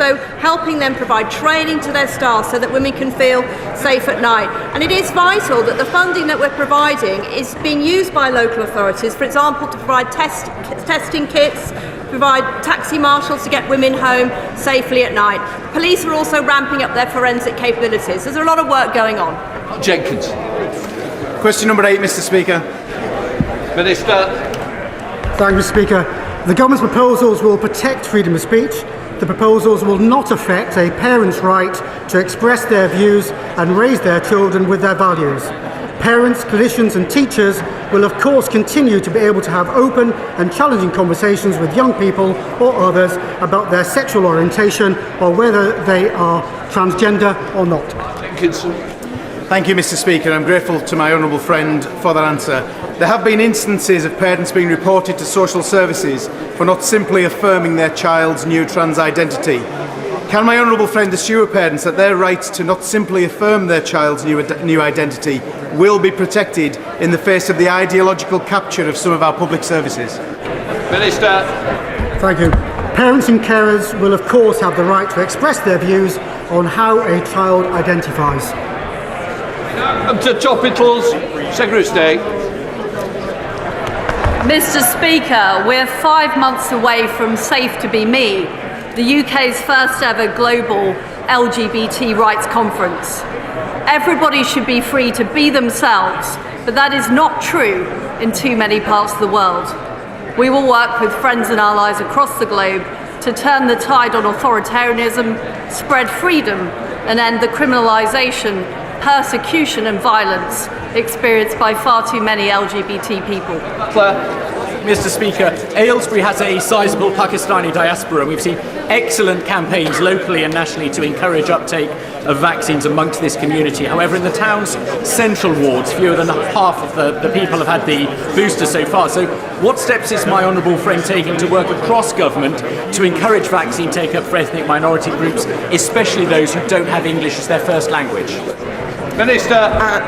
also helping them provide training to their staff so that women can feel safe at night. And it is vital that the funding that we're providing is being used by local authorities, for example, to provide testing kits, provide taxi marshals to get women home safely at night. Police are also ramping up their forensic capabilities. There's a lot of work going on. Jenkins. Question number 8, Mr. Speaker. Minister. Thank you, Mr. Speaker. The government's proposals will protect freedom of speech. The proposals will not affect a parent's right to express their views and raise their children with their values. Parents, clinicians and teachers will of course continue to be able to have open and challenging conversations with young people or others about their sexual orientation or whether they are transgender or not. Thank you, Mr. Speaker. I'm grateful to my honourable friend for that answer. There have been instances of parents being reported to social services for not simply affirming their child's new trans identity. Can my honourable friend assure parents that their right to not simply affirm their child's new identity will be protected in the face of the ideological capture of some of our public services? Minister. Thank you. Parents and carers will of course have the right to express their views on how a child identifies. To Topicals, Secretary of State. Mr. Speaker, we're 5 months away from Safe to Be Me, the UK's first ever global LGBT rights conference. Everybody should be free to be themselves, but that is not true in too many parts of the world. We will work with friends and allies across the globe to turn the tide on authoritarianism, spread freedom, and end the criminalisation, persecution and violence experienced by far too many LGBT people. Mr. Speaker, Aylesbury has a sizable Pakistani diaspora, and we've seen excellent campaigns locally and nationally to encourage uptake of vaccines amongst this community. However, in the town's central wards, fewer than half of the people have had the booster so far. So what steps is my honourable friend taking to work across government to encourage vaccine take-up for ethnic minority groups, especially those who don't have English as their first language? Minister.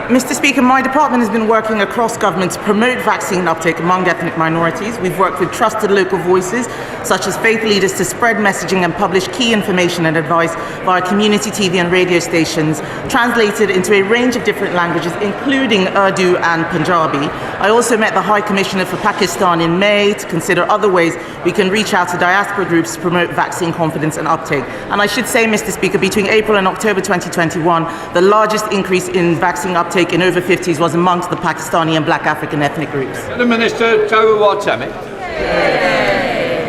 Mr. Speaker, my department has been working across government to promote vaccine uptake among ethnic minorities. We've worked with trusted local voices, such as faith leaders, to spread messaging and publish key information and advice via community TV and radio stations, translated into a range of different languages, including Urdu and Punjabi. I also met the High Commissioner for Pakistan in May to consider other ways we can reach out to diaspora groups to promote vaccine confidence and uptake. And I should say, Mr. Speaker, between April and October 2021, the largest increase in vaccine uptake in over 50s was amongst the Pakistani and Black African ethnic groups. The Minister, Tawawatami.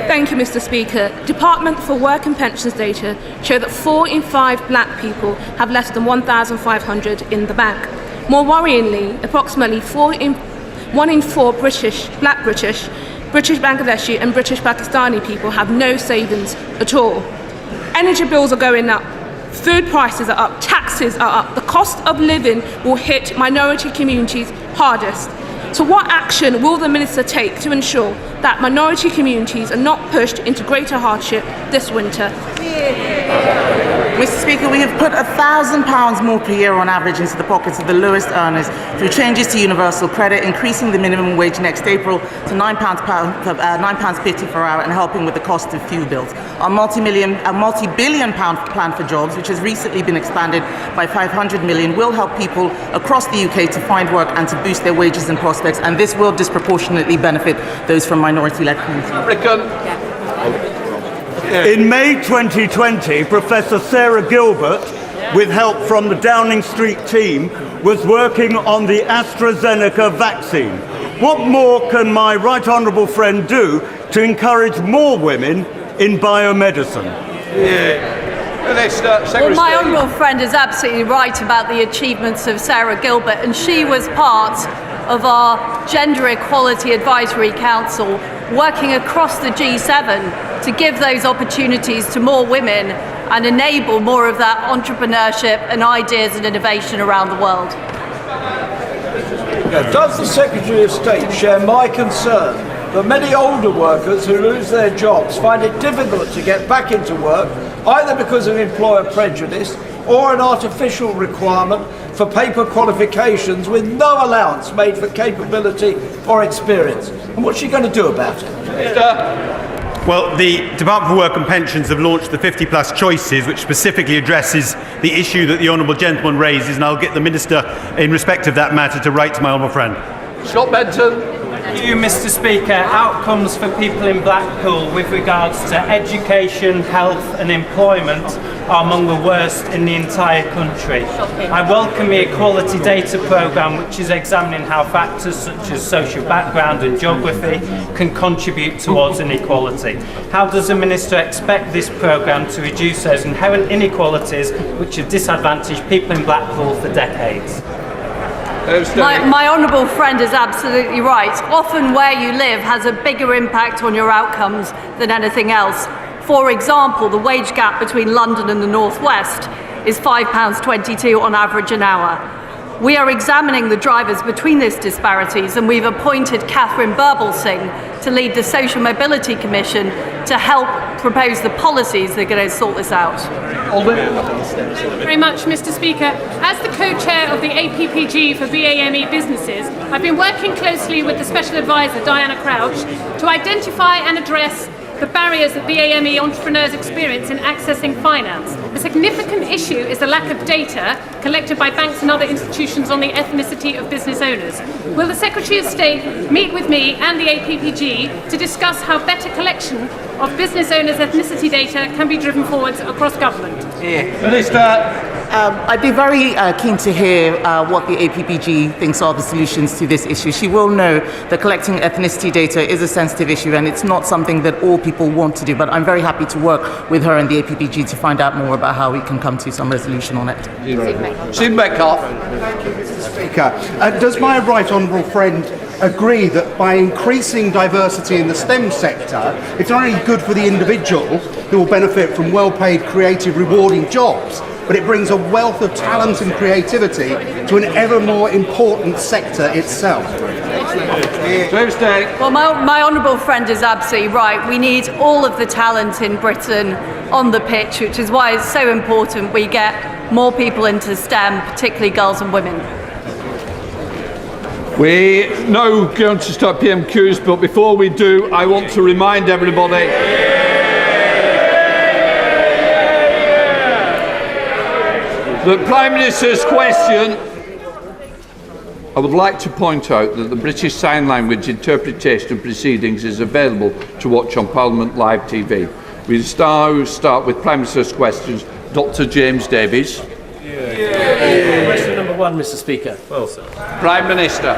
Thank you, Mr. Speaker. Department for Work and Pensions data show that 4 in 5 black people have less than 1,500 in the bank. More worryingly, approximately 1 in 4 Black British Bangladeshi and British Pakistani people have no savings at all. Energy bills are going up. Food prices are up, taxes are up. The cost of living will hit minority communities hardest. So what action will the Minister take to ensure that minority communities are not pushed into greater hardship this winter? Mr. Speaker, we have put £1,000 more per year on average into the pockets of the lowest earners through changes to universal credit, increasing the minimum wage next April to £9.50 per hour and helping with the cost of fuel bills. Our multi-billion pound plan for jobs, which has recently been expanded by 500 million, will help people across the UK to find work and to boost their wages and prospects, and this will disproportionately benefit those from minority-led communities. In May 2020, Professor Sarah Gilbert, with help from the Downing Street team, was working on the AstraZeneca vaccine. What more can my right honourable friend do to encourage more women in biomedicine? Well, my honourable friend is absolutely right about the achievements of Sarah Gilbert, and she was part of our Gender Equality Advisory Council working across the G7 to give those opportunities to more women and enable more of that entrepreneurship and ideas and innovation around the world. Does the Secretary of State share my concern that many older workers who lose their jobs find it difficult to get back into work, either because of employer prejudice or an artificial requirement for paper qualifications with no allowance made for capability or experience? And what's she going to do about it? Well, the Department for Work and Pensions have launched the 50-plus choices, which specifically addresses the issue that the honourable gentleman raises, and I'll get the Minister, in respect of that matter, to write to my honourable friend. Scott Benton. Thank you, Mr. Speaker. Outcomes for people in Blackpool with regards to education, health and employment are among the worst in the entire country. I welcome the Equality Data Programme, which is examining how factors such as social background and geography can contribute towards inequality. How does the Minister expect this programme to reduce those inherent inequalities which have disadvantaged people in Blackpool for decades? My honourable friend is absolutely right. Often where you live has a bigger impact on your outcomes than anything else. For example, the wage gap between London and the North West is £5.22 on average an hour. We are examining the drivers between these disparities, and we've appointed Catherine Birbalsingh to lead the Social Mobility Commission to help propose the policies that are going to sort this out. Thank you very much, Mr. Speaker. As the co-chair of the APPG for BAME businesses, I've been working closely with the Special Advisor, Diana Crouch, to identify and address the barriers that BAME entrepreneurs experience in accessing finance. A significant issue is the lack of data collected by banks and other institutions on the ethnicity of business owners. Will the Secretary of State meet with me and the APPG to discuss how better collection of business owners' ethnicity data can be driven forwards across government? Minister. I'd be very keen to hear what the APPG thinks are the solutions to this issue. She will know that collecting ethnicity data is a sensitive issue and it's not something that all people want to do, but I'm very happy to work with her and the APPG to find out more about how we can come to some resolution on it. Sim Metcalf. Thank you, Mr. Speaker. Does my right honourable friend agree that by increasing diversity in the STEM sector, it's not only good for the individual who will benefit from well-paid, creative, rewarding jobs, but it brings a wealth of talent and creativity to an ever more important sector itself? Well, my honourable friend is absolutely right. We need all of the talent in Britain on the pitch, which is why it's so important we get more people into STEM, particularly girls and women. We now going to start PMQs, but before we do, I want to remind everybody the Prime Minister's question. I would like to point out that the British Sign Language interpretation of proceedings is available to watch on Parliament Live TV. We start with Prime Minister's questions. Dr. James Davies. Question number one, Mr. Speaker. Well, sir. Prime Minister.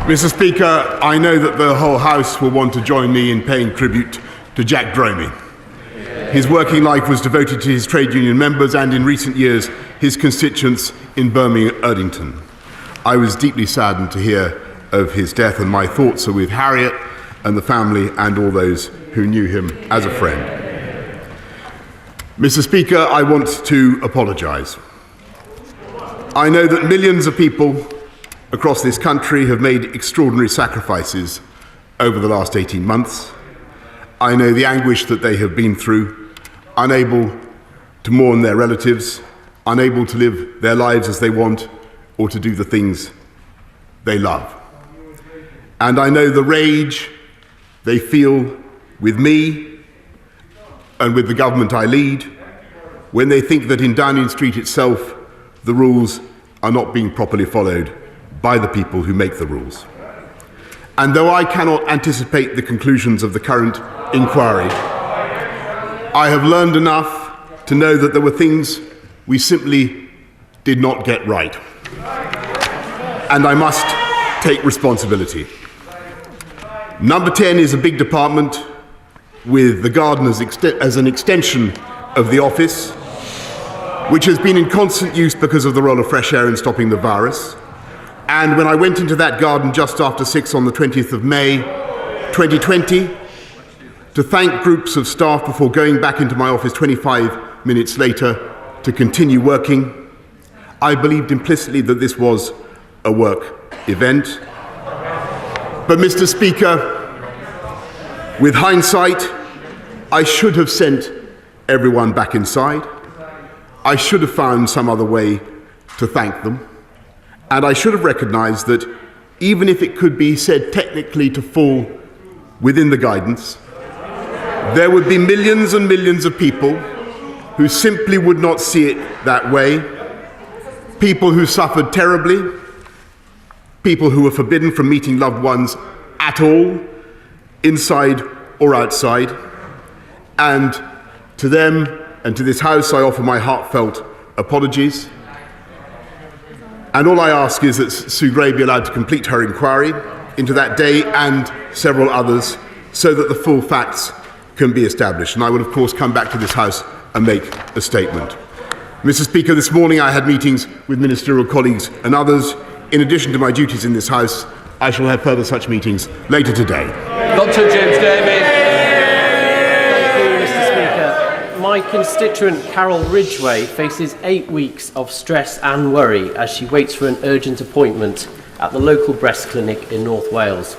Mr. Speaker, I know that the whole House will want to join me in paying tribute to Jack Dromey. His working life was devoted to his trade union members and, in recent years, his constituents in Birmingham and Erdington. I was deeply saddened to hear of his death, and my thoughts are with Harriet and the family and all those who knew him as a friend. Mr. Speaker, I want to apologise. I know that millions of people across this country have made extraordinary sacrifices over the last 18 months. I know the anguish that they have been through, unable to mourn their relatives, unable to live their lives as they want or to do the things they love. And I know the rage they feel with me and with the government I lead when they think that in Downing Street itself the rules are not being properly followed by the people who make the rules. And though I cannot anticipate the conclusions of the current inquiry, I have learned enough to know that there were things we simply did not get right. And I must take responsibility. Number 10 is a big department with the garden as an extension of the office, which has been in constant use because of the role of fresh air in stopping the virus. And when I went into that garden just after 6 on the 20th of May 2020 to thank groups of staff before going back into my office 25 minutes later to continue working, I believed implicitly that this was a work event. But Mr. Speaker, with hindsight, I should have sent everyone back inside. I should have found some other way to thank them. And I should have recognised that even if it could be said technically to fall within the guidance, there would be millions and millions of people who simply would not see it that way, people who suffered terribly, people who were forbidden from meeting loved ones at all, inside or outside. And to them and to this House, I offer my heartfelt apologies. And all I ask is that Sue Gray be allowed to complete her inquiry into that day and several others so that the full facts can be established. And I will, of course, come back to this House and make a statement. Mr. Speaker, this morning I had meetings with ministerial colleagues and others. In addition to my duties in this House, I shall have further such meetings later today. Dr. James Davies. My constituent Carol Ridgway faces 8 weeks of stress and worry as she waits for an urgent appointment at the local breast clinic in North Wales.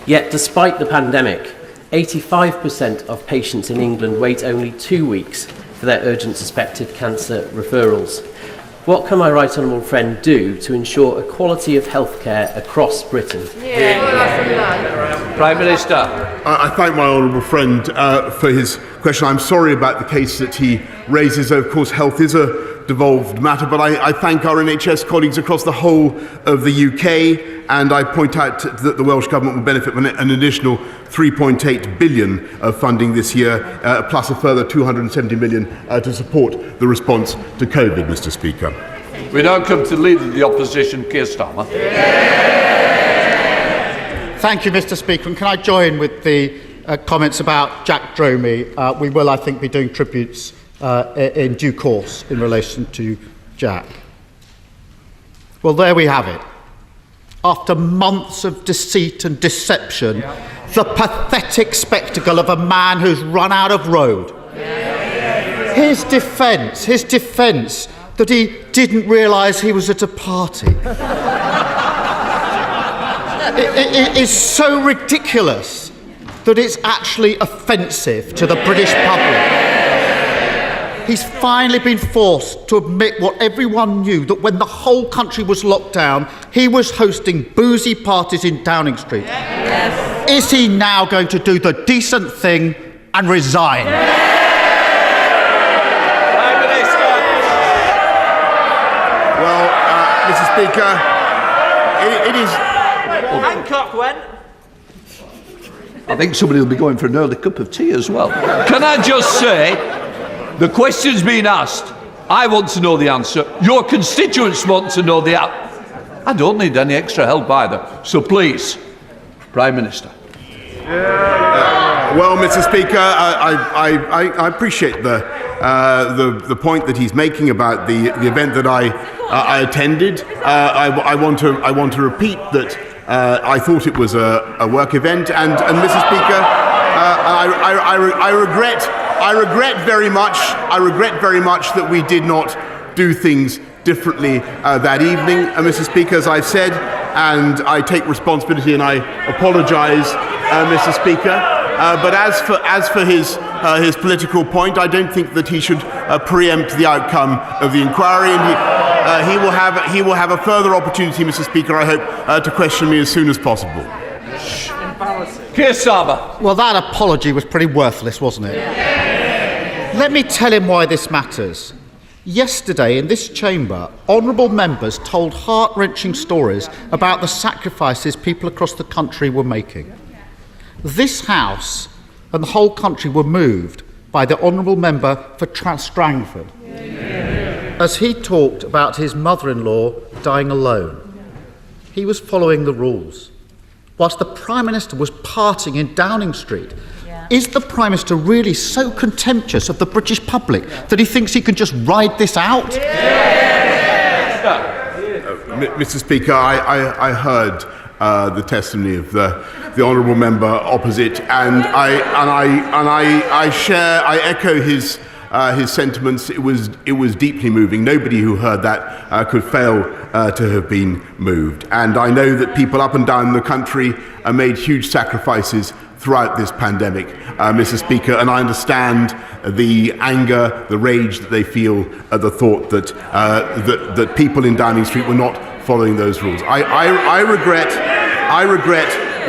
Yet despite the pandemic, 85% of patients in England wait only 2 weeks for their urgent suspected cancer referrals. What can my right honourable friend do to ensure equality of healthcare across Britain? Prime Minister. I thank my honourable friend for his question. I'm sorry about the case that he raises. Of course, health is a devolved matter, but I thank our NHS colleagues across the whole of the UK, and I point out that the Welsh Government will benefit from an additional 3.8 billion of funding this year, plus a further 270 million to support the response to COVID, Mr. Speaker. We now come to the Leader of the Opposition, Keir Starmer. Thank you, Mr. Speaker. And can I join with the comments about Jack Dromey? We will, I think, be doing tributes in due course in relation to Jack. Well, there we have it. After months of deceit and deception, the pathetic spectacle of a man who's run out of road. His defence that he didn't realise he was at a party. It is so ridiculous that it's actually offensive to the British public. He's finally been forced to admit what everyone knew, that when the whole country was locked down, he was hosting boozy parties in Downing Street. Yes. Is he now going to do the decent thing and resign? Prime Minister. Well, Mr. Speaker, it is... Hancock went. I think somebody will be going for an early cup of tea as well. Can I just say, the question's been asked. I want to know the answer. Your constituents want to know the answer. I don't need any extra help either. So please, Prime Minister. Well, Mr. Speaker, I appreciate the point that he's making about the event that I attended. I want to repeat that I thought it was a work event, and Mr. Speaker, I regret very much that we did not do things differently that evening, Mr. Speaker, as I've said, and I take responsibility and I apologise, Mr. Speaker. But as for his political point, I don't think that he should preempt the outcome of the inquiry, and he will have a further opportunity, Mr. Speaker, I hope, to question me as soon as possible. Keir Starmer. Well, that apology was pretty worthless, wasn't it? Let me tell him why this matters. Yesterday, in this chamber, honourable members told heart-wrenching stories about the sacrifices people across the country were making. This House and the whole country were moved by the honourable member for Strangford as he talked about his mother-in-law dying alone. He was following the rules, whilst the Prime Minister was partying in Downing Street. Is the Prime Minister really so contemptuous of the British public that he thinks he can just ride this out? Mr. Speaker, I heard the testimony of the honourable member opposite, and I echo his sentiments. It was deeply moving. Nobody who heard that could fail to have been moved. And I know that people up and down the country made huge sacrifices throughout this pandemic, Mr. Speaker, and I understand the anger, the rage that they feel at the thought that people in Downing Street were not following those rules. I regret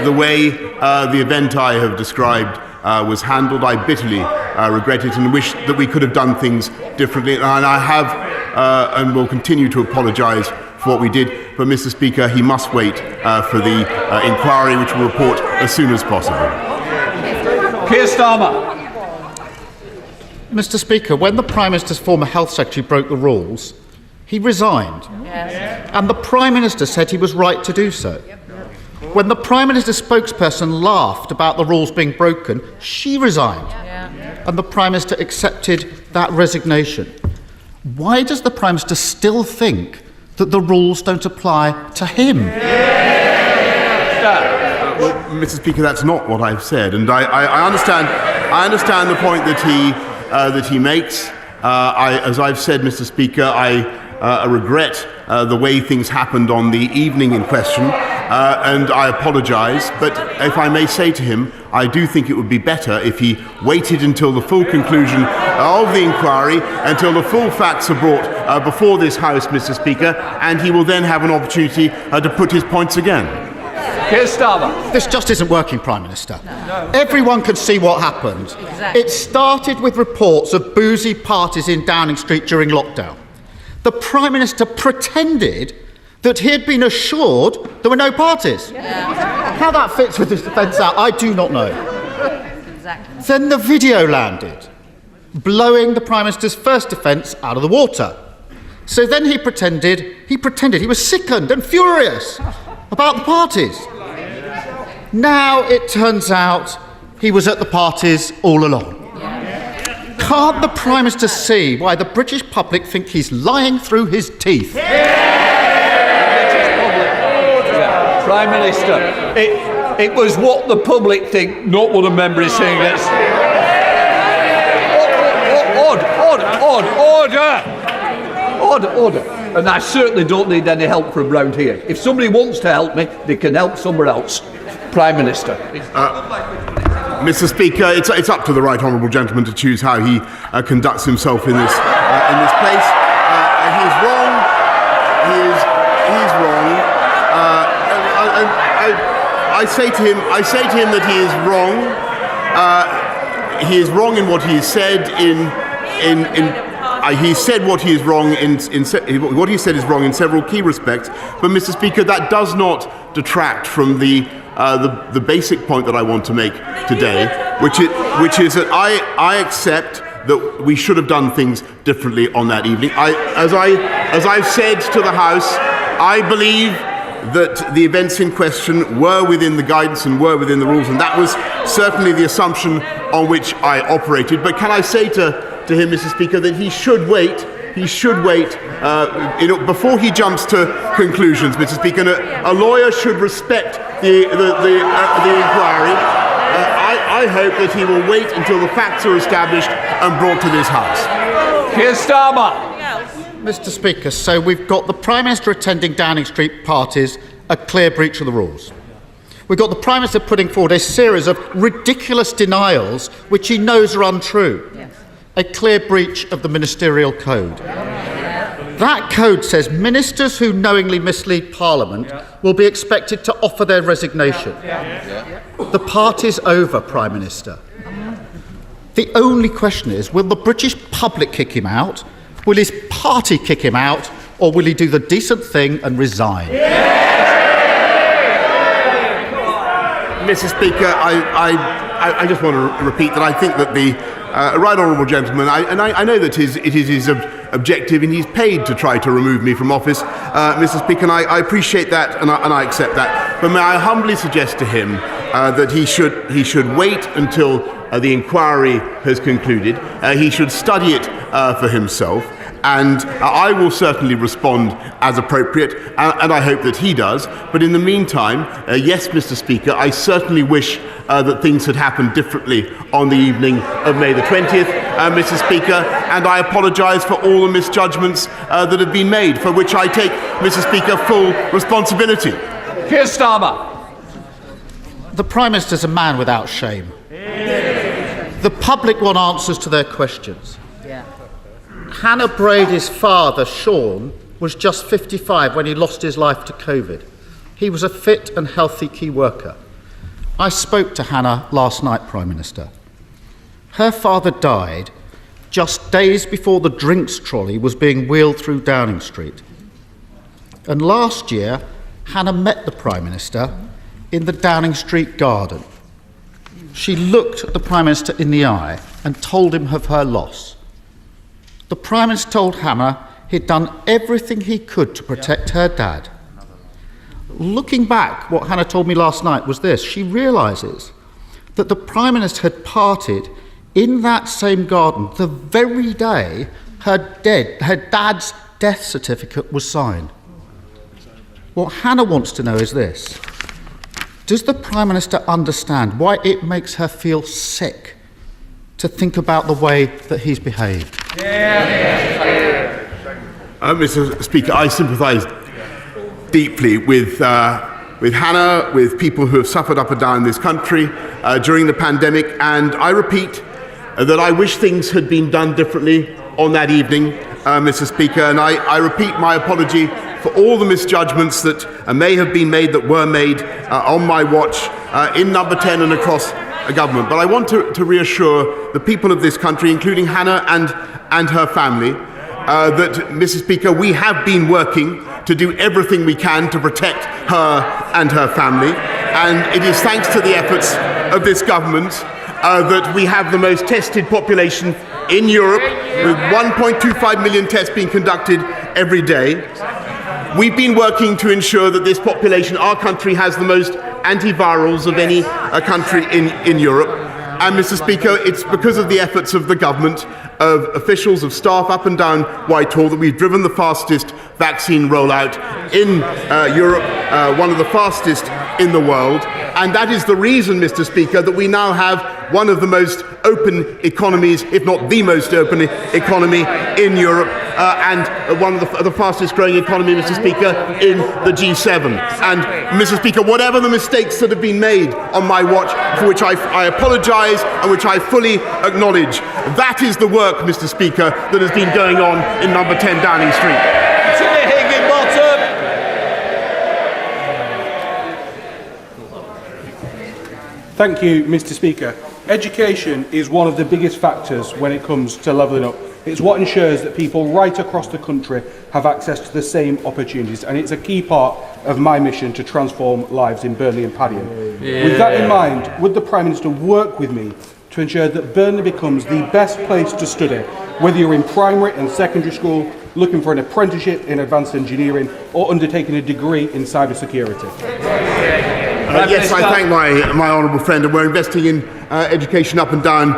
the way the event I have described was handled. I bitterly regret it and wish that we could have done things differently. And I have and will continue to apologise for what we did. But, Mr. Speaker, he must wait for the inquiry, which will report as soon as possible. Keir Starmer. Mr. Speaker, when the Prime Minister's former Health Secretary broke the rules, he resigned. Yes. And the Prime Minister said he was right to do so. When the Prime Minister's spokesperson laughed about the rules being broken, she resigned. And the Prime Minister accepted that resignation. Why does the Prime Minister still think that the rules don't apply to him? Well, Mr. Speaker, that's not what I've said, and I understand the point that he makes. As I've said, Mr. Speaker, I regret the way things happened on the evening in question, and I apologise. But if I may say to him, I do think it would be better if he waited until the full conclusion of the inquiry, until the full facts are brought before this House, Mr. Speaker, and he will then have an opportunity to put his points again. Keir Starmer. This just isn't working, Prime Minister. No. Everyone can see what happened. Exactly. It started with reports of boozy parties in Downing Street during lockdown. The Prime Minister pretended that he had been assured there were no parties. Yeah. How that fits with his defence out, I do not know. Exactly. Then the video landed, blowing the Prime Minister's first defence out of the water. So then he pretended he was sickened and furious about the parties. Now it turns out he was at the parties all along. Can't the Prime Minister see why the British public think he's lying through his teeth? Prime Minister, it was what the public think, not what a member is saying. That's order. And I certainly don't need any help from round here. If somebody wants to help me, they can help somewhere else. Prime Minister. Mr. Speaker, it's up to the right honourable gentleman to choose how he conducts himself in this place. He's wrong. He's wrong. I say to him that he is wrong. He is wrong in what he said. He said what he is wrong what he said is wrong in several key respects. But, Mr. Speaker, that does not detract from the basic point that I want to make today, which is that I accept that we should have done things differently on that evening. As I've said to the House, I believe that the events in question were within the guidance and were within the rules, and that was certainly the assumption on which I operated. But can I say to him, Mr. Speaker, that he should wait before he jumps to conclusions, Mr. Speaker. A lawyer should respect the inquiry. I hope that he will wait until the facts are established and brought to this House. Keir Starmer. Mr. Speaker, so we've got the Prime Minister attending Downing Street parties, a clear breach of the rules. We've got the Prime Minister putting forward a series of ridiculous denials which he knows are untrue. Yes. A clear breach of the ministerial code. That code says ministers who knowingly mislead Parliament will be expected to offer their resignation. The party's over, Prime Minister. The only question is, will the British public kick him out? Will his party kick him out, or will he do the decent thing and resign? Mr. Speaker, I just want to repeat that I think that the right honourable gentleman, I know that it is his objective, and he's paid to try to remove me from office, Mr. Speaker, and I appreciate that, and I accept that. But may I humbly suggest to him that he should wait until the inquiry has concluded. He should study it for himself, and I will certainly respond as appropriate, and I hope that he does. But in the meantime, yes, Mr. Speaker, I certainly wish that things had happened differently on the evening of May the 20th, Mr. Speaker, and I apologise for all the misjudgments that have been made, for which I take, Mr. Speaker, full responsibility. Keir Starmer. The Prime Minister's a man without shame. The public want answers to their questions. Hannah Brady's father, Sean, was just 55 when he lost his life to COVID. He was a fit and healthy key worker. I spoke to Hannah last night, Prime Minister. Her father died just days before the drinks trolley was being wheeled through Downing Street. And last year, Hannah met the Prime Minister in the Downing Street garden. She looked at the Prime Minister in the eye and told him of her loss. The Prime Minister told Hannah he'd done everything he could to protect her dad. Looking back, what Hannah told me last night was this. She realises that the Prime Minister had parted in that same garden the very day her dad's death certificate was signed. What Hannah wants to know is this. Does the Prime Minister understand why it makes her feel sick to think about the way that he's behaved? Mr. Speaker, I sympathise deeply with Hannah, with people who have suffered up and down this country during the pandemic, and I repeat that I wish things had been done differently on that evening, Mr. Speaker, and I repeat my apology for all the misjudgments that may have been made, that were made on my watch in Number 10 and across government. But I want to reassure the people of this country, including Hannah and her family, that, Mr. Speaker, we have been working to do everything we can to protect her and her family. And it is thanks to the efforts of this government that we have the most tested population in Europe, with 1.25 million tests being conducted every day. We've been working to ensure that this population, our country, has the most antivirals of any country in Europe. And, Mr. Speaker, it's because of the efforts of the government, of officials, of staff up and down Whitehall, that we've driven the fastest vaccine rollout in Europe, one of the fastest in the world. And that is the reason, Mr. Speaker, that we now have one of the most open economies, if not the most open economy in Europe, and one of the fastest growing economy, Mr. Speaker, in the G7. And, Mr. Speaker, whatever the mistakes that have been made on my watch, for which I apologise and which I fully acknowledge, that is the work, Mr. Speaker, that has been going on in Number 10 Downing Street. Thank you, Mr. Speaker. Education is one of the biggest factors when it comes to levelling up. It's what ensures that people right across the country have access to the same opportunities, and it's a key part of my mission to transform lives in Burnley and Padiham. With that in mind, would the Prime Minister work with me to ensure that Burnley becomes the best place to study, whether you're in primary and secondary school, looking for an apprenticeship in advanced engineering, or undertaking a degree in cybersecurity? Yes, I thank my honourable friend, and we're investing in education up and down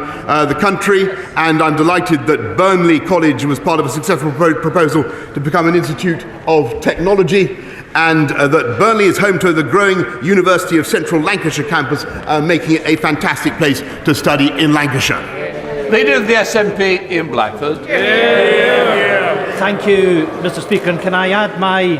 the country, and I'm delighted that Burnley College was part of a successful proposal to become an institute of technology, and that Burnley is home to the growing University of Central Lancashire campus, making it a fantastic place to study in Lancashire. Leader of the SNP, Ian Blackford. Thank you, Mr. Speaker, and can I add my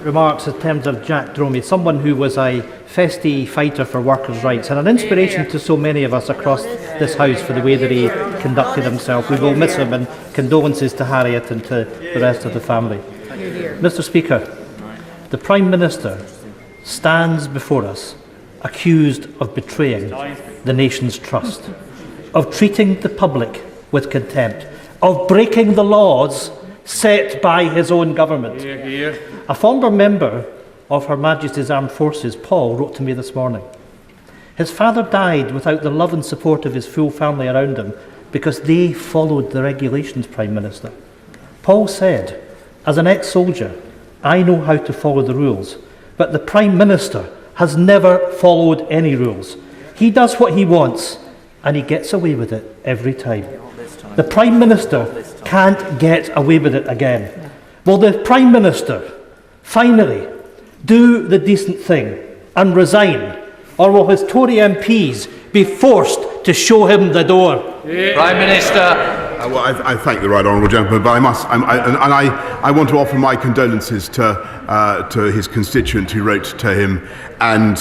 remarks in terms of Jack Dromey, someone who was a festy fighter for workers' rights and an inspiration to so many of us across this House for the way that he conducted himself. We will miss him, and condolences to Harriet and to the rest of the family. Mr. Speaker, the Prime Minister stands before us accused of betraying the nation's trust, of treating the public with contempt, of breaking the laws set by his own government. A former member of Her Majesty's Armed Forces, Paul, wrote to me this morning. His father died without the love and support of his full family around him because they followed the regulations, Prime Minister. Paul said, as an ex-soldier, I know how to follow the rules, but the Prime Minister has never followed any rules. He does what he wants, and he gets away with it every time. The Prime Minister can't get away with it again. Will the Prime Minister finally do the decent thing and resign, or will his Tory MPs be forced to show him the door? Prime Minister. Well, I thank the right honourable gentleman, but I want to offer my condolences to his constituent who wrote to him, and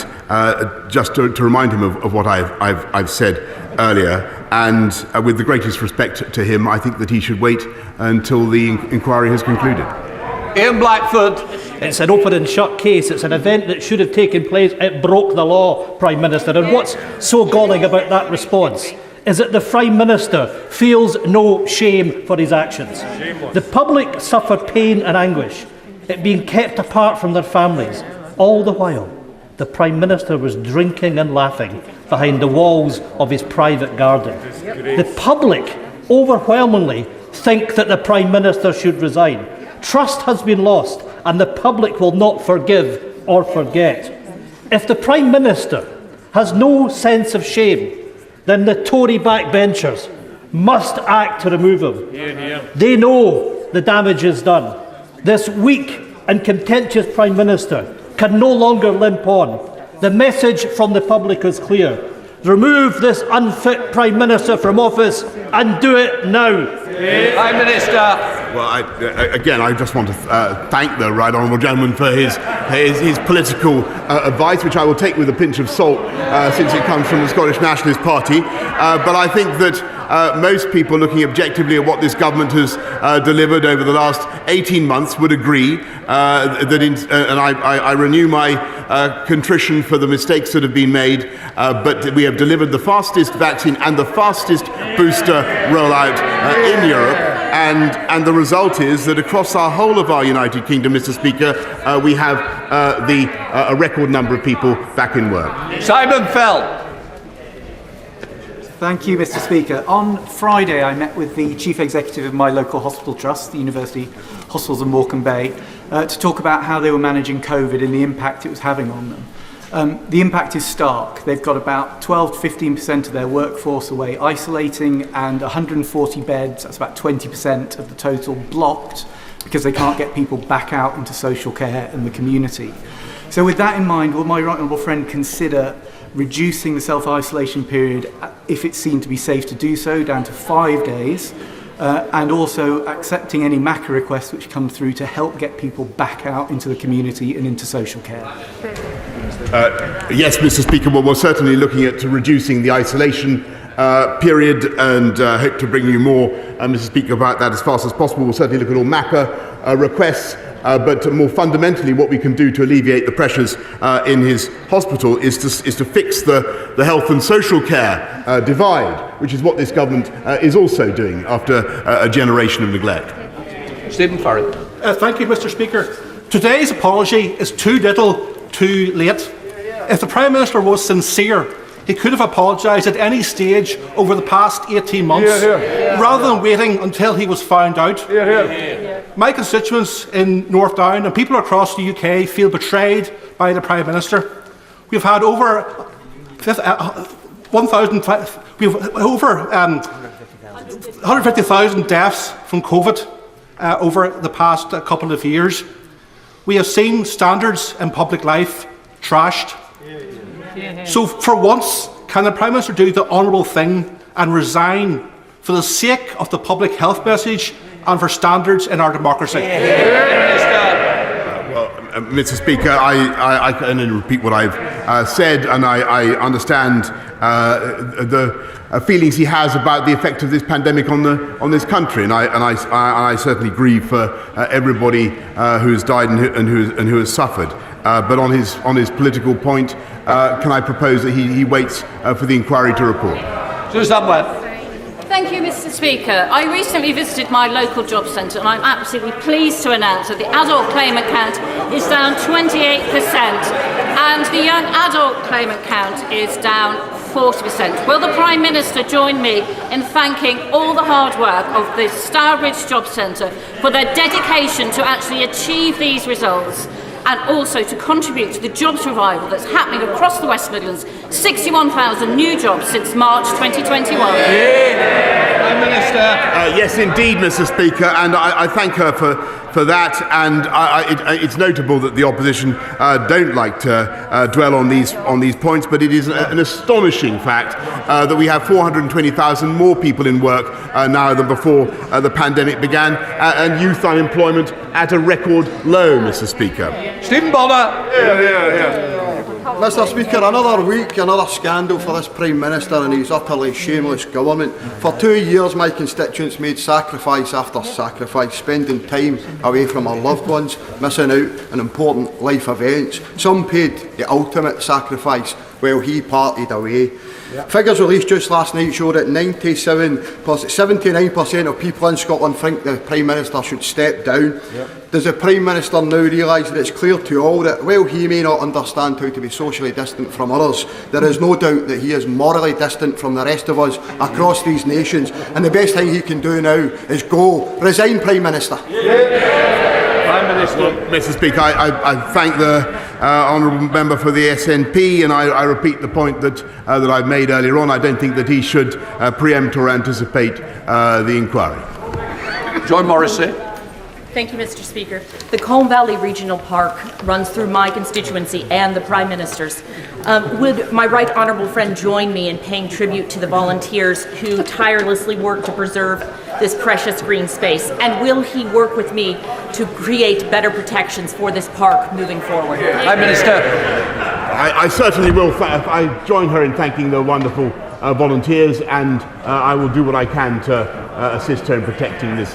just to remind him of what I've said earlier. And with the greatest respect to him, I think that he should wait until the inquiry has concluded. Ian Blackford. It's an open and shut case. It's an event that should have taken place. It broke the law, Prime Minister. And what's so galling about that response is that the Prime Minister feels no shame for his actions. The public suffered pain and anguish at being kept apart from their families. All the while, the Prime Minister was drinking and laughing behind the walls of his private garden. The public overwhelmingly think that the Prime Minister should resign. Trust has been lost, and the public will not forgive or forget. If the Prime Minister has no sense of shame, then the Tory backbenchers must act to remove him. They know the damage is done. This weak and contentious Prime Minister can no longer limp on. The message from the public is clear. Remove this unfit Prime Minister from office and do it now. Prime Minister. Well, I just want to thank the right honourable gentleman for his political advice, which I will take with a pinch of salt since it comes from the Scottish Nationalist Party. But I think that most people looking objectively at what this government has delivered over the last 18 months would agree and I renew my contrition for the mistakes that have been made, but we have delivered the fastest vaccine and the fastest booster rollout in Europe, and the result is that across our whole of our United Kingdom, Mr. Speaker, we have a record number of people back in work. Simon Fell. Thank you, Mr. Speaker. On Friday, I met with the Chief Executive of my local hospital trust, the University Hospitals of Morecambe Bay, to talk about how they were managing COVID and the impact it was having on them. The impact is stark. They've got about 12 to 15% of their workforce away isolating, and 140 beds, that's about 20% of the total, blocked because they can't get people back out into social care and the community. So with that in mind, will my right honourable friend consider reducing the self-isolation period, if it's seen to be safe to do so, down to 5 days, and also accepting any MACA requests which come through to help get people back out into the community and into social care? Yes, Mr. Speaker, well, we're certainly looking at reducing the isolation period, and hope to bring you more, Mr. Speaker, about that as fast as possible. We'll certainly look at all MACA requests. But more fundamentally, what we can do to alleviate the pressures in his hospital is to fix the health and social care divide, which is what this government is also doing after a generation of neglect. Stephen Farrell. Thank you, Mr. Speaker. Today's apology is too little, too late. If the Prime Minister was sincere, he could have apologised at any stage over the past 18 months, rather than waiting until he was found out. My constituents in North Down and people across the UK feel betrayed by the Prime Minister. We've had over 150,000 deaths from COVID over the past couple of years. We have seen standards in public life trashed. So for once, can the Prime Minister do the honourable thing and resign for the sake of the public health message and for standards in our democracy? Mr. Speaker, I can only repeat what I've said, and I understand the feelings he has about the effect of this pandemic on this country, and I certainly grieve for everybody who has died and who has suffered. But on his political point, can I propose that he waits for the inquiry to report? Susan Webb. Thank you, Mr. Speaker. I recently visited my local job centre, and I'm absolutely pleased to announce that the adult claimant count is down 28%, and the young adult claimant count is down 40%. Will the Prime Minister join me in thanking all the hard work of the Stourbridge Job Centre for their dedication to actually achieve these results, and also to contribute to the jobs revival that's happening across the West Midlands? 61,000 new jobs since March 2021. Prime Minister. Yes, indeed, Mr. Speaker, and I thank her for that. And it's notable that the opposition don't like to dwell on these points, but it is an astonishing fact that we have 420,000 more people in work now than before the pandemic began, and youth unemployment at a record low, Mr. Speaker. Stephen Bonner. Mr. Speaker, another week, another scandal for this Prime Minister and his utterly shameless government. For 2 years, my constituents made sacrifice after sacrifice, spending time away from our loved ones, missing out on important life events. Some paid the ultimate sacrifice while he partied away. Figures released just last night show that 79% of people in Scotland think the Prime Minister should step down. Does the Prime Minister now realise that it's clear to all that while he may not understand how to be socially distant from others, there is no doubt that he is morally distant from the rest of us across these nations, and the best thing he can do now is go. Resign, Prime Minister. Prime Minister. Mr. Speaker, I thank the honourable member for the SNP, and I repeat the point that I made earlier on. I don't think that he should preempt or anticipate the inquiry. John Morrissey. Thank you, Mr. Speaker. The Colne Valley Regional Park runs through my constituency and the Prime Minister's. Would my right honourable friend join me in paying tribute to the volunteers who tirelessly work to preserve this precious green space? And will he work with me to create better protections for this park moving forward? Prime Minister. I certainly will. I join her in thanking the wonderful volunteers, and I will do what I can to assist her in protecting this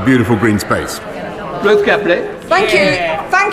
beautiful green space. Ruth Kepley. Thank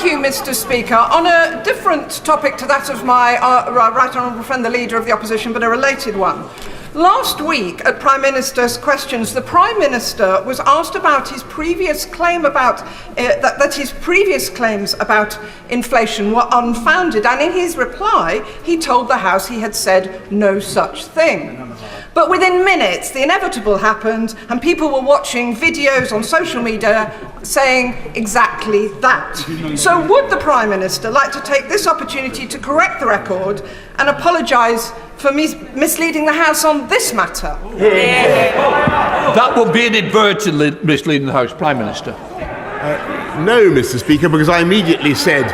you, Mr. Speaker. On a different topic to that of my right honourable friend, the Leader of the Opposition, but a related one. Last week at Prime Minister's Questions, the Prime Minister was asked about his previous claim about that his previous claims about inflation were unfounded, and in his reply, he told the House he had said no such thing. But within minutes, the inevitable happened, and people were watching videos on social media saying exactly that. So would the Prime Minister like to take this opportunity to correct the record and apologise for misleading the House on this matter? That would be inadvertently misleading the House, Prime Minister. No, Mr. Speaker, because I immediately said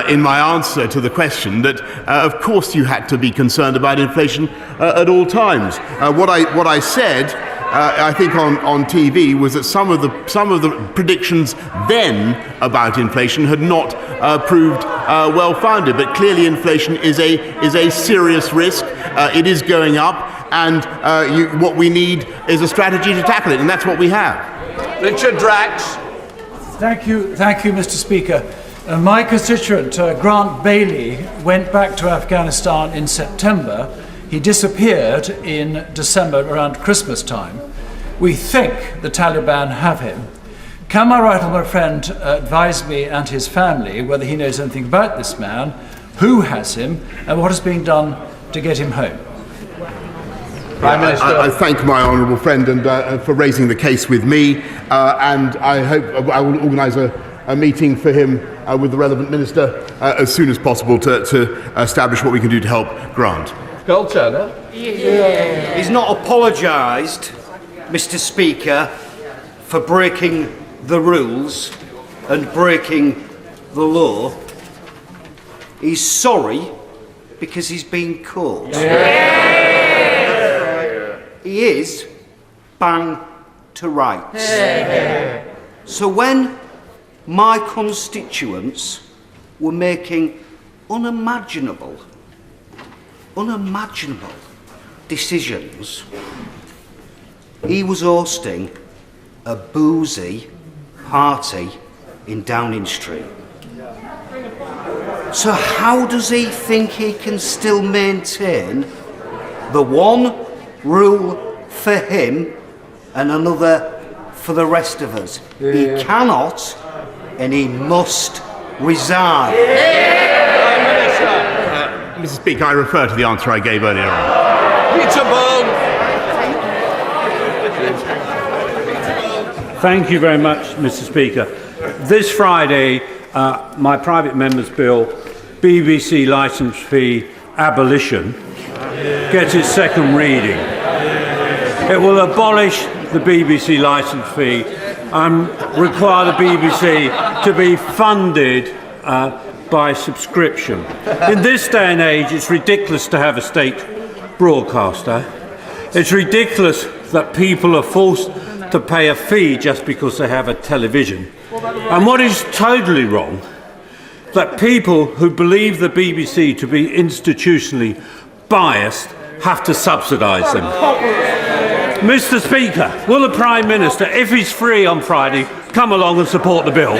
in my answer to the question that, of course, you had to be concerned about inflation at all times. What I said, I think on TV, was that some of the predictions then about inflation had not proved well-founded. But clearly, inflation is a serious risk. It is going up, and what we need is a strategy to tackle it, and that's what we have. Richard Drax. Thank you, Mr. Speaker. My constituent, Grant Bailey, went back to Afghanistan in September. He disappeared in December around Christmas time. We think the Taliban have him. Can my right honourable friend advise me and his family whether he knows anything about this man, who has him, and what is being done to get him home? Prime Minister. I thank my honourable friend and for raising the case with me, and I hope I will organise a meeting for him with the relevant minister as soon as possible to establish what we can do to help Grant. Gold Turner. He's not apologised, Mr. Speaker, for breaking the rules and breaking the law. He's sorry because he's been caught. He is bang to rights. So when my constituents were making unimaginable decisions, he was hosting a boozy party in Downing Street. So how does he think he can still maintain the one rule for him and another for the rest of us? He cannot, and he must resign. Mr. Speaker, I refer to the answer I gave earlier on. Peter Bone. Thank you very much, Mr. Speaker. This Friday, my private member's bill, BBC licence fee abolition, gets its second reading. It will abolish the BBC licence fee and require the BBC to be funded by subscription. In this day and age, it's ridiculous to have a state broadcaster. It's ridiculous that people are forced to pay a fee just because they have a television. And what is totally wrong that people who believe the BBC to be institutionally biased have to subsidise them. Mr. Speaker, will the Prime Minister, if he's free on Friday, come along and support the bill?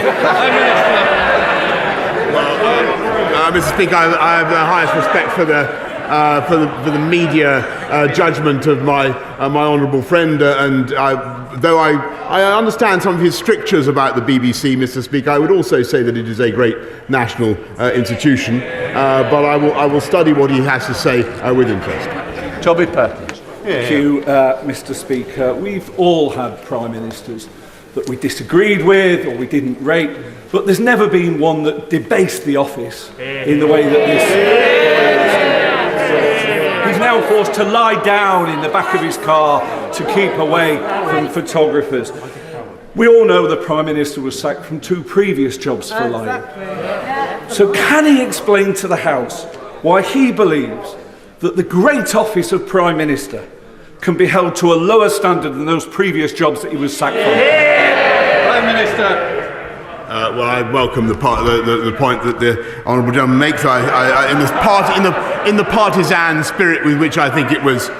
Mr. Speaker, I have the highest respect for the media judgment of my honourable friend, and though I understand some of his strictures about the BBC, Mr. Speaker, I would also say that it is a great national institution. But I will study what he has to say with interest. Toby Perkins. Thank you, Mr. Speaker. We've all had Prime Ministers that we disagreed with or we didn't rate, but there's never been one that debased the office in the way that this. He's now forced to lie down in the back of his car to keep away from photographers. We all know the Prime Minister was sacked from 2 previous jobs for lying. So can he explain to the House why he believes that the great office of Prime Minister can be held to a lower standard than those previous jobs that he was sacked from? Prime Minister. Well, I welcome the point that the honourable gentleman makes. In the partisan spirit with which I think it was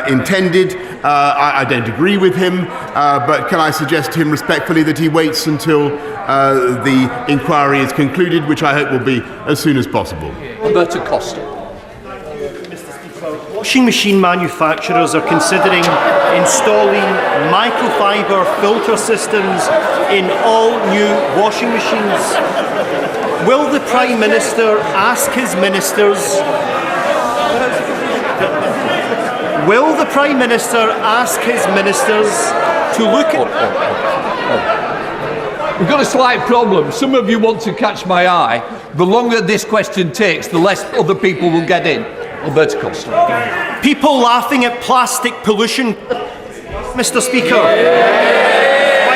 intended, I don't agree with him. But can I suggest to him respectfully that he waits until the inquiry is concluded, which I hope will be as soon as possible. Alberto Costa. Washing machine manufacturers are considering installing microfiber filter systems in all new washing machines. Will the Prime Minister ask his ministers? Will the Prime Minister ask his ministers to look at? We've got a slight problem. Some of you want to catch my eye. The longer this question takes, the less other people will get in. Alberto Costa. People laughing at plastic pollution, Mr. Speaker. Quite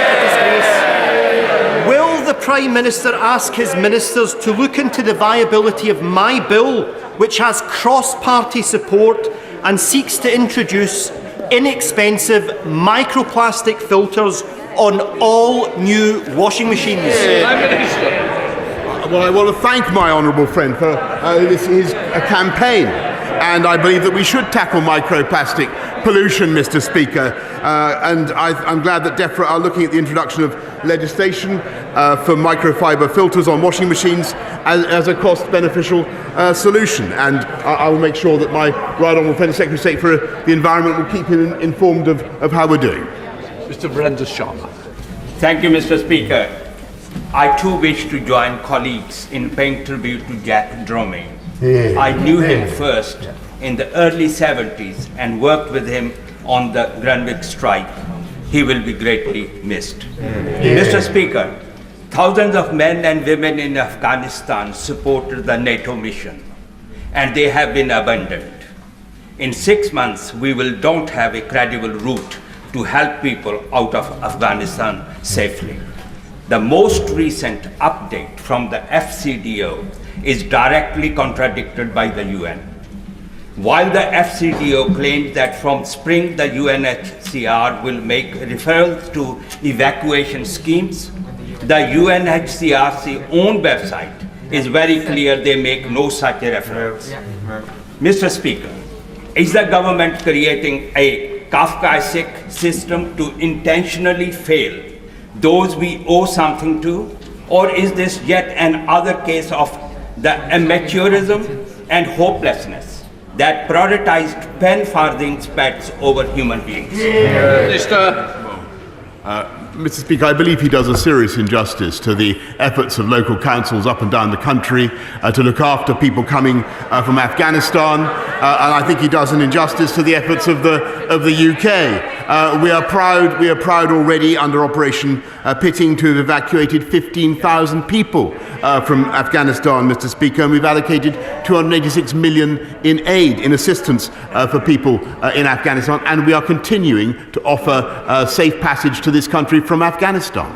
a disgrace. Will the Prime Minister ask his ministers to look into the viability of my bill, which has cross-party support and seeks to introduce inexpensive microplastic filters on all new washing machines? Well, I want to thank my honourable friend for his campaign. And I believe that we should tackle microplastic pollution, Mr. Speaker. And I'm glad that DEFRA are looking at the introduction of legislation for microfiber filters on washing machines as a cost-beneficial solution. And I will make sure that my right honourable friend, the Secretary of State for the Environment, will keep him informed of how we're doing. Mr. Brenda Sharma. Thank you, Mr. Speaker. I too wish to join colleagues in paying tribute to Jack Dromey. I knew him first in the early 70s and worked with him on the Greenwich strike. He will be greatly missed. Mr. Speaker, thousands of men and women in Afghanistan supported the NATO mission, and they have been abandoned. In 6 months, we don't have a credible route to help people out of Afghanistan safely. The most recent update from the FCDO is directly contradicted by the UN. While the FCDO claims that from spring the UNHCR will make referrals to evacuation schemes, the UNHCR's own website is very clear they make no such referrals. Mr. Speaker, is the government creating a Kafkaesque system to intentionally fail those we owe something to, or is this yet another case of the amateurism and hopelessness that prioritized pen farthing pets over human beings? Mr. Speaker, I believe he does a serious injustice to the efforts of local councils up and down the country to look after people coming from Afghanistan, and I think he does an injustice to the efforts of the UK. We are proud already under Operation Pitting to have evacuated 15,000 people from Afghanistan, Mr. Speaker, and we've allocated 286 million in aid, in assistance for people in Afghanistan, and we are continuing to offer safe passage to this country from Afghanistan.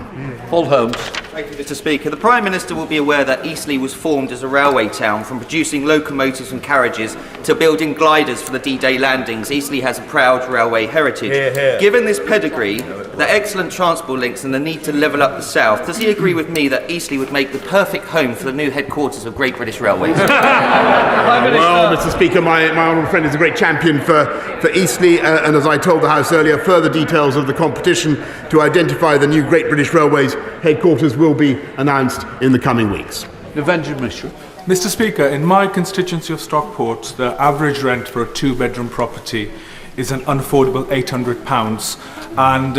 Paul Holmes. Thank you, Mr. Speaker. The Prime Minister will be aware that Eastleigh was formed as a railway town. From producing locomotives and carriages to building gliders for the D-Day landings, Eastleigh has a proud railway heritage. Hear, hear. Given this pedigree, the excellent transport links and the need to level up the south, does he agree with me that Eastleigh would make the perfect home for the new headquarters of Great British Railways? Well, Mr. Speaker, my honourable friend is a great champion for Eastleigh, and as I told the House earlier, further details of the competition to identify the new Great British Railways headquarters will be announced in the coming weeks. Mr. Speaker, in my constituency of Stockport, the average rent for a two-bedroom property is an unaffordable £800, and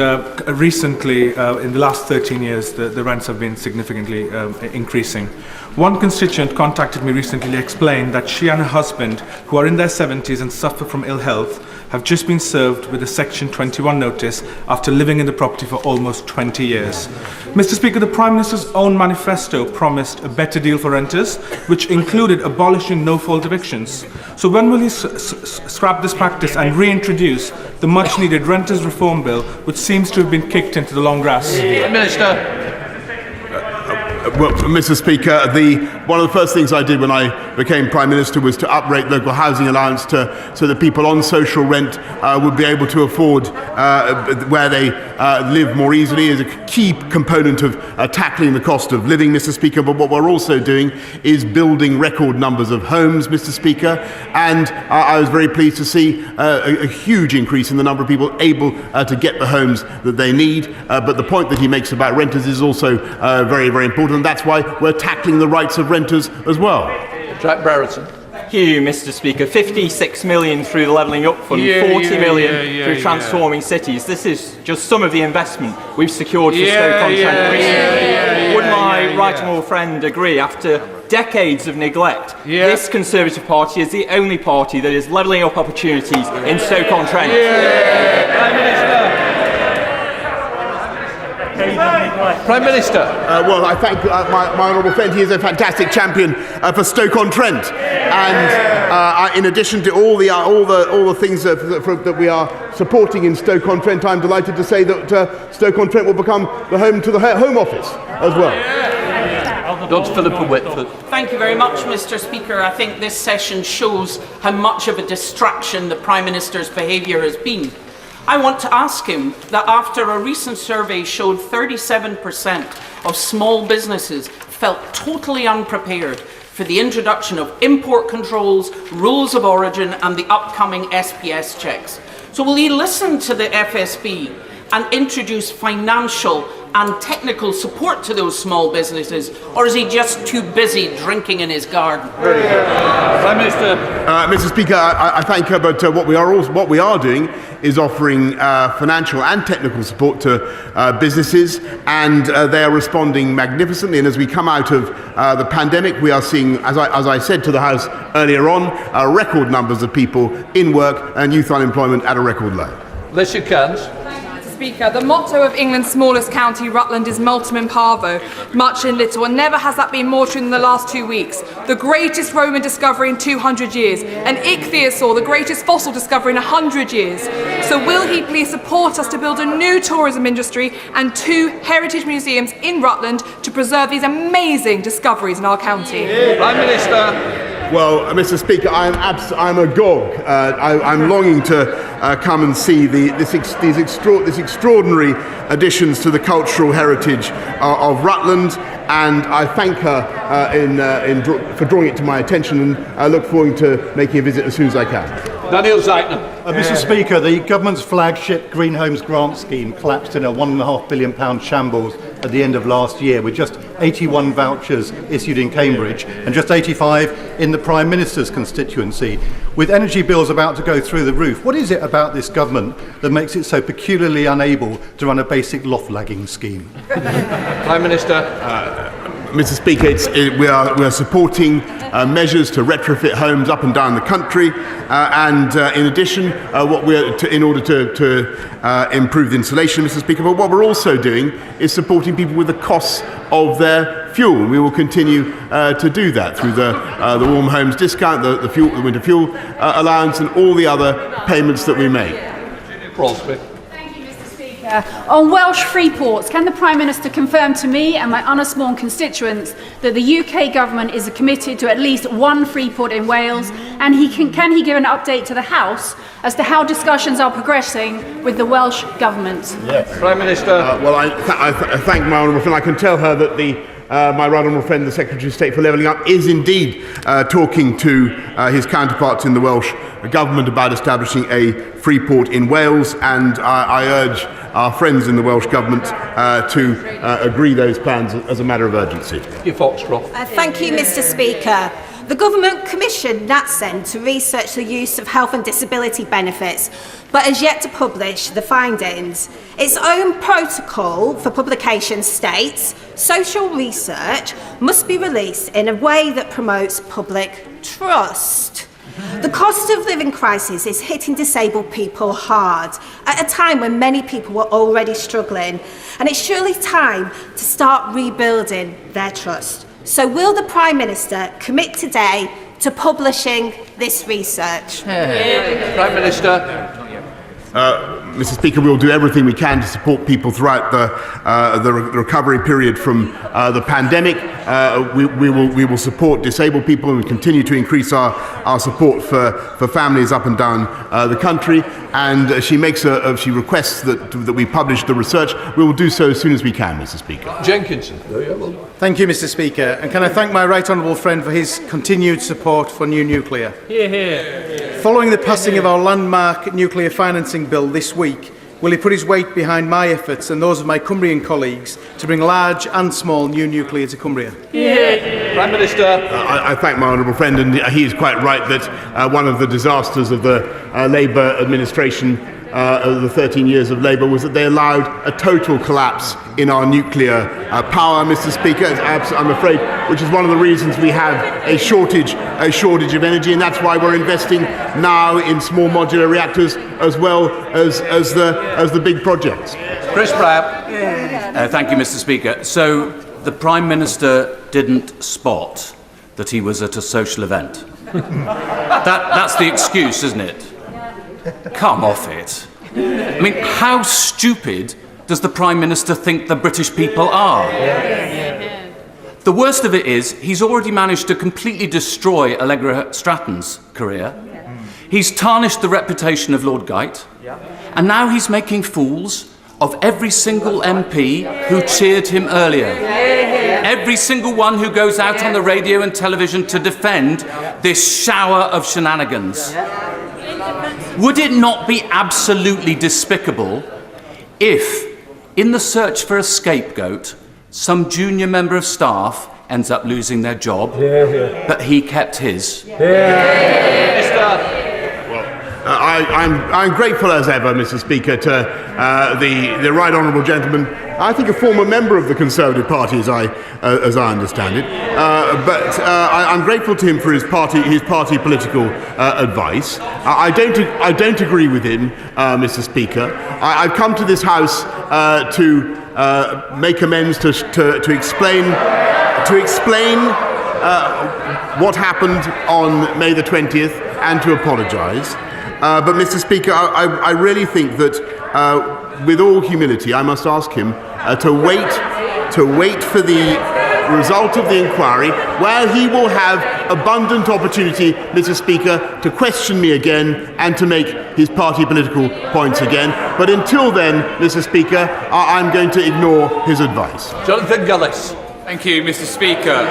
recently, in the last 13 years, the rents have been significantly increasing. One constituent contacted me recently to explain that she and her husband, who are in their 70s and suffer from ill health, have just been served with a Section 21 notice after living in the property for almost 20 years. Mr. Speaker, the Prime Minister's own manifesto promised a better deal for renters, which included abolishing no-fault evictions. So when will he scrap this practice and reintroduce the much-needed Renters Reform Bill, which seems to have been kicked into the long grass? Minister. Well, Mr. Speaker, one of the first things I did when I became Prime Minister was to uprate local housing allowance so that people on social rent would be able to afford where they live more easily, is a key component of tackling the cost of living, Mr. Speaker. But what we're also doing is building record numbers of homes, Mr. Speaker, and I was very pleased to see a huge increase in the number of people able to get the homes that they need. But the point that he makes about renters is also very, very important. And that's why we're tackling the rights of renters as well. Jack Brereton. Thank you, Mr. Speaker. 56 million through the Levelling Up Fund, 40 million through Transforming Cities. This is just some of the investment we've secured for Stoke-on-Trent recently. Would my right honourable friend agree, after decades of neglect, this Conservative Party is the only party that is levelling up opportunities in Stoke-on-Trent? Prime Minister. Prime Minister. Well, I thank my honourable friend. He is a fantastic champion for Stoke-on-Trent, and in addition to all the things that we are supporting in Stoke-on-Trent, I'm delighted to say that Stoke-on-Trent will become the home to the Home Office as well. Dr. Philippa Whitford. Thank you very much, Mr. Speaker. I think this session shows how much of a distraction the Prime Minister's behaviour has been. I want to ask him that after a recent survey showed 37% of small businesses felt totally unprepared for the introduction of import controls, rules of origin and the upcoming SPS checks. So will he listen to the FSB and introduce financial and technical support to those small businesses, or is he just too busy drinking in his garden? Prime Minister. Mr. Speaker, I thank her, but what we are doing is offering financial and technical support to businesses, and they are responding magnificently. And as we come out of the pandemic, we are seeing, as I said to the House earlier on, record numbers of people in work and youth unemployment at a record low. Alicia Cairns. Speaker, the motto of England's smallest county, Rutland, is multum in parvo, much in little, and never has that been more true than the last 2 weeks. The greatest Roman discovery in 200 years, an ichthyosaur, the greatest fossil discovery in 100 years. So will he please support us to build a new tourism industry and 2 heritage museums in Rutland to preserve these amazing discoveries in our county? Prime Minister. Well, Mr. Speaker, I'm agog. I'm longing to come and see these extraordinary additions to the cultural heritage of Rutland, and I thank her for drawing it to my attention, and I look forward to making a visit as soon as I can. Daniel Zeitner. Mr. Speaker, the government's flagship Green Homes grant scheme collapsed in a £1.5 billion shambles at the end of last year, with just 81 vouchers issued in Cambridge and just 85 in the Prime Minister's constituency. With energy bills about to go through the roof, what is it about this government that makes it so peculiarly unable to run a basic loft-lagging scheme? Prime Minister. Mr. Speaker, we are supporting measures to retrofit homes up and down the country, and in addition, in order to improve the insulation, Mr. Speaker. But what we're also doing is supporting people with the costs of their fuel. We will continue to do that through the Warm Homes discount, the winter fuel allowance, and all the other payments that we make. Crosby. Thank you, Mr. Speaker. On Welsh free ports, can the Prime Minister confirm to me and my unsworn constituents that the UK government is committed to at least one free port in Wales, and can he give an update to the House as to how discussions are progressing with the Welsh government? Yes. Prime Minister. Well, I thank my honourable friend. I can tell her that my right honourable friend, the Secretary of State for Levelling Up, is indeed talking to his counterparts in the Welsh government about establishing a free port in Wales, and I urge our friends in the Welsh government to agree those plans as a matter of urgency. Thank you, Mr. Speaker. The government commissioned NatSen to research the use of health and disability benefits, but has yet to publish the findings. Its own protocol for publication states social research must be released in a way that promotes public trust. The cost of living crisis is hitting disabled people hard at a time when many people were already struggling, and it's surely time to start rebuilding their trust. So will the Prime Minister commit today to publishing this research? Prime Minister. Mr. Speaker, we will do everything we can to support people throughout the recovery period from the pandemic. We will support disabled people, and we continue to increase our support for families up and down the country. And she requests that we publish the research. We will do so as soon as we can, Mr. Speaker. Jenkinson. Thank you, Mr. Speaker. And can I thank my right honourable friend for his continued support for new nuclear. Hear, hear. Following the passing of our landmark nuclear financing bill this week, will he put his weight behind my efforts and those of my Cumbrian colleagues to bring large and small new nuclear to Cumbria? Yeah. Prime Minister. I thank my honourable friend, and he is quite right that one of the disasters of the Labour administration of the 13 years of Labour was that they allowed a total collapse in our nuclear power, Mr. Speaker, I'm afraid, which is one of the reasons we have a shortage of energy, and that's why we're investing now in small modular reactors as well as the big projects. Chris Pratt. Thank you, Mr. Speaker. So the Prime Minister didn't spot that he was at a social event. That's the excuse, isn't it? Come off it. I mean, how stupid does the Prime Minister think the British people are? The worst of it is, he's already managed to completely destroy Allegra Stratton's career. He's tarnished the reputation of Lord Geit. And now he's making fools of every single MP who cheered him earlier. Every single one who goes out on the radio and television to defend this shower of shenanigans. Would it not be absolutely despicable if, in the search for a scapegoat, some junior member of staff ends up losing their job, but he kept his? I'm grateful as ever, Mr. Speaker, to the right honourable gentleman. I think a former member of the Conservative Party, as I understand it. But I'm grateful to him for his party political advice. I don't agree with him, Mr. Speaker. I've come to this House to make amends, to explain what happened on May the 20th and to apologise. But, Mr. Speaker, I really think that, with all humility, I must ask him to wait for the result of the inquiry, where he will have abundant opportunity, Mr. Speaker, to question me again and to make his party political points again. But until then, Mr. Speaker, I'm going to ignore his advice. Jonathan Gillis. Thank you, Mr. Speaker.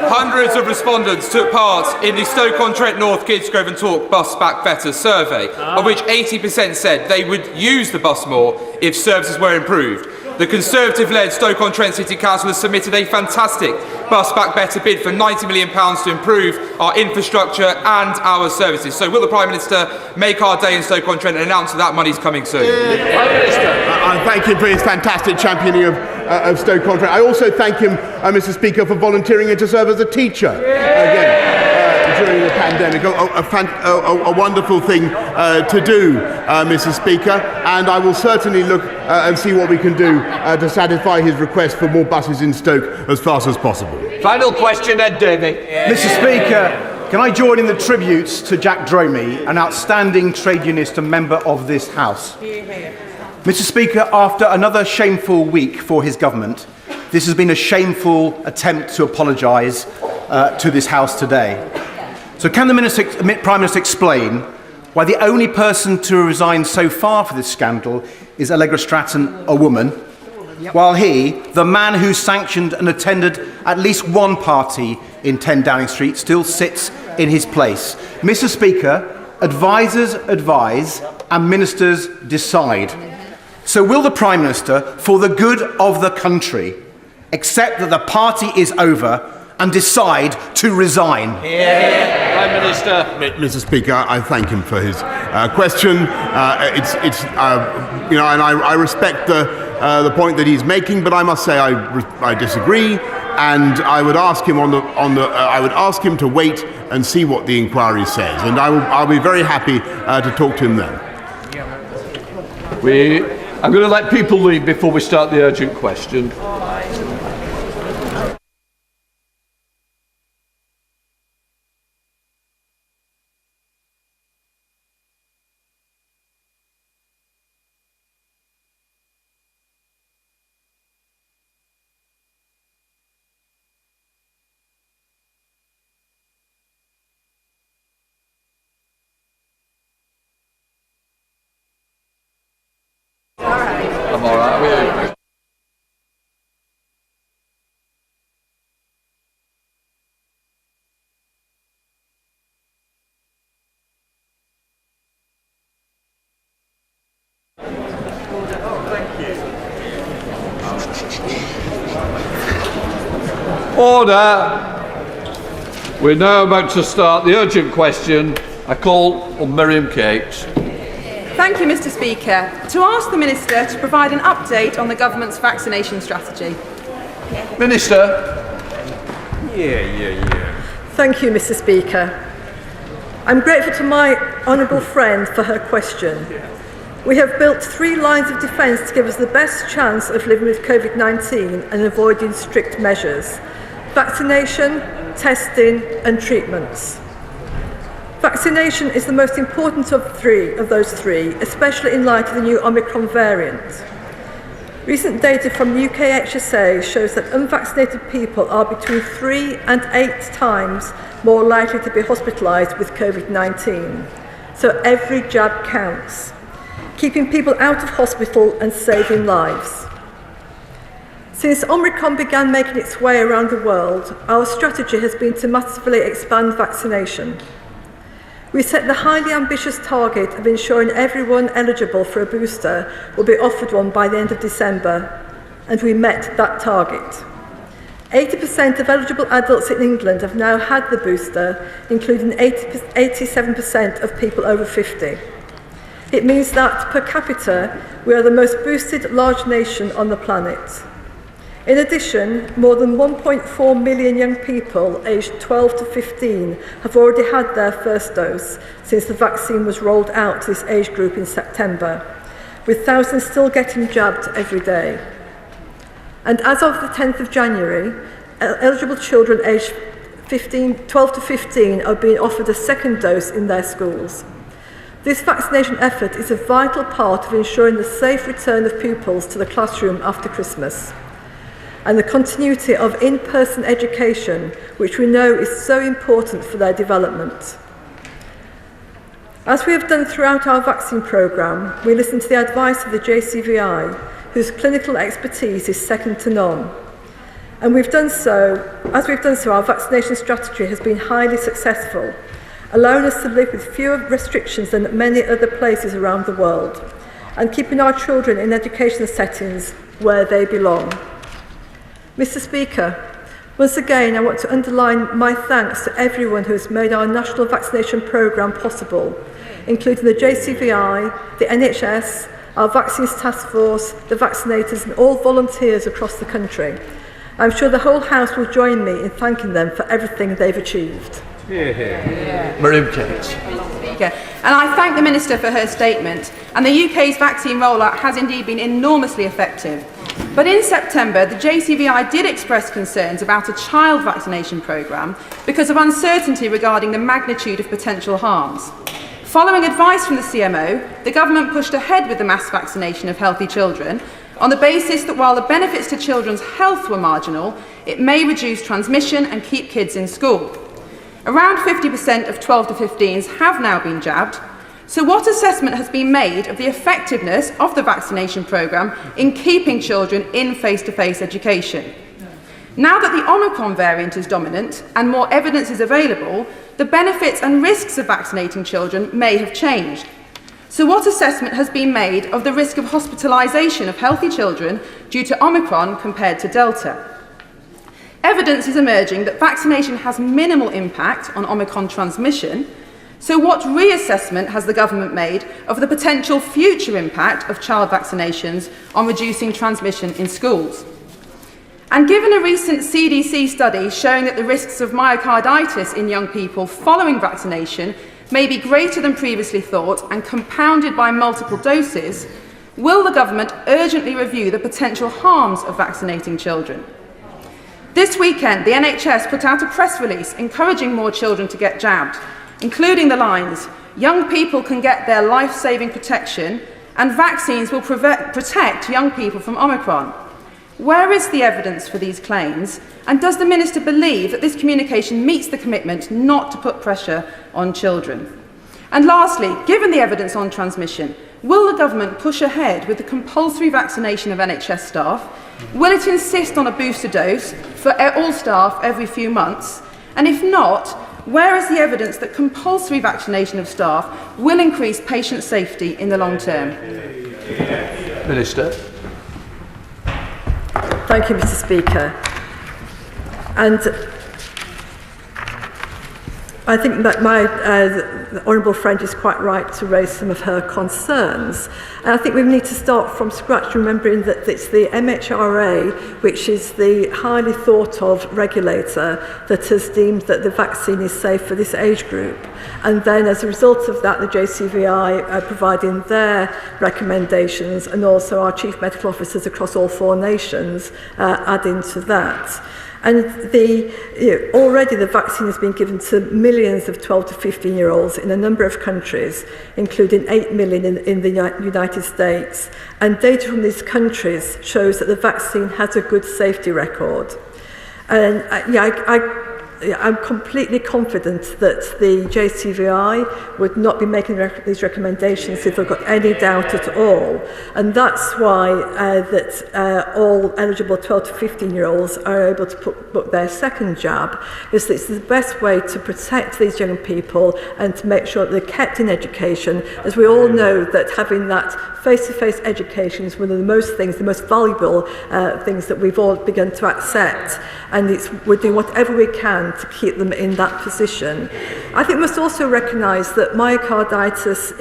Hundreds of respondents took part in the Stoke-on-Trent North Kidsgrove and Talk Bus Back Better survey, of which 80% said they would use the bus more if services were improved. The Conservative-led Stoke-on-Trent City Council has submitted a fantastic Bus Back Better bid for £90 million to improve our infrastructure and our services. So will the Prime Minister make our day in Stoke-on-Trent and announce that money's coming soon? Prime Minister. I thank him for his fantastic championing of Stoke-on-Trent. I also thank him, Mr. Speaker, for volunteering to serve as a teacher again during the pandemic. A wonderful thing to do, Mr. Speaker, and I will certainly look and see what we can do to satisfy his request for more buses in Stoke as fast as possible. Final question, Ed Davey. Mr. Speaker, Can I join in the tributes to Jack Dromey, an outstanding trade unionist and member of this House? Mr. Speaker, after another shameful week for his government, this has been a shameful attempt to apologise to this House today. So can the Prime Minister explain why the only person to resign so far for this scandal is Allegra Stratton, a woman, while he, the man who sanctioned and attended at least one party in 10 Downing Street, still sits in his place? Mr. Speaker, advisers advise and ministers decide. So will the Prime Minister, for the good of the country, accept that the party is over and decide to resign? Prime Minister. Mr. Speaker, I thank him for his question. And I respect the point that he's making, but I must say I disagree, and I would ask him I would ask him to wait and see what the inquiry says, and I'll be very happy to talk to him then. I'm going to let people leave before we start the urgent question. I'm all right with you. Order. We're now about to start the urgent question. I call on Miriam Cates. Thank you, Mr. Speaker. To ask the Minister to provide an update on the government's vaccination strategy. Minister. Thank you, Mr. Speaker. I'm grateful to my honourable friend for her question. We have built 3 lines of defence to give us the best chance of living with COVID-19 and avoiding strict measures: vaccination, testing and treatments. Vaccination is the most important of those three, especially in light of the new Omicron variant. Recent data from UK HSA shows that unvaccinated people are between 3 and 8 times more likely to be hospitalised with COVID-19. So every jab counts, keeping people out of hospital and saving lives. Since Omicron began making its way around the world, our strategy has been to massively expand vaccination. We set the highly ambitious target of ensuring everyone eligible for a booster will be offered one by the end of December, and we met that target. 80% of eligible adults in England have now had the booster, including 87% of people over 50. It means that, per capita, we are the most boosted large nation on the planet. In addition, more than 1.4 million young people aged 12 to 15 have already had their first dose since the vaccine was rolled out to this age group in September, with thousands still getting jabbed every day. And as of the 10th of January, eligible children aged 12 to 15 are being offered a second dose in their schools. This vaccination effort is a vital part of ensuring the safe return of pupils to the classroom after Christmas, and the continuity of in-person education, which we know is so important for their development. As we have done throughout our vaccine programme, we listen to the advice of the JCVI, whose clinical expertise is second to none. And our vaccination strategy has been highly successful, allowing us to live with fewer restrictions than many other places around the world, and keeping our children in educational settings where they belong. Mr. Speaker, once again I want to underline my thanks to everyone who has made our national vaccination programme possible, including the JCVI, the NHS, our Vaccines Task Force, the vaccinators and all volunteers across the country. I'm sure the whole House will join me in thanking them for everything they've achieved. Miriam Cates. And I thank the Minister for her statement, and the UK's vaccine rollout has indeed been enormously effective. But in September, the JCVI did express concerns about a child vaccination programme because of uncertainty regarding the magnitude of potential harms. Following advice from the CMO, the government pushed ahead with the mass vaccination of healthy children on the basis that while the benefits to children's health were marginal, it may reduce transmission and keep kids in school. Around 50% of 12 to 15s have now been jabbed. So what assessment has been made of the effectiveness of the vaccination programme in keeping children in face-to-face education? Now that the Omicron variant is dominant and more evidence is available, the benefits and risks of vaccinating children may have changed. So what assessment has been made of the risk of hospitalisation of healthy children due to Omicron compared to Delta? Evidence is emerging that vaccination has minimal impact on Omicron transmission. So what reassessment has the government made of the potential future impact of child vaccinations on reducing transmission in schools? And given a recent CDC study showing that the risks of myocarditis in young people following vaccination may be greater than previously thought and compounded by multiple doses, will the government urgently review the potential harms of vaccinating children? This weekend, the NHS put out a press release encouraging more children to get jabbed, including the lines, "Young people can get their life-saving protection and vaccines will protect young people from Omicron." Where is the evidence for these claims, and does the Minister believe that this communication meets the commitment not to put pressure on children? And lastly, given the evidence on transmission, will the government push ahead with the compulsory vaccination of NHS staff? Will it insist on a booster dose for all staff every few months? And if not, where is the evidence that compulsory vaccination of staff will increase patient safety in the long term? Minister. Thank you, Mr. Speaker. And I think that my honourable friend is quite right to raise some of her concerns. And I think we need to start from scratch, remembering that it's the MHRA, which is the highly thought of regulator, that has deemed that the vaccine is safe for this age group. And then as a result of that, the JCVI are providing their recommendations, and also our chief medical officers across all 4 nations adding to that. And already the vaccine has been given to millions of 12 to 15-year-olds in a number of countries, including 8 million in the United States. And data from these countries shows that the vaccine has a good safety record. And I'm completely confident that the JCVI would not be making these recommendations if they've got any doubt at all. And that's why all eligible 12 to 15-year-olds are able to book their second jab, is that it's the best way to protect these young people and to make sure that they're kept in education, as we all know that having that face-to-face education is one of the most valuable things that we've all begun to accept. And we're doing whatever we can to keep them in that position. I think we must also recognise that myocarditis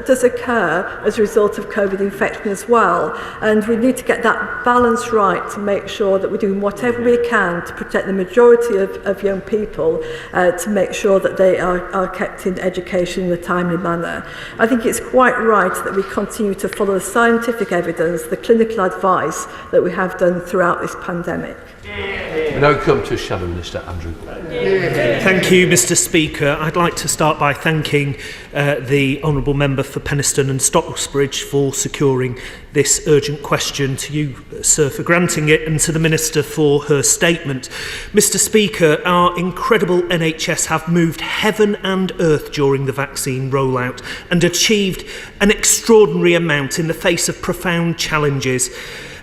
does occur as a result of COVID infection as well, and we need to get that balance right to make sure that we're doing whatever we can to protect the majority of young people, to make sure that they are kept in education in a timely manner. I think it's quite right that we continue to follow the scientific evidence, the clinical advice that we have done throughout this pandemic. We now come to Shadow Minister Andrew. Thank you, Mr. Speaker. I'd like to start by thanking the Honourable Member for Penistone and Stocksbridge for securing this urgent question, to you, sir, for granting it, and to the Minister for her statement. Mr. Speaker, our incredible NHS have moved heaven and earth during the vaccine rollout and achieved an extraordinary amount in the face of profound challenges.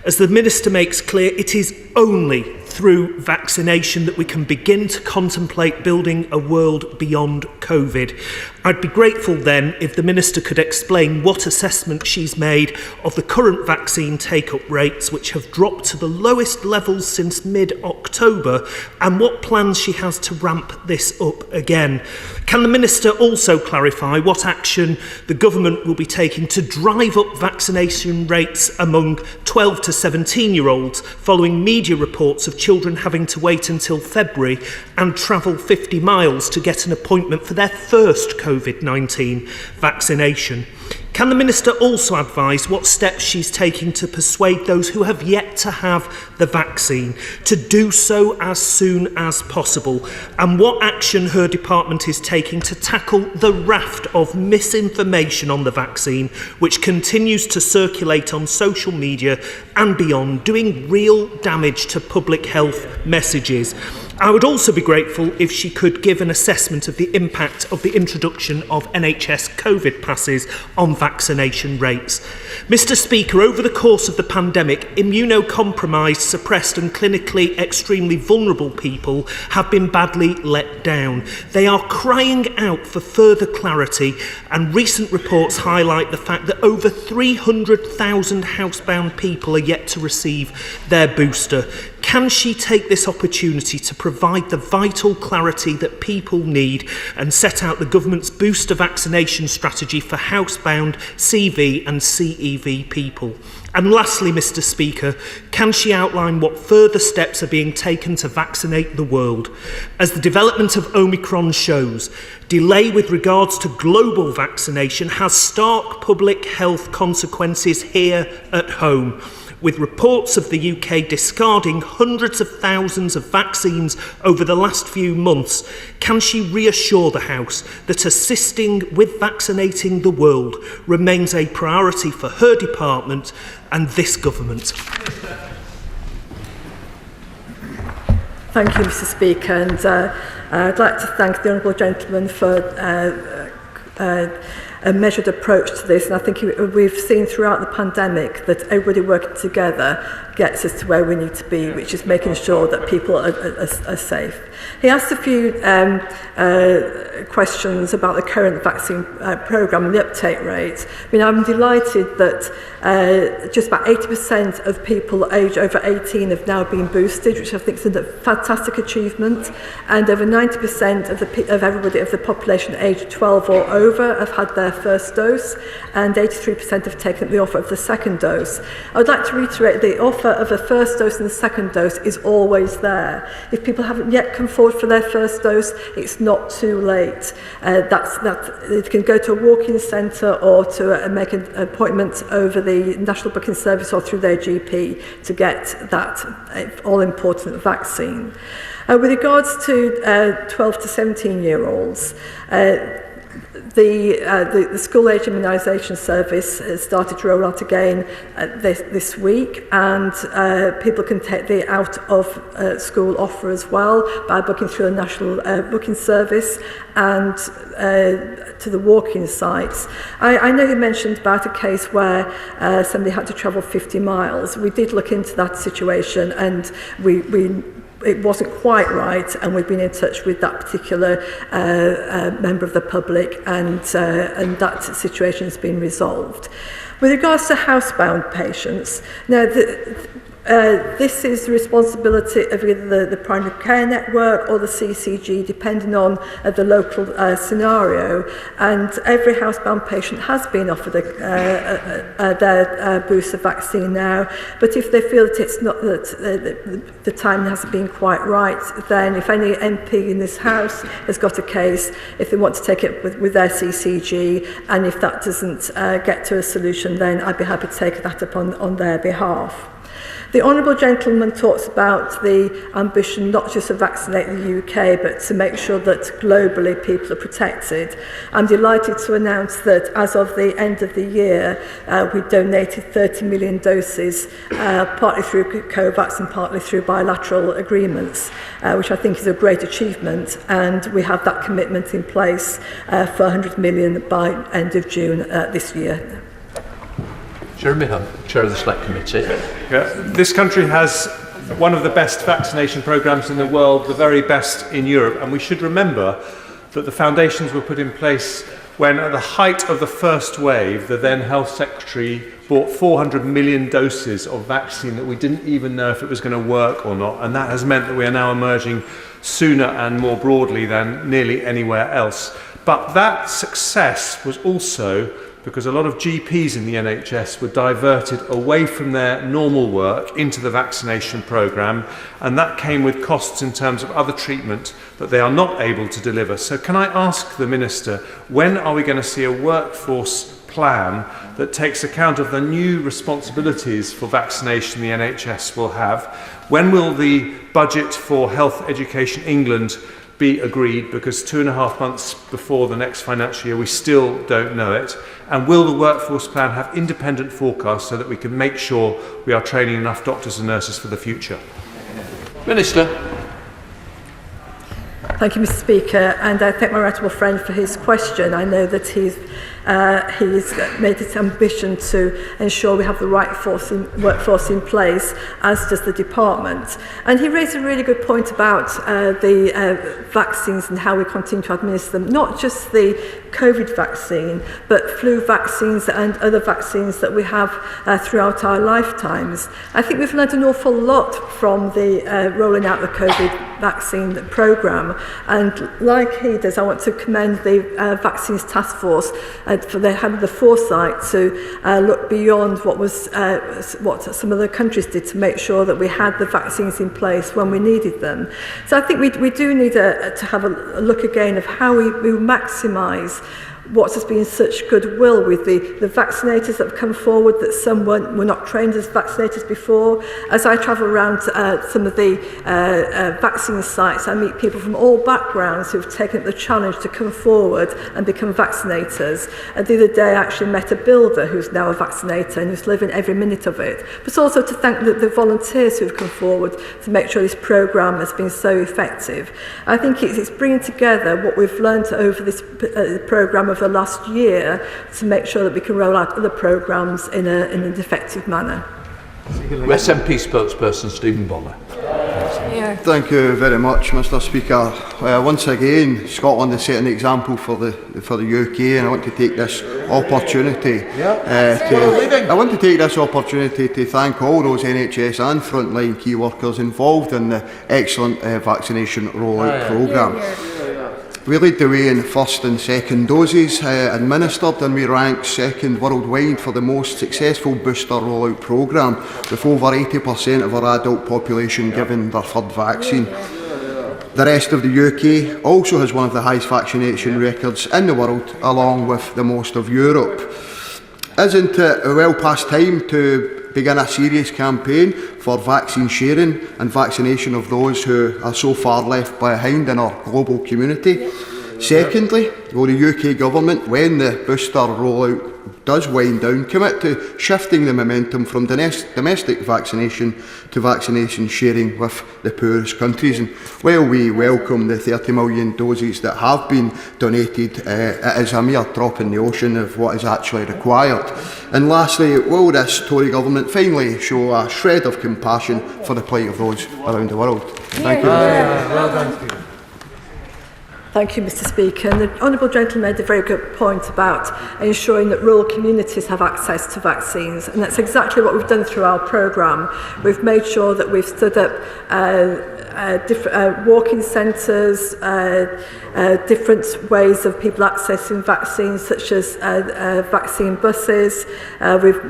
As the Minister makes clear, it is only through vaccination that we can begin to contemplate building a world beyond COVID. I'd be grateful then if the Minister could explain what assessment she's made of the current vaccine take-up rates, which have dropped to the lowest levels since mid-October, and what plans she has to ramp this up again. Can the Minister also clarify what action the government will be taking to drive up vaccination rates among 12 to 17-year-olds following media reports of children having to wait until February and travel 50 miles to get an appointment for their first COVID-19 vaccination? Can the Minister also advise what steps she's taking to persuade those who have yet to have the vaccine to do so as soon as possible, and what action her department is taking to tackle the raft of misinformation on the vaccine which continues to circulate on social media and beyond, doing real damage to public health messages? I would also be grateful if she could give an assessment of the impact of the introduction of NHS COVID passes on vaccination rates. Mr. Speaker, over the course of the pandemic, immunocompromised, suppressed and clinically extremely vulnerable people have been badly let down. They are crying out for further clarity, and recent reports highlight the fact that over 300,000 housebound people are yet to receive their booster. Can she take this opportunity to provide the vital clarity that people need and set out the government's booster vaccination strategy for housebound CV and CEV people? And lastly, Mr. Speaker, can she outline what further steps are being taken to vaccinate the world? As the development of Omicron shows, delay with regards to global vaccination has stark public health consequences here at home, with reports of the UK discarding hundreds of thousands of vaccines over the last few months. Can she reassure the House that assisting with vaccinating the world remains a priority for her department and this government? Thank you, Mr. Speaker, and I'd like to thank the Honourable Gentleman for a measured approach to this, and I think we've seen throughout the pandemic that everybody working together gets us to where we need to be, which is making sure that people are safe. He asked a few questions about the current vaccine programme and the uptake rate. I mean, I'm delighted that just about 80% of people aged over 18 have now been boosted, which I think is a fantastic achievement, and over 90% of everybody of the population aged 12 or over have had their first dose, and 83% have taken the offer of the second dose. I would like to reiterate the offer of a first dose and the second dose is always there. If people haven't yet come forward for their first dose, it's not too late. They can go to a walk-in centre or to make an appointment over the National Booking Service or through their GP to get that all-important vaccine. With regards to 12 to 17-year-olds, the school age immunisation service has started to roll out again this week, and people can take the out of school offer as well by booking through a national booking service and to the walk-in sites. I know you mentioned about a case where somebody had to travel 50 miles. We did look into that situation, and it wasn't quite right, and we've been in touch with that particular member of the public, and that situation has been resolved. With regards to housebound patients, now this is the responsibility of either the primary care network or the CCG, depending on the local scenario. And every housebound patient has been offered their booster vaccine now. But if they feel that it's not that the timing hasn't been quite right, then if any MP in this House has got a case, if they want to take it with their CCG, and if that doesn't get to a solution, then I'd be happy to take that up on their behalf. The Honourable Gentleman talks about the ambition not just to vaccinate the UK, but to make sure that globally people are protected. I'm delighted to announce that as of the end of the year, we donated 30 million doses, partly through COVAX and partly through bilateral agreements, which I think is a great achievement, and we have that commitment in place for 100 million by end of June this year. Jeremy Hunt, Chair of the Select Committee. This country has one of the best vaccination programmes in the world, the very best in Europe, and we should remember that the foundations were put in place when, at the height of the first wave, the then Health Secretary bought 400 million doses of vaccine that we didn't even know if it was going to work or not, and that has meant that we are now emerging sooner and more broadly than nearly anywhere else. But that success was also because a lot of GPs in the NHS were diverted away from their normal work into the vaccination programme, and that came with costs in terms of other treatment that they are not able to deliver. So can I ask the Minister, when are we going to see a workforce plan that takes account of the new responsibilities for vaccination the NHS will have? When will the budget for Health Education England be agreed? Because 2.5 months before the next financial year, we still don't know it. And will the workforce plan have independent forecasts so that we can make sure we are training enough doctors and nurses for the future? Minister. Thank you, Mr. Speaker, and I thank my right honourable friend for his question. I know that he's made it ambition to ensure we have the right workforce in place, as does the department. And he raised a really good point about the vaccines and how we continue to administer them, not just the COVID vaccine, but flu vaccines and other vaccines that we have throughout our lifetimes. I think we've learned an awful lot from the rolling out the COVID vaccine programme, and like he does, I want to commend the Vaccines Task Force for having the foresight to look beyond what some other countries did to make sure that we had the vaccines in place when we needed them. So I think we do need to have a look again of how we maximise what has been such goodwill with the vaccinators that have come forward, that some were not trained as vaccinators before. As I travel around some of the vaccine sites, I meet people from all backgrounds who have taken up the challenge to come forward and become vaccinators. And the other day I actually met a builder who's now a vaccinator and who's living every minute of it. But also to thank the volunteers who have come forward to make sure this programme has been so effective. I think it's bringing together what we've learned over this programme of the last year to make sure that we can roll out other programmes in an effective manner. SNP spokesperson Stephen Bonner. Thank you very much, Mr. Speaker. Once again, Scotland has set an example for the UK, and I want to take this opportunity. To thank all those NHS and frontline key workers involved in the excellent vaccination rollout programme. We lead the way in first and second doses administered, and we rank second worldwide for the most successful booster rollout programme, with over 80% of our adult population given their third vaccine. The rest of the UK also has one of the highest vaccination records in the world, along with the most of Europe. Isn't it well past time to begin a serious campaign for vaccine sharing and vaccination of those who are so far left behind in our global community? Secondly, will the UK government, when the booster rollout does wind down, commit to shifting the momentum from domestic vaccination to vaccination sharing with the poorest countries? And while we welcome the 30 million doses that have been donated, it is a mere drop in the ocean of what is actually required. And lastly, will this Tory government finally show a shred of compassion for the plight of those around the world? Thank you. Well done, Stephen. Thank you, Mr. Speaker. And the Honourable Gentleman made a very good point about ensuring that rural communities have access to vaccines, and that's exactly what we've done through our programme. We've made sure that we've stood up different walk-in centres, different ways of people accessing vaccines, such as vaccine buses. We've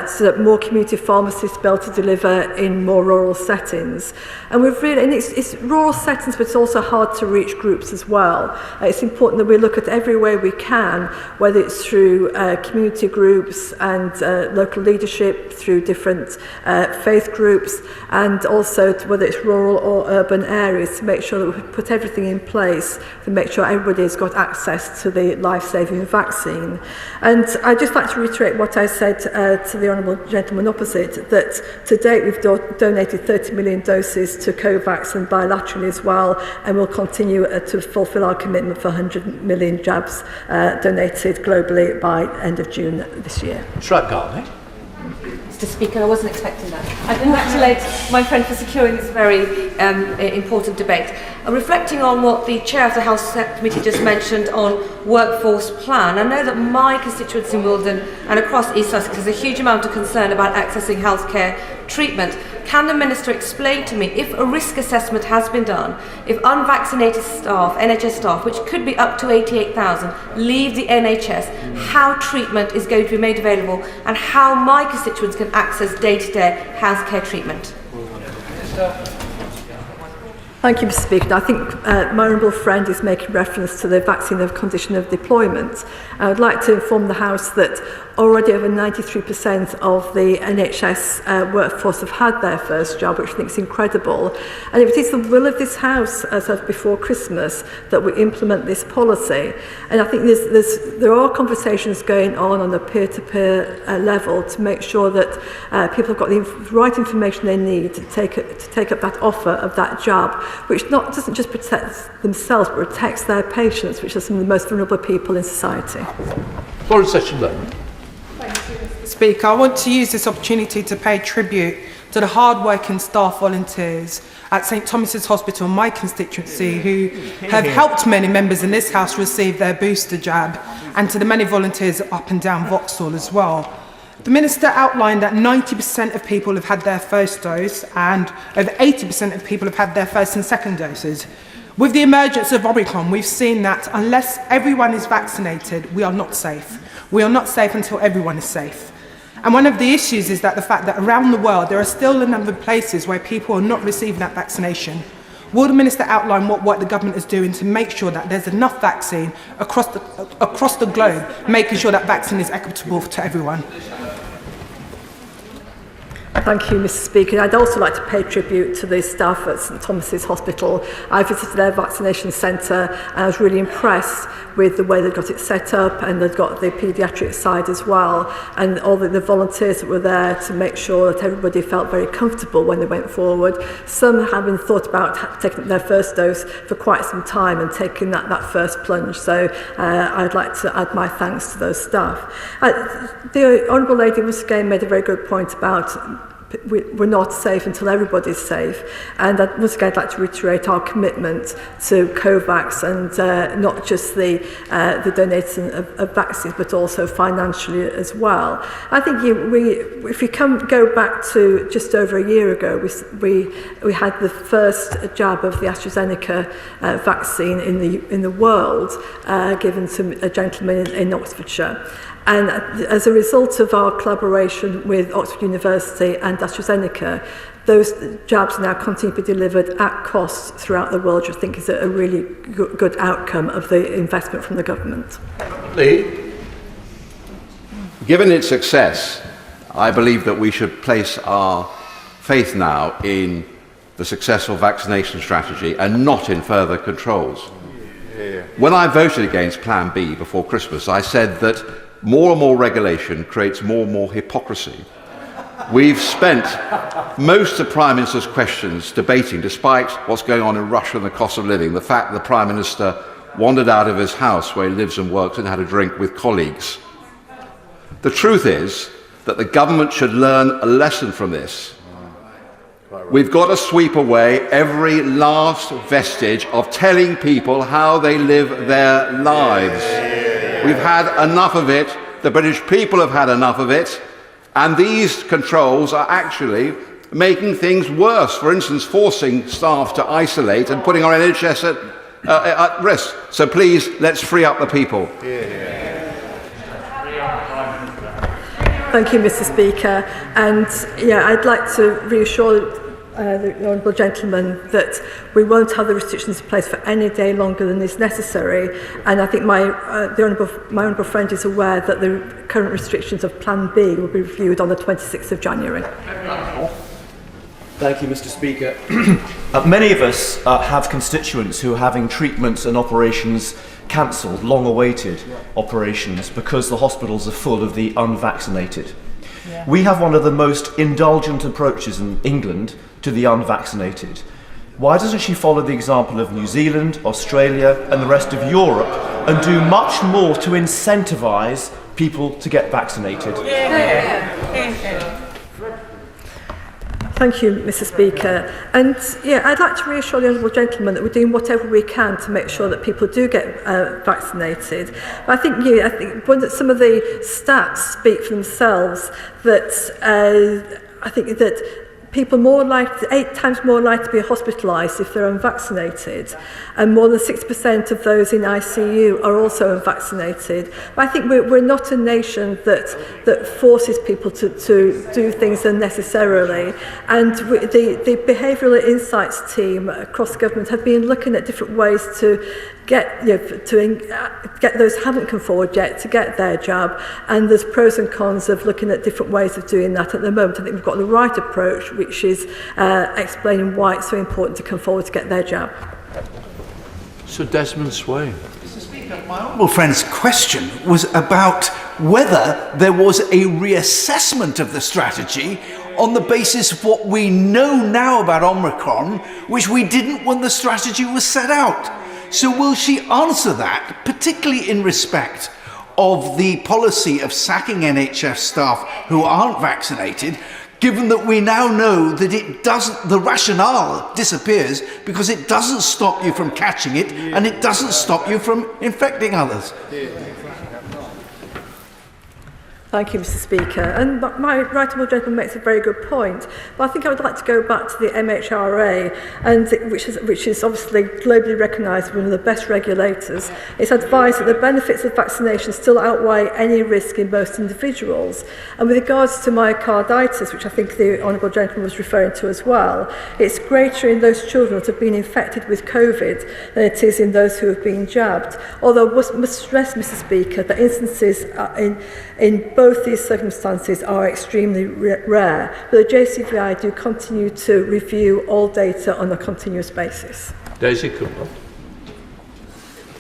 stood up more community pharmacies to be able to deliver in more rural settings. And we've really, and it's rural settings, but it's also hard to reach groups as well. It's important that we look at every way we can, whether it's through community groups and local leadership, through different faith groups, and also whether it's rural or urban areas, to make sure that we put everything in place to make sure everybody's got access to the life-saving vaccine. And I'd just like to reiterate what I said to the Honourable Gentleman opposite, that to date we've donated 30 million doses to COVAX and bilaterally as well, and we'll continue to fulfil our commitment for 100 million jabs donated globally by end of June this year. Shrek Garney. Mr. Speaker, I wasn't expecting that. I congratulate my friend for securing this very important debate. Reflecting on what the Chair of the House Committee just mentioned on workforce plan, I know that my constituency in Wilden and across East Sussex has a huge amount of concern about accessing healthcare treatment. Can the Minister explain to me, if a risk assessment has been done, if unvaccinated staff, NHS staff, which could be up to 88,000, leave the NHS, how treatment is going to be made available and how my constituents can access day-to-day healthcare treatment? Thank you, Mr. Speaker. I think my honourable friend is making reference to the vaccine of condition of deployment. I would like to inform the House that already over 93% of the NHS workforce have had their first job, which I think is incredible. And if it is the will of this House, as of before Christmas, that we implement this policy, and I think there are conversations going on a peer-to-peer level to make sure that people have got the right information they need to take up that offer of that job, which doesn't just protect themselves, but protects their patients, which are some of the most vulnerable people in society. Floor Session then. Speaker, I want to use this opportunity to pay tribute to the hard-working staff volunteers at St Thomas's Hospital, my constituency, who have helped many members in this House receive their booster jab, and to the many volunteers up and down Vauxhall as well. The Minister outlined that 90% of people have had their first dose and over 80% of people have had their first and second doses. With the emergence of Omicron, we've seen that unless everyone is vaccinated, we are not safe. We are not safe until everyone is safe. And one of the issues is that the fact that around the world there are still a number of places where people are not receiving that vaccination. Will the Minister outline what work the government is doing to make sure that there's enough vaccine across the globe, making sure that vaccine is equitable to everyone? Thank you, Mr. Speaker. I'd also like to pay tribute to the staff at St Thomas's Hospital. I visited their vaccination centre and I was really impressed with the way they got it set up, and they've got the paediatric side as well, and all the volunteers that were there to make sure that everybody felt very comfortable when they went forward. Some having thought about taking their first dose for quite some time and taking that first plunge. So I'd like to add my thanks to those staff. The Honourable Lady once again made a very good point about we're not safe until everybody's safe, and once again I'd like to reiterate our commitment to COVAX, and not just the donation of vaccines, but also financially as well. I think if we go back to just over a year ago, we had the first jab of the AstraZeneca vaccine in the world given to a gentleman in Oxfordshire. And as a result of our collaboration with Oxford University and AstraZeneca, those jabs now continue to be delivered at cost throughout the world, which I think is a really good outcome of the investment from the government. Lee? Given its success, I believe that we should place our faith now in the successful vaccination strategy and not in further controls. When I voted against Plan B before Christmas, I said that more and more regulation creates more and more hypocrisy. We've spent most of the Prime Minister's questions debating, despite what's going on in Russia and the cost of living, the fact that the Prime Minister wandered out of his house where he lives and works and had a drink with colleagues. The truth is that the government should learn a lesson from this. We've got to sweep away every last vestige of telling people how they live their lives. We've had enough of it, the British people have had enough of it, and these controls are actually making things worse. For instance, forcing staff to isolate and putting our NHS at risk. So please, let's free up the people. Thank you, Mr. Speaker. And I'd like to reassure the honourable gentleman that we won't have the restrictions in place for any day longer than is necessary, and I think my honourable friend is aware that the current restrictions of Plan B will be reviewed on the 26th of January. Thank you, Mr. Speaker. Many of us have constituents who are having treatments and operations cancelled, long-awaited operations, because the hospitals are full of the unvaccinated. We have one of the most indulgent approaches in England to the unvaccinated. Why doesn't she follow the example of New Zealand, Australia and the rest of Europe and do much more to incentivise people to get vaccinated? Thank you, Mr. Speaker. And I'd like to reassure the honourable gentleman that we're doing whatever we can to make sure that people do get vaccinated. But I think some of the stats speak for themselves. That I think that people 8 times more likely to be hospitalised if they're unvaccinated, and more than 6% of those in ICU are also unvaccinated. But I think we're not a nation that forces people to do things unnecessarily, and the behavioural insights team across government have been looking at different ways to get those who haven't come forward yet to get their jab, and there's pros and cons of looking at different ways of doing that at the moment. I think we've got the right approach, which is explaining why it's so important to come forward to get their jab. Sir Desmond Swain. Mr. Speaker, my honourable friend's question was about whether there was a reassessment of the strategy on the basis of what we know now about Omicron, which we didn't when the strategy was set out. So will she answer that, particularly in respect of the policy of sacking NHS staff who aren't vaccinated, given that we now know that the rationale disappears because it doesn't stop you from catching it and it doesn't stop you from infecting others? Thank you, Mr. Speaker. And my right honourable gentleman makes a very good point. But I think I would like to go back to the MHRA, which is obviously globally recognised as one of the best regulators. It's advised that the benefits of vaccination still outweigh any risk in most individuals. And with regards to myocarditis, which I think the honourable gentleman was referring to as well, it's greater in those children that have been infected with COVID than it is in those who have been jabbed. Although I must stress, Mr. Speaker, that instances in both these circumstances are extremely rare, but the JCVI do continue to review all data on a continuous basis. Daisy Cooper.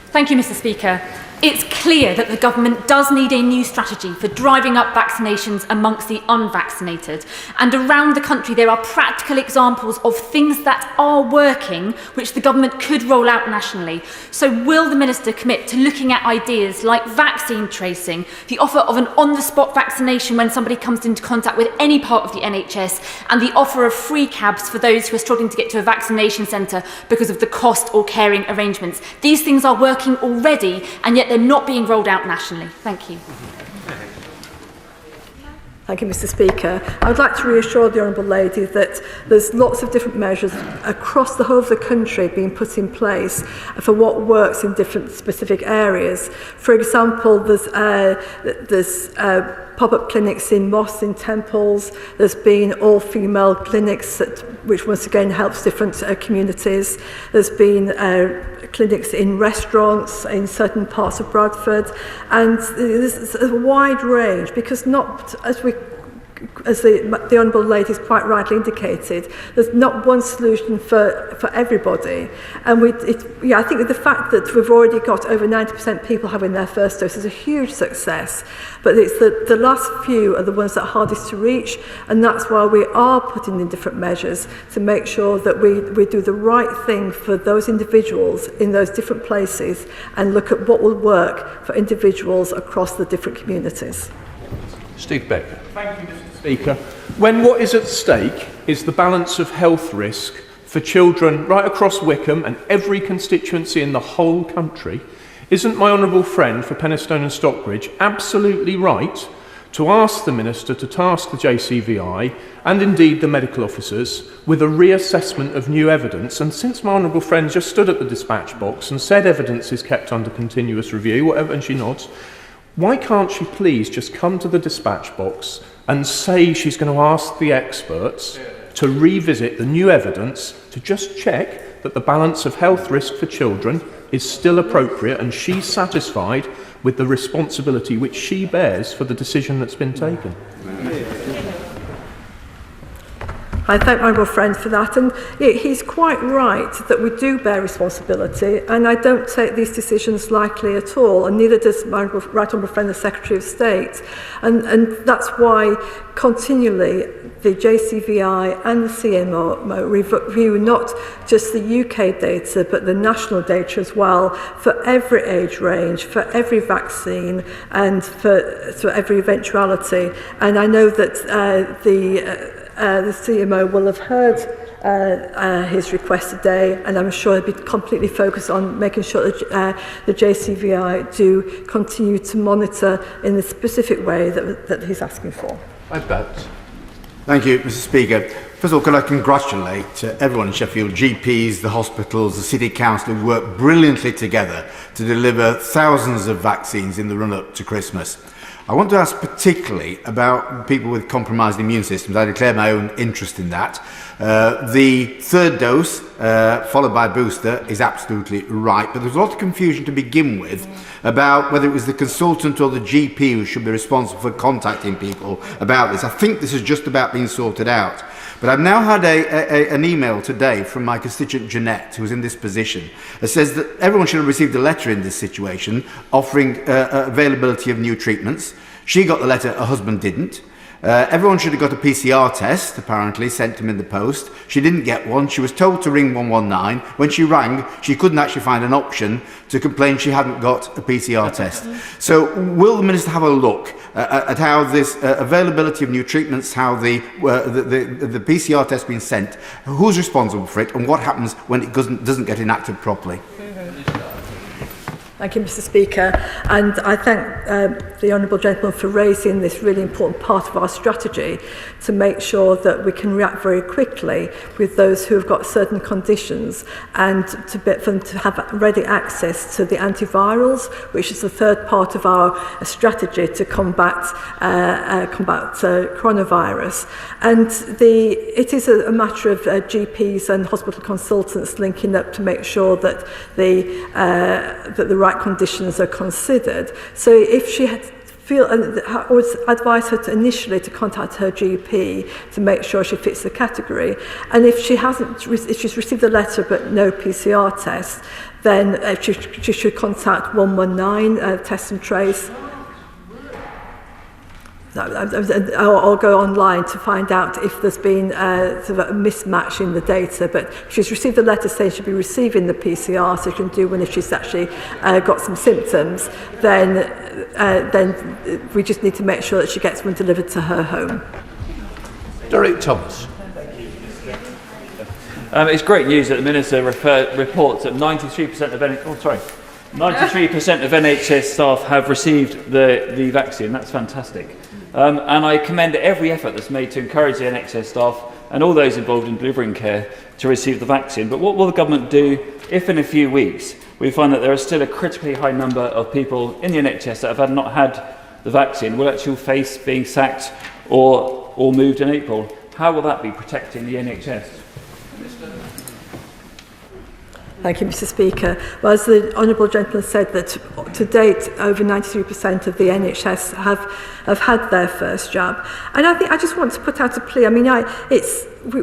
Thank you, Mr. Speaker. It's clear that the government does need a new strategy for driving up vaccinations amongst the unvaccinated. And around the country, there are practical examples of things that are working, which the government could roll out nationally. So will the Minister commit to looking at ideas like vaccine tracing, the offer of an on-the-spot vaccination when somebody comes into contact with any part of the NHS, and the offer of free cabs for those who are struggling to get to a vaccination centre because of the cost or caring arrangements? These things are working already, and yet they're not being rolled out nationally. Thank you. Thank you, Mr. Speaker. I would like to reassure the Honourable Lady that there's lots of different measures across the whole of the country being put in place for what works in different specific areas. For example, there's pop-up clinics in mosques, in temples. There's been all-female clinics, which once again helps different communities. There's been clinics in restaurants in certain parts of Bradford, and there's a wide range, because not, as the Honourable Lady has quite rightly indicated, there's not one solution for everybody. And I think the fact that we've already got over 90% people having their first dose is a huge success, but it's the last few are the ones that are hardest to reach, and that's why we are putting in different measures to make sure that we do the right thing for those individuals in those different places and look at what will work for individuals across the different communities. Steve Baker. Thank you, Mr. Speaker. When what is at stake is the balance of health risk for children right across Wickham and every constituency in the whole country, isn't my honourable friend for Penistone and Stockbridge absolutely right to ask the Minister to task the JCVI and indeed the medical officers with a reassessment of new evidence? And since my honourable friend just stood at the dispatch box and said evidence is kept under continuous review, whatever, and she nods, why can't she please just come to the dispatch box and say she's going to ask the experts to revisit the new evidence to just check that the balance of health risk for children is still appropriate and she's satisfied with the responsibility which she bears for the decision that's been taken? I thank my honourable friend for that, and he's quite right that we do bear responsibility, and I don't take these decisions lightly at all, and neither does my right honourable friend the Secretary of State, and that's why continually the JCVI and the CMO review not just the UK data but the national data as well for every age range, for every vaccine, and for every eventuality. And I know that the CMO will have heard his request today, and I'm sure he'll be completely focused on making sure that the JCVI do continue to monitor in the specific way that he's asking for. I bet. Thank you, Mr. Speaker. First of all, can I congratulate everyone in Sheffield, GPs, the hospitals, the City Council, who worked brilliantly together to deliver thousands of vaccines in the run-up to Christmas. I want to ask particularly about people with compromised immune systems. I declare my own interest in that. The third dose, followed by booster, is absolutely right, but there's a lot of confusion to begin with about whether it was the consultant or the GP who should be responsible for contacting people about this. I think this is just about being sorted out. But I've now had an email today from my constituent Jeanette, who's in this position, that says that everyone should have received a letter in this situation offering availability of new treatments. She got the letter, her husband didn't. Everyone should have got a PCR test, apparently, sent to him in the post. She didn't get one. She was told to ring 119. When she rang, she couldn't actually find an option to complain she hadn't got a PCR test. So will the Minister have a look at how this availability of new treatments, how the PCR test being sent, who's responsible for it, and what happens when it doesn't get enacted properly? Thank you, Mr. Speaker, and I thank the Honourable Gentleman for raising this really important part of our strategy to make sure that we can react very quickly with those who have got certain conditions and for them to have ready access to the antivirals, which is the third part of our strategy to combat coronavirus. And it is a matter of GPs and hospital consultants linking up to make sure that the right conditions are considered. So if she had I would advise her initially to contact her GP to make sure she fits the category. And if she's received a letter but no PCR test, then she should contact 119, test and trace. I'll go online to find out if there's been sort of a mismatch in the data, but if she's received a letter saying she'll be receiving the PCR, so she can do one if she's actually got some symptoms, then we just need to make sure that she gets one delivered to her home. Derek Thomas. It's great news that the Minister reports that 93% of NHS staff have received the vaccine. That's fantastic. And I commend every effort that's made to encourage the NHS staff and all those involved in delivering care to receive the vaccine. But what will the government do if in a few weeks we find that there are still a critically high number of people in the NHS that have not had the vaccine, will actually face being sacked or moved in April? How will that be protecting the NHS? Thank you, Mr. Speaker. Well, as the Honourable Gentleman said, that to date, over 93% of the NHS have had their first jab. And I just want to put out a plea. I mean,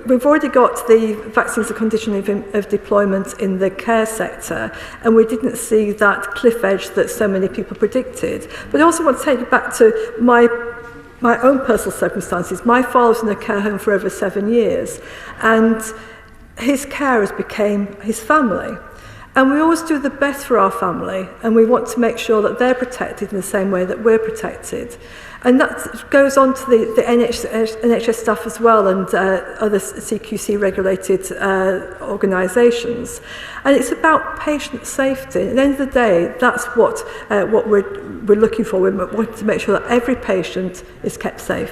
we've already got the vaccines a condition of deployment in the care sector, and we didn't see that cliff edge that so many people predicted. But I also want to take it back to my own personal circumstances. My father was in a care home for over 7 years, and his carers became his family. And we always do the best for our family, and we want to make sure that they're protected in the same way that we're protected. And that goes on to the NHS staff as well, and other CQC regulated organisations. And it's about patient safety. At the end of the day, that's what we're looking for. We want to make sure that every patient is kept safe.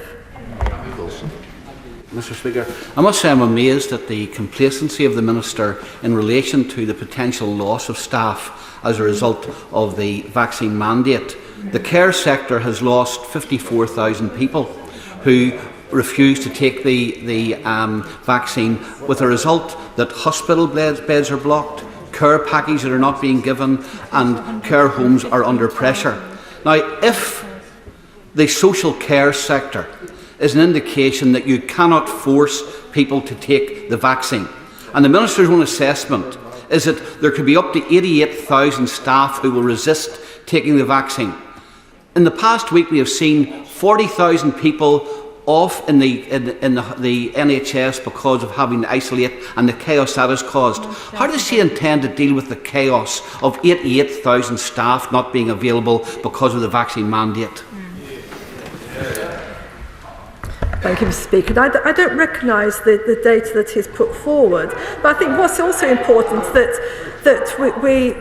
Mr. Speaker, I must say I'm amazed at the complacency of the Minister in relation to the potential loss of staff as a result of the vaccine mandate. The care sector has lost 54,000 people who refuse to take the vaccine, with a result that hospital beds are blocked, care packages are not being given, and care homes are under pressure. Now, if the social care sector is an indication that you cannot force people to take the vaccine, and the Minister's own assessment is that there could be up to 88,000 staff who will resist taking the vaccine. In the past week, we have seen 40,000 people off in the NHS because of having to isolate and the chaos that has caused. How does he intend to deal with the chaos of 88,000 staff not being available because of the vaccine mandate? Thank you, Mr. Speaker. I don't recognise the data that he's put forward, but I think what's also important is that that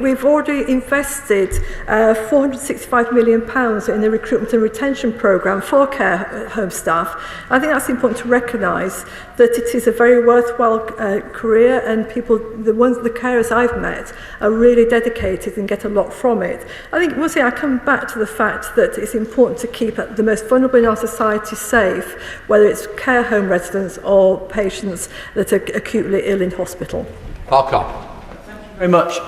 we've already invested £465 million in the recruitment and retention programme for care home staff. I think that's important to recognise that it is a very worthwhile career, and the carers I've met are really dedicated and get a lot from it. I think once again I come back to the fact that it's important to keep the most vulnerable in our society safe, whether it's care home residents or patients that are acutely ill in hospital. Parker. Very much,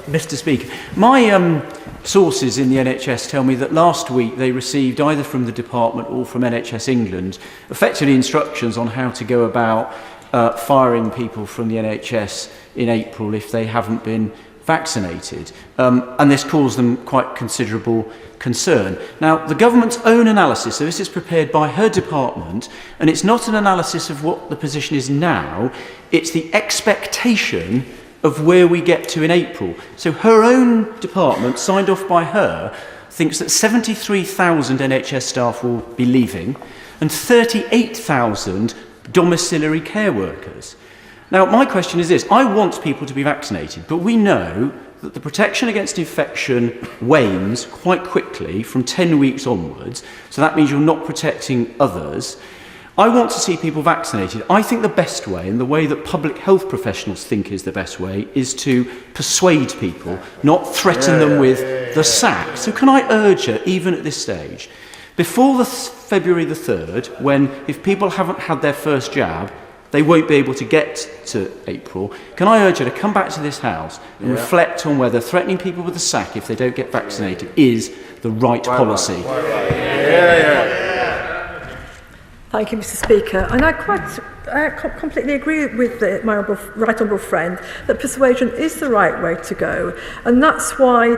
Mr. Speaker. My sources in the NHS tell me that last week they received either from the department or from NHS England effectively instructions on how to go about firing people from the NHS in April if they haven't been vaccinated, and this caused them quite considerable concern. Now, the government's own analysis, so this is prepared by her department, and it's not an analysis of what the position is now, it's the expectation of where we get to in April. So her own department, signed off by her, thinks that 73,000 NHS staff will be leaving and 38,000 domiciliary care workers. Now, my question is this. I want people to be vaccinated, but we know that the protection against infection wanes quite quickly from 10 weeks onwards, so that means you're not protecting others. I want to see people vaccinated. I think the best way, and the way that public health professionals think is the best way, is to persuade people, not threaten them with the sack. So can I urge her, even at this stage, before the February the 3rd, when if people haven't had their first jab, they won't be able to get to April, can I urge her to come back to this House and reflect on whether threatening people with a sack if they don't get vaccinated is the right policy? Thank you, Mr. Speaker. And I completely agree with my right honourable friend that persuasion is the right way to go. And that's why,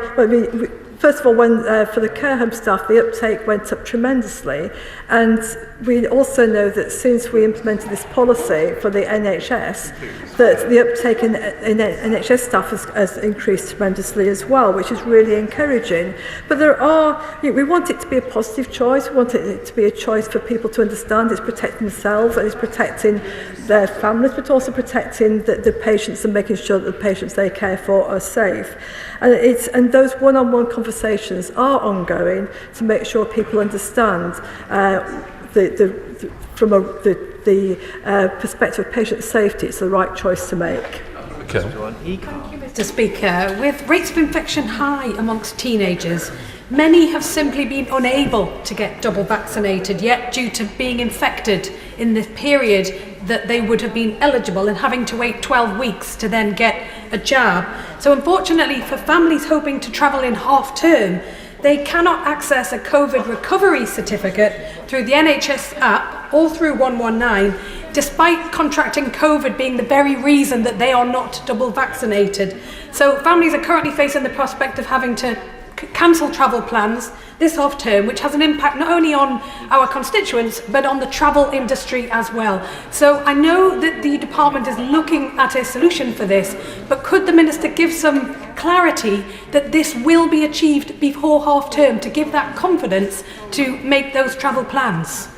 first of all, when for the care home staff, the uptake went up tremendously. And we also know that since we implemented this policy for the NHS, that the uptake in NHS staff has increased tremendously as well, which is really encouraging. But we want it to be a positive choice. We want it to be a choice for people to understand it's protecting themselves and it's protecting their families, but also protecting the patients and making sure that the patients they care for are safe. And those one-on-one conversations are ongoing to make sure people understand from the perspective of patient safety, it's the right choice to make. Thank you, Mr. Speaker. With rates of infection high amongst teenagers, many have simply been unable to get double vaccinated, yet due to being infected in the period that they would have been eligible and having to wait 12 weeks to then get a jab. So unfortunately for families hoping to travel in half term, they cannot access a COVID recovery certificate through the NHS app or through 119, despite contracting COVID being the very reason that they are not double vaccinated. So families are currently facing the prospect of having to cancel travel plans this half term, which has an impact not only on our constituents but on the travel industry as well. So I know that the department is looking at a solution for this, but could the Minister give some clarity that this will be achieved before half term to give that confidence to make those travel plans?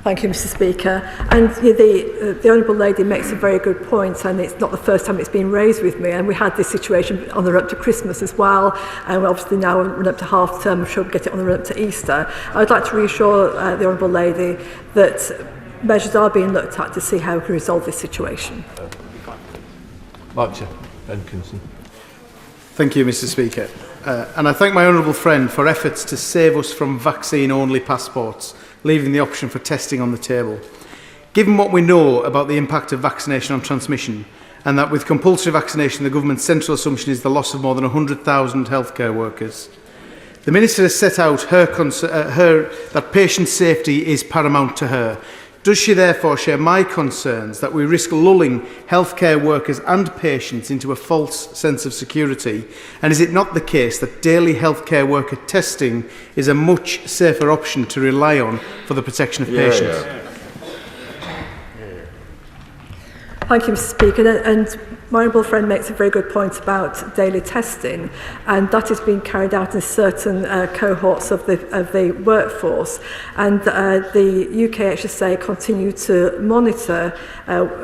Thank you, Mr. Speaker. And the Honourable Lady makes a very good point, and it's not the first time it's been raised with me. And we had this situation on the run up to Christmas as well, and we're obviously now run up to half term. I'm sure we'll get it on the run up to Easter. I would like to reassure the Honourable Lady that measures are being looked at to see how we can resolve this situation. Thank you, Mr. Speaker. And I thank my honourable friend for efforts to save us from vaccine-only passports, leaving the option for testing on the table. Given what we know about the impact of vaccination on transmission, and that with compulsory vaccination the government's central assumption is the loss of more than 100,000 healthcare workers, the Minister has set out that patient safety is paramount to her. Does she therefore share my concerns that we risk lulling healthcare workers and patients into a false sense of security? And is it not the case that daily healthcare worker testing is a much safer option to rely on for the protection of patients? Thank you, Mr. Speaker. And my honourable friend makes a very good point about daily testing, and that is being carried out in certain cohorts of the workforce. And the UK HSA continue to monitor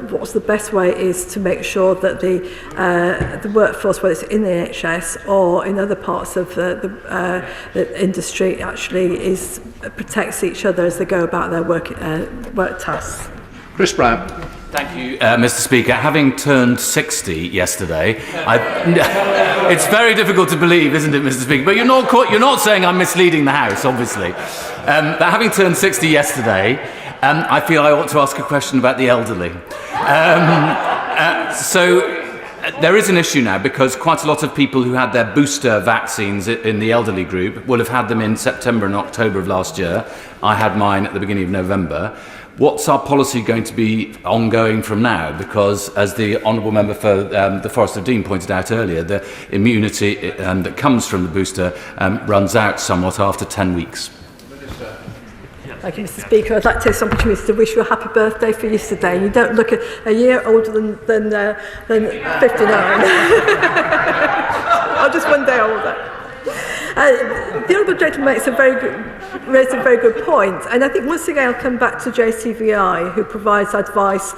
what's the best way is to make sure that the workforce, whether it's in the NHS or in other parts of the industry, actually protects each other as they go about their work tasks. Chris Brown. Thank you, Mr. Speaker. Having turned 60 yesterday, it's very difficult to believe, isn't it, Mr. Speaker? But you're not saying I'm misleading the House, obviously. But having turned 60 yesterday, I feel I ought to ask a question about the elderly. So there is an issue now because quite a lot of people who had their booster vaccines in the elderly group will have had them in September and October of last year. I had mine at the beginning of November. What's our policy going to be ongoing from now? Because, as the Honourable Member for the Forest of Dean pointed out earlier, the immunity that comes from the booster runs out somewhat after 10 weeks. Thank you, Mr. Speaker. I'd like to take this opportunity to wish you a happy birthday for yesterday. You don't look a year older than 59. I'm just one day older. The Honourable Gentleman raised a very good point, and I think once again I'll come back to JCVI, who provides advice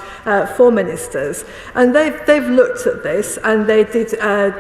for ministers, and they've looked at this, and they did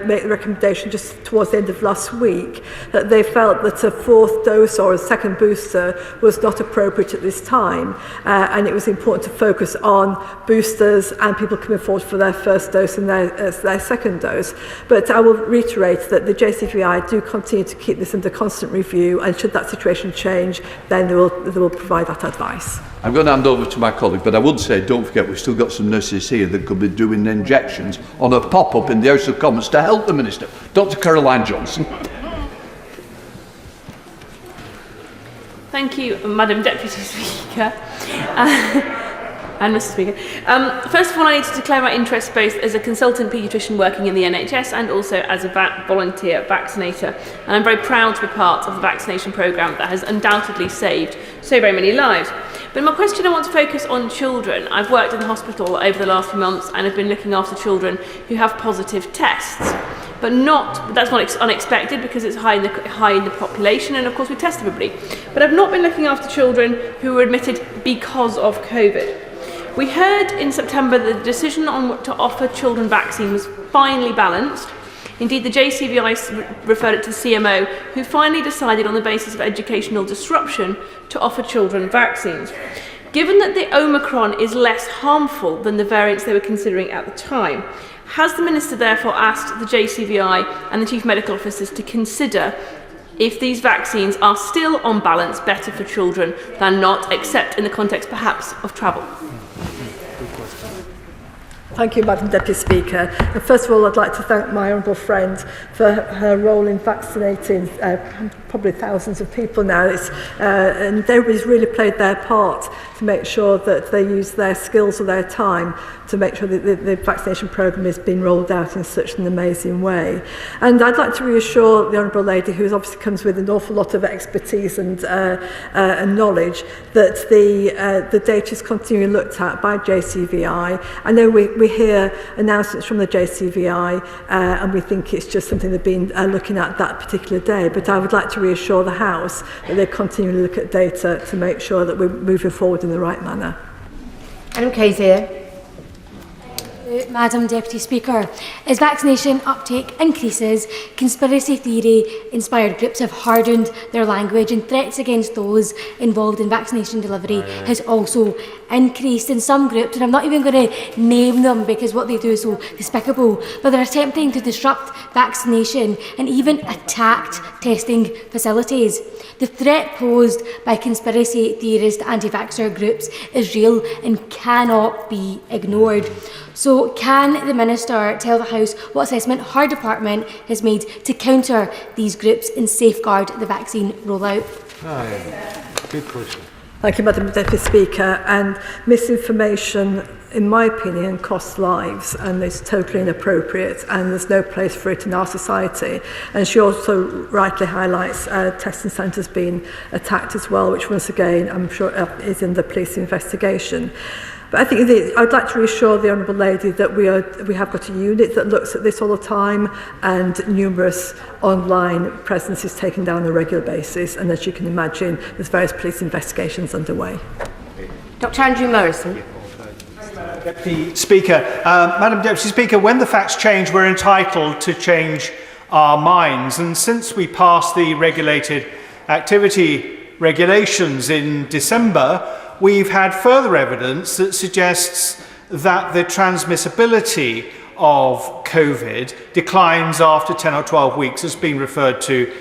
make the recommendation just towards the end of last week that they felt that a fourth dose or a second booster was not appropriate at this time, and it was important to focus on boosters and people coming forward for their first dose and their second dose. But I will reiterate that the JCVI do continue to keep this under constant review, and should that situation change, then they will provide that advice. I'm going to hand over to my colleague, but I would say, don't forget, we've still got some nurses here that could be doing injections on a pop-up in the House of Commons to help the Minister. Dr. Caroline Johnson. Thank you, Madam Deputy Speaker. And Mr. Speaker. First of all, I need to declare my interest both as a consultant paediatrician working in the NHS and also as a volunteer vaccinator. And I'm very proud to be part of the vaccination programme that has undoubtedly saved so very many lives. But in my question, I want to focus on children. I've worked in the hospital over the last few months and have been looking after children who have positive tests. But that's not unexpected because it's high in the population, and of course we test everybody. But I've not been looking after children who were admitted because of COVID. We heard in September that the decision on what to offer children vaccine was finely balanced. Indeed, the JCVI referred it to the CMO, who finally decided on the basis of educational disruption to offer children vaccines. Given that the Omicron is less harmful than the variants they were considering at the time, has the Minister therefore asked the JCVI and the Chief Medical Officers to consider if these vaccines are still on balance better for children than not, except in the context perhaps of travel? Thank you, Madam Deputy Speaker. And first of all, I'd like to thank my honourable friend for her role in vaccinating probably thousands of people now. And everybody's really played their part to make sure that they use their skills or their time to make sure that the vaccination programme is being rolled out in such an amazing way. And I'd like to reassure the Honourable Lady, who obviously comes with an awful lot of expertise and knowledge, that the data is continually looked at by JCVI. I know we hear announcements from the JCVI and we think it's just something they've been looking at that particular day, but I would like to reassure the House that they continually look at data to make sure that we're moving forward in the right manner. Madam Kaiser. Madam Deputy Speaker, as vaccination uptake increases, conspiracy theory-inspired groups have hardened their language, and threats against those involved in vaccination delivery has also increased. In some groups, and I'm not even going to name them because what they do is so despicable, but they're attempting to disrupt vaccination and even attacked testing facilities. The threat posed by conspiracy theorist anti-vaxxer groups is real and cannot be ignored. So can the Minister tell the House what assessment her department has made to counter these groups and safeguard the vaccine rollout? Good question. Thank you, Madam Deputy Speaker. And misinformation, in my opinion, costs lives, and it's totally inappropriate, and there's no place for it in our society. And she also rightly highlights testing centres being attacked as well, which once again I'm sure is in the police investigation. But I think I'd like to reassure the Honourable Lady that we have got a unit that looks at this all the time, and numerous online presences taken down on a regular basis. And as you can imagine, there's various police investigations underway. Dr. Andrew Morrison. Deputy Speaker. Madam Deputy Speaker, when the facts change, we're entitled to change our minds. And since we passed the regulated activity regulations in December, we've had further evidence that suggests that the transmissibility of COVID declines after 10 or 12 weeks, as being referred to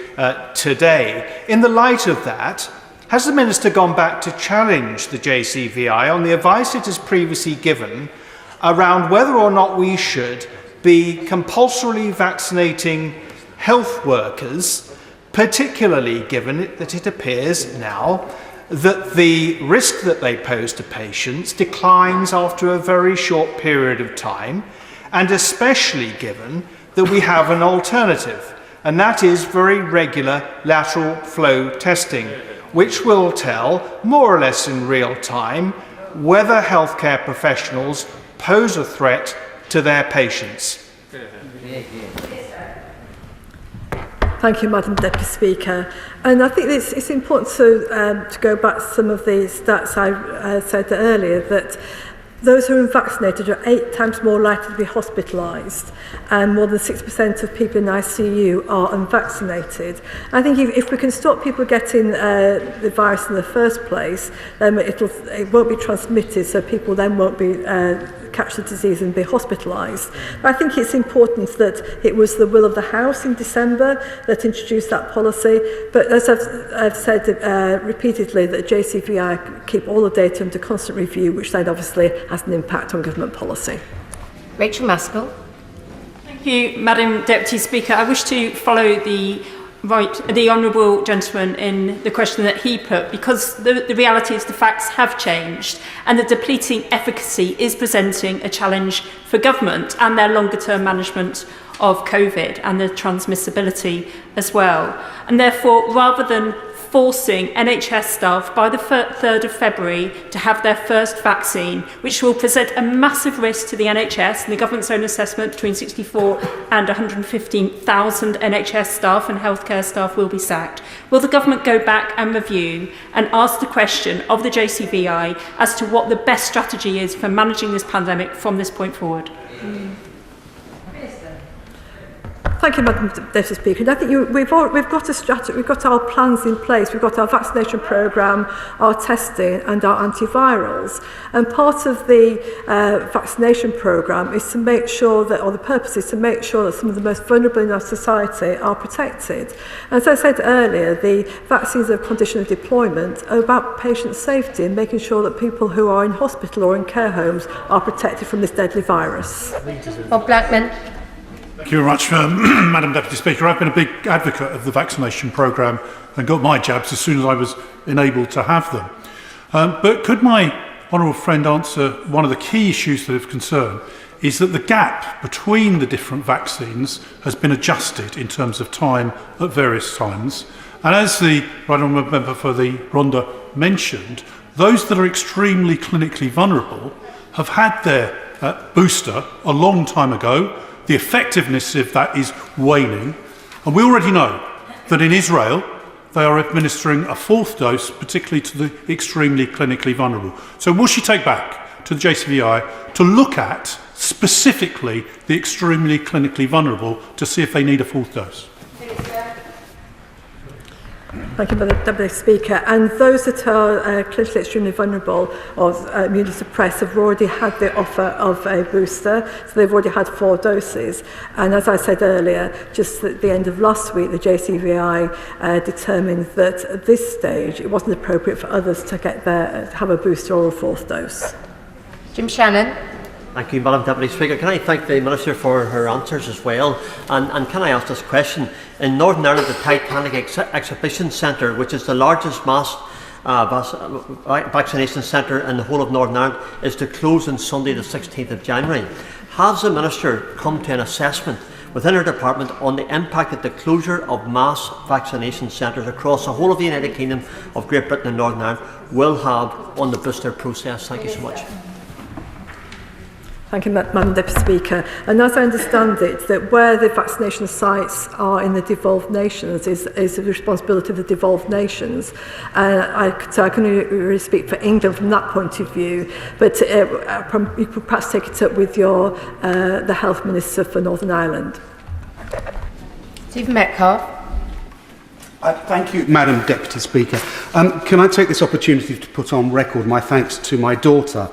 today. In the light of that, has the Minister gone back to challenge the JCVI on the advice it has previously given around whether or not we should be compulsorily vaccinating health workers, particularly given that it appears now that the risk that they pose to patients declines after a very short period of time, and especially given that we have an alternative, and that is very regular lateral flow testing, which will tell, more or less in real time, whether healthcare professionals pose a threat to their patients. Thank you, Madam Deputy Speaker. And I think it's important to go back to some of the stats I said earlier, that those who are unvaccinated are 8 times more likely to be hospitalised, and more than 6% of people in ICU are unvaccinated. I think if we can stop people getting the virus in the first place, then it won't be transmitted, so people then won't be catch the disease and be hospitalised. But I think it's important that it was the will of the House in December that introduced that policy. But as I've said repeatedly, that JCVI keep all the data under constant review, which then obviously has an impact on government policy. Rachel Maskell. Thank you, Madam Deputy Speaker. I wish to follow the honourable gentleman in the question that he put, because the reality is the facts have changed, and the depleting efficacy is presenting a challenge for government and their longer term management of COVID and the transmissibility as well. And therefore, rather than forcing NHS staff by the 3rd of February to have their first vaccine, which will present a massive risk to the NHS, and the government's own assessment, between 64 and 115,000 NHS staff and healthcare staff will be sacked. Will the government go back and review and ask the question of the JCVI as to what the best strategy is for managing this pandemic from this point forward? Thank you, Madam Deputy Speaker. And I think we've got a strategy, we've got our plans in place, we've got our vaccination programme, our testing and our antivirals. And part of the vaccination programme is to make sure that, or the purpose is to make sure that some of the most vulnerable in our society are protected. And as I said earlier, the vaccines of conditional deployment are about patient safety and making sure that people who are in hospital or in care homes are protected from this deadly virus. Bob Blackman. Thank you very much, Madam Deputy Speaker. I've been a big advocate of the vaccination programme and got my jabs as soon as I was enabled to have them. But could my honourable friend answer one of the key issues that of concern is that the gap between the different vaccines has been adjusted in terms of time at various times. And as the right honourable member for the Rhondda mentioned, those that are extremely clinically vulnerable have had their booster a long time ago. The effectiveness of that is waning. And we already know that in Israel, they are administering a 4th dose, particularly to the extremely clinically vulnerable. So will she take back to the JCVI to look at specifically the extremely clinically vulnerable to see if they need a 4th dose? Thank you, Madam Deputy Speaker. And those that are clinically extremely vulnerable or immunosuppressed have already had the offer of a booster, so they've already had 4 doses. And as I said earlier, just at the end of last week, the JCVI determined that at this stage it wasn't appropriate for others to have a booster or a 4th dose. Jim Shannon. Thank you, Madam Deputy Speaker. Can I thank the Minister for her answers as well? And can I ask this question? In Northern Ireland, the Titanic Exhibition Centre, which is the largest mass vaccination centre in the whole of Northern Ireland, is to close on Sunday the 16th of January. Has the Minister come to an assessment within her department on the impact that the closure of mass vaccination centres across the whole of the United Kingdom of Great Britain and Northern Ireland will have on the booster process? Thank you so much. Thank you, Madam Deputy Speaker. And as I understand it, that where the vaccination sites are in the devolved nations is the responsibility of the devolved nations. So I can really speak for England from that point of view, but you could perhaps take it up with the Health Minister for Northern Ireland. Stephen Metcalfe. Thank you, Madam Deputy Speaker. Can I take this opportunity to put on record my thanks to my daughter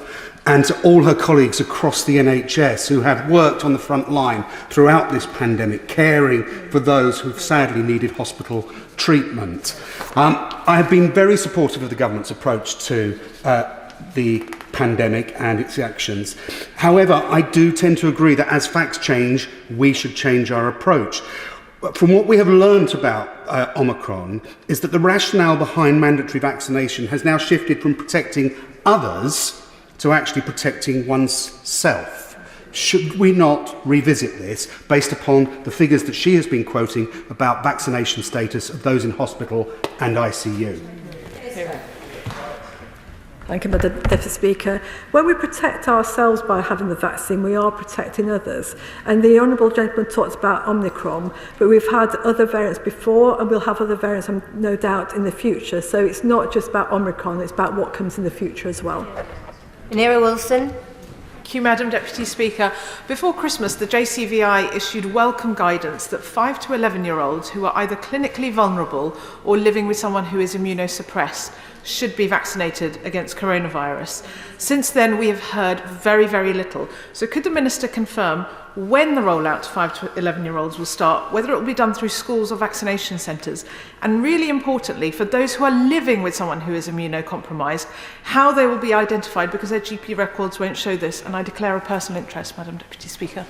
and to all her colleagues across the NHS who have worked on the front line throughout this pandemic, caring for those who've sadly needed hospital treatment. I have been very supportive of the government's approach to the pandemic and its actions. However, I do tend to agree that as facts change, we should change our approach. From what we have learnt about Omicron is that the rationale behind mandatory vaccination has now shifted from protecting others to actually protecting oneself. Should we not revisit this based upon the figures that she has been quoting about vaccination status of those in hospital and ICU? Thank you, Madam Deputy Speaker. When we protect ourselves by having the vaccine, we are protecting others. And the Honourable Gentleman talked about Omicron, but we've had other variants before, and we'll have other variants, no doubt, in the future. So it's not just about Omicron, it's about what comes in the future as well. Anira Wilson. Thank you, Madam Deputy Speaker. Before Christmas, the JCVI issued welcome guidance that 5 to 11-year-olds who are either clinically vulnerable or living with someone who is immunosuppressed should be vaccinated against coronavirus. Since then, we have heard very, very little. So could the Minister confirm when the rollout to 5 to 11-year-olds will start, whether it will be done through schools or vaccination centres, and really importantly, for those who are living with someone who is immunocompromised, how they will be identified, because their GP records won't show this, and I declare a personal interest, Madam Deputy Speaker.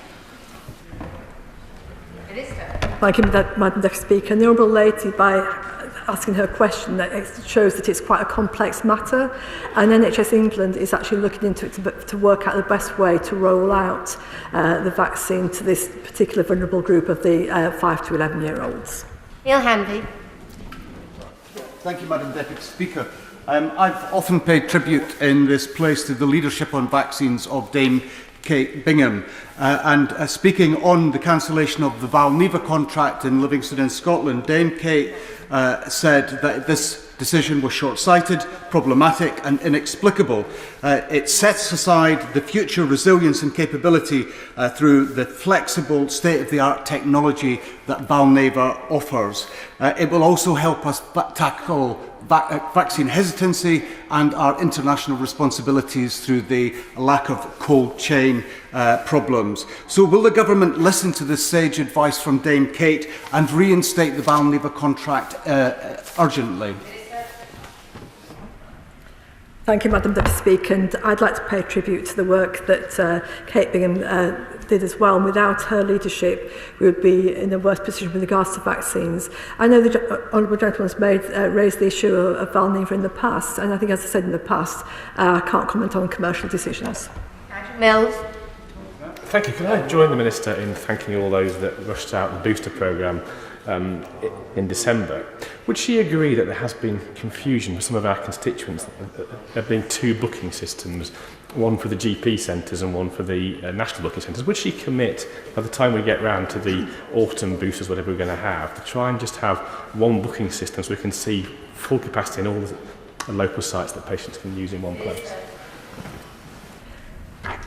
Thank you, Madam Deputy Speaker. And the Honourable Lady, by asking her question, that it shows that it's quite a complex matter, and NHS England is actually looking into it to work out the best way to roll out the vaccine to this particular vulnerable group of the 5 to 11-year-olds. Neil Hanvey. Thank you, Madam Deputy Speaker. I've often paid tribute in this place to the leadership on vaccines of Dame Kate Bingham, and speaking on the cancellation of the Valneva contract in Livingston in Scotland, Dame Kate said that this decision was short-sighted, problematic and inexplicable. It sets aside the future resilience and capability through the flexible state-of-the-art technology that Valneva offers. It will also help us tackle vaccine hesitancy and our international responsibilities through the lack of cold chain problems. So will the government listen to this sage advice from Dame Kate and reinstate the Valneva contract urgently? Thank you, Madam Deputy Speaker, and I'd like to pay tribute to the work that Kate Bingham did as well. And without her leadership, we would be in a worse position with regards to vaccines. I know the Honourable Gentleman has raised the issue of Valneva in the past, and I think, as I said in the past, I can't comment on commercial decisions. Mills. Thank you. Can I join the Minister in thanking all those that rushed out the booster programme in December? Would she agree that there has been confusion for some of our constituents? There have been two booking systems, one for the GP centres and one for the national booking centres. Would she commit, by the time we get round to the autumn boosters, whatever we're going to have, to try and just have one booking system so we can see full capacity in all the local sites that patients can use in one place?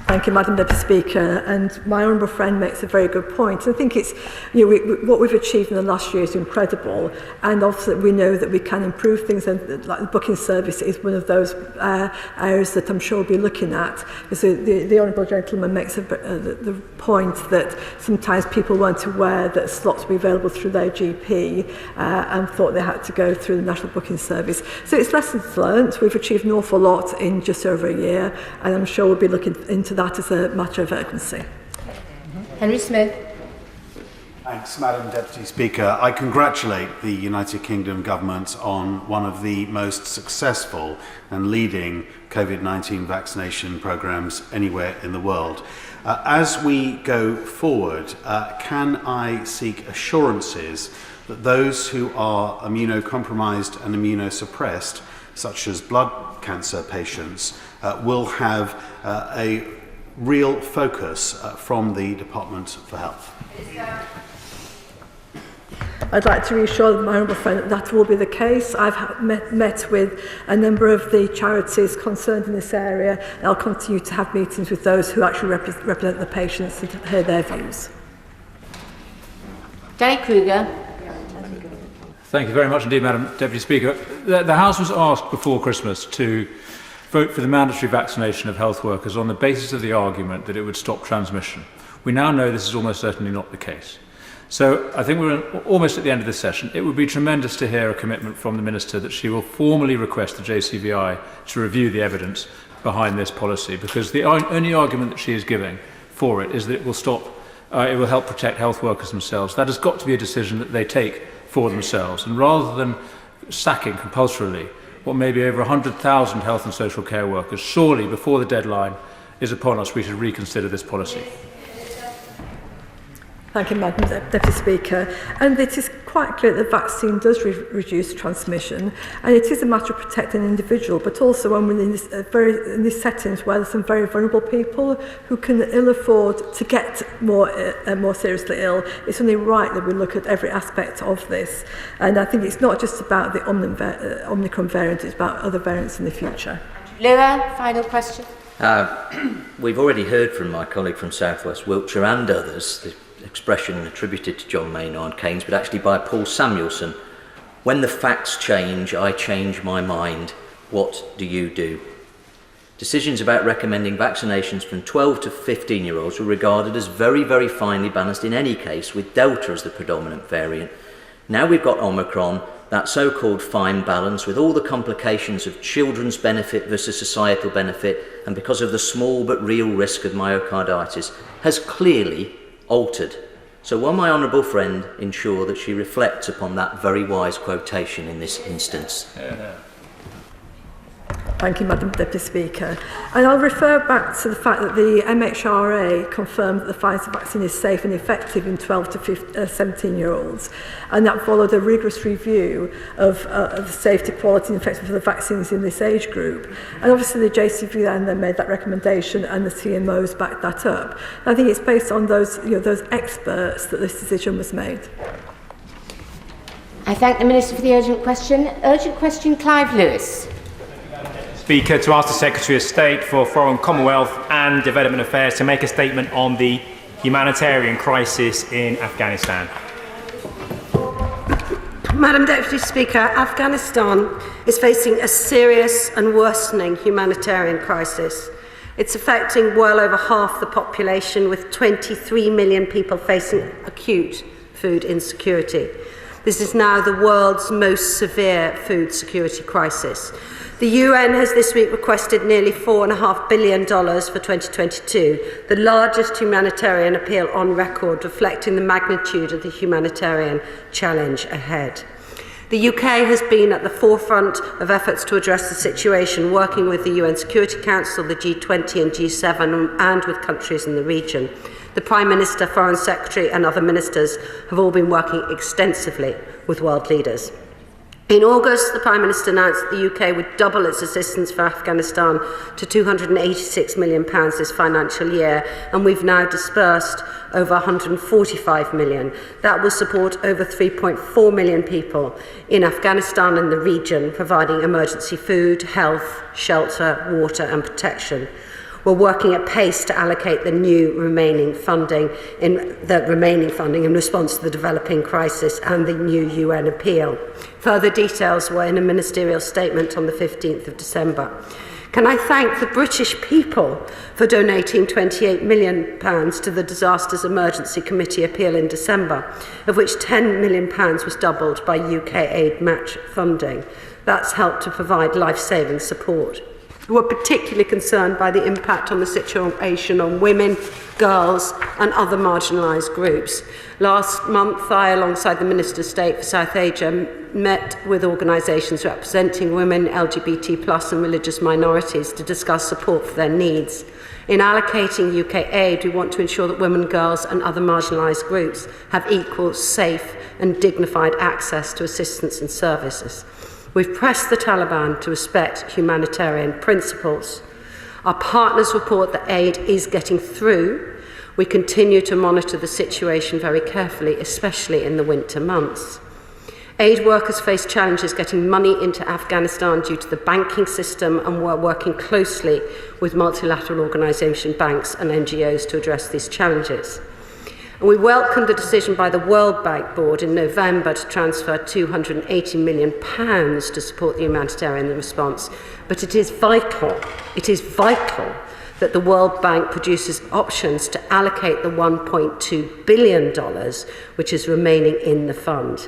Thank you, Madam Deputy Speaker. And my honourable friend makes a very good point. I think it's, what we've achieved in the last year is incredible, and obviously we know that we can improve things, and like the booking service is one of those areas that I'm sure we'll be looking at. So the honourable gentleman makes the point that sometimes people weren't aware that slots would be available through their GP and thought they had to go through the national booking service. So it's lessons learnt. We've achieved an awful lot in just over a year, and I'm sure we'll be looking into that as a matter of urgency. Henry Smith. Thanks, Madam Deputy Speaker. I congratulate the United Kingdom government on one of the most successful and leading COVID-19 vaccination programs anywhere in the world. As we go forward, can I seek assurances that those who are immunocompromised and immunosuppressed, such as blood cancer patients, will have a real focus from the Department for Health? I'd like to reassure my honourable friend that that will be the case. I've met with a number of the charities concerned in this area, and I'll continue to have meetings with those who actually represent the patients and to hear their views. Danny Kruger. Thank you very much indeed, Madam Deputy Speaker. The House was asked before Christmas to vote for the mandatory vaccination of health workers on the basis of the argument that it would stop transmission. We now know this is almost certainly not the case. So I think we're almost at the end of this session. It would be tremendous to hear a commitment from the Minister that she will formally request the JCVI to review the evidence behind this policy, because the only argument that she is giving for it is that it will help protect health workers themselves. That has got to be a decision that they take for themselves. And rather than sacking compulsorily what may be over 100,000 health and social care workers, surely before the deadline is upon us, we should reconsider this policy. Thank you, Madam Deputy Speaker. And it is quite clear that the vaccine does reduce transmission, and it is a matter of protecting an individual, but also when we're in these settings where there's some very vulnerable people who can ill afford to get more seriously ill. It's only right that we look at every aspect of this. And I think it's not just about the Omicron variant, it's about other variants in the future. Laura, final question. We've already heard from my colleague from South West Wiltshire and others, the expression attributed to John Maynard Keynes, but actually by Paul Samuelson. When the facts change, I change my mind. What do you do? Decisions about recommending vaccinations from 12 to 15-year-olds were regarded as very, very finely balanced in any case, with Delta as the predominant variant. Now we've got Omicron, that so-called fine balance with all the complications of children's benefit versus societal benefit, and because of the small but real risk of myocarditis, has clearly altered. So will my honourable friend ensure that she reflects upon that very wise quotation in this instance? Thank you, Madam Deputy Speaker. And I'll refer back to the fact that the MHRA confirmed that the Pfizer vaccine is safe and effective in 12 to 17-year-olds. And that followed a rigorous review of the safety, quality and effectiveness of the vaccines in this age group. And obviously the JCV then made that recommendation and the CMOs backed that up. And I think it's based on those experts that this decision was made. I thank the Minister for the urgent question. Urgent question, Clive Lewis. Speaker, to ask the Secretary of State for Foreign, Commonwealth and Development Affairs to make a statement on the humanitarian crisis in Afghanistan. Madam Deputy Speaker, Afghanistan is facing a serious and worsening humanitarian crisis. It's affecting well over half the population, with 23 million people facing acute food insecurity. This is now the world's most severe food security crisis. The UN has this week requested nearly $4.5 billion for 2022, the largest humanitarian appeal on record, reflecting the magnitude of the humanitarian challenge ahead. The UK has been at the forefront of efforts to address the situation, working with the UN Security Council, the G20 and G7, and with countries in the region. The Prime Minister, Foreign Secretary and other ministers have all been working extensively with world leaders. In August, the Prime Minister announced that the UK would double its assistance for Afghanistan to £286 million this financial year, and we've now disbursed over £145 million. That will support over 3.4 million people in Afghanistan and the region, providing emergency food, health, shelter, water and protection. We're working at pace to allocate the remaining funding in response to the developing crisis and the new UN appeal. Further details were in a ministerial statement on the 15th of December. Can I thank the British people for donating £28 million to the Disasters Emergency Committee appeal in December, of which £10 million was doubled by UK aid match funding. That's helped to provide life-saving support. We're particularly concerned by the impact on the situation on women, girls and other marginalised groups. Last month, I, alongside the Minister of State for South Asia, met with organisations representing women, LGBT+ and religious minorities to discuss support for their needs. In allocating UK aid, we want to ensure that women, girls and other marginalised groups have equal, safe and dignified access to assistance and services. We've pressed the Taliban to respect humanitarian principles. Our partners report that aid is getting through. We continue to monitor the situation very carefully, especially in the winter months. Aid workers face challenges getting money into Afghanistan due to the banking system, and we're working closely with multilateral organisation banks and NGOs to address these challenges. And we welcome the decision by the World Bank Board in November to transfer £280 million to support the humanitarian response, but it is vital that the World Bank produces options to allocate the $1.2 billion which is remaining in the fund.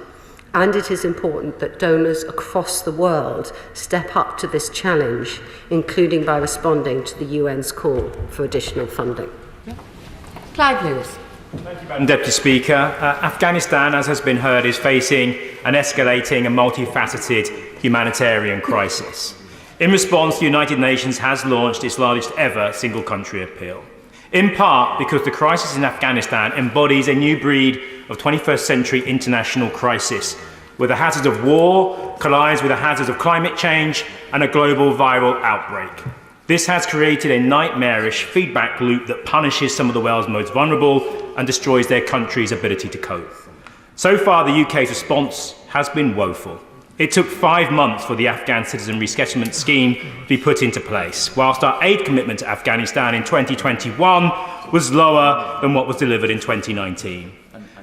And it is important that donors across the world step up to this challenge, including by responding to the UN's call for additional funding. Clive Lewis. Thank you, Madam Deputy Speaker. Afghanistan, as has been heard, is facing an escalating and multifaceted humanitarian crisis. In response, the United Nations has launched its largest ever single-country appeal, in part because the crisis in Afghanistan embodies a new breed of 21st century international crisis, where the hazards of war collides with the hazards of climate change and a global viral outbreak. This has created a nightmarish feedback loop that punishes some of the world's most vulnerable and destroys their country's ability to cope. So far, the UK's response has been woeful. It took 5 months for the Afghan Citizen Resettlement Scheme to be put into place, whilst our aid commitment to Afghanistan in 2021 was lower than what was delivered in 2019.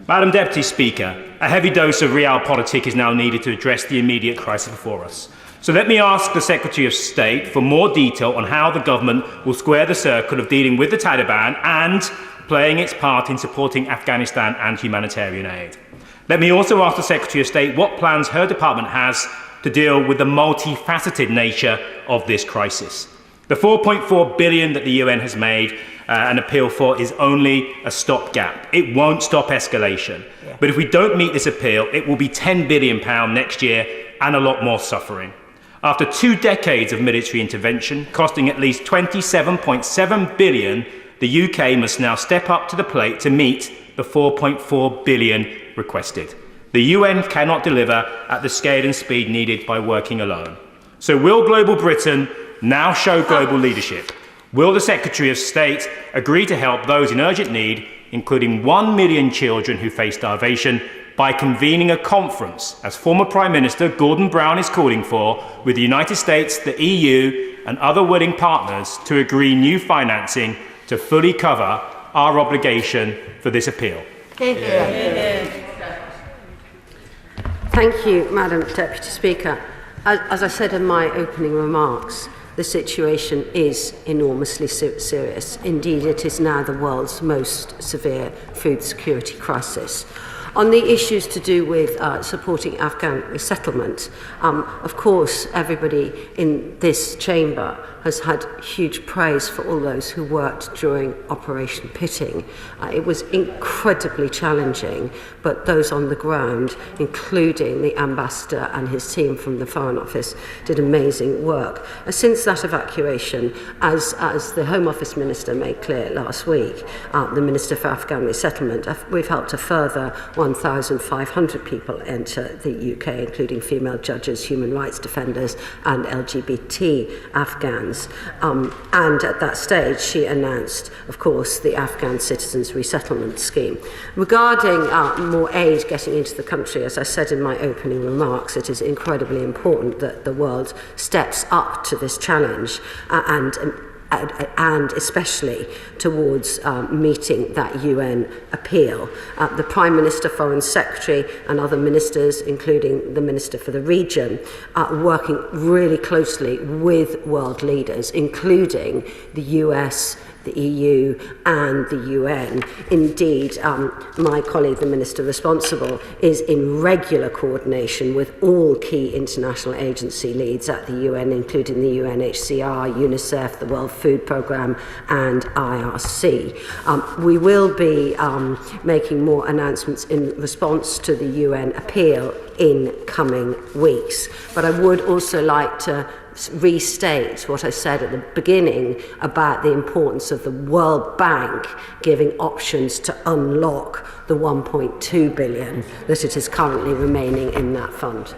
Madam Deputy Speaker, a heavy dose of realpolitik is now needed to address the immediate crisis before us. So let me ask the Secretary of State for more detail on how the government will square the circle of dealing with the Taliban and playing its part in supporting Afghanistan and humanitarian aid. Let me also ask the Secretary of State what plans her department has to deal with the multifaceted nature of this crisis. The £4.4 billion that the UN has made an appeal for is only a stopgap. It won't stop escalation. Yeah. But if we don't meet this appeal, it will be £10 billion next year and a lot more suffering. After 2 decades of military intervention, costing at least £27.7 billion, the UK must now step up to the plate to meet the £4.4 billion requested. The UN cannot deliver at the scale and speed needed by working alone. So will Global Britain now show global leadership? Will the Secretary of State agree to help those in urgent need, including 1 million children who face starvation, by convening a conference, as former Prime Minister Gordon Brown is calling for, with the United States, the EU and other willing partners to agree new financing to fully cover our obligation for this appeal? Thank you, Madam Deputy Speaker. As I said in my opening remarks, the situation is enormously serious. Indeed, it is now the world's most severe food security crisis. On the issues to do with supporting Afghan resettlement, of course, everybody in this chamber has had huge praise for all those who worked during Operation Pitting. It was incredibly challenging, but those on the ground, including the ambassador and his team from the Foreign Office, did amazing work. Since that evacuation, as the Home Office Minister made clear last week, the Minister for Afghan Resettlement, we've helped a further 1,500 people enter the UK, including female judges, human rights defenders, and LGBT Afghans. And at that stage, she announced, of course, the Afghan Citizens Resettlement Scheme. Regarding more aid getting into the country, as I said in my opening remarks, it is incredibly important that the world steps up to this challenge and especially towards meeting that UN appeal. The Prime Minister, Foreign Secretary and other ministers, including the Minister for the region, are working really closely with world leaders, including the US, the EU and the UN. Indeed, my colleague, the Minister responsible, is in regular coordination with all key international agency leads at the UN, including the UNHCR, UNICEF, the World Food Programme and IRC. We will be making more announcements in response to the UN appeal in coming weeks. But I would also like to restate what I said at the beginning about the importance of the World Bank giving options to unlock the 1.2 billion that it is currently remaining in that fund.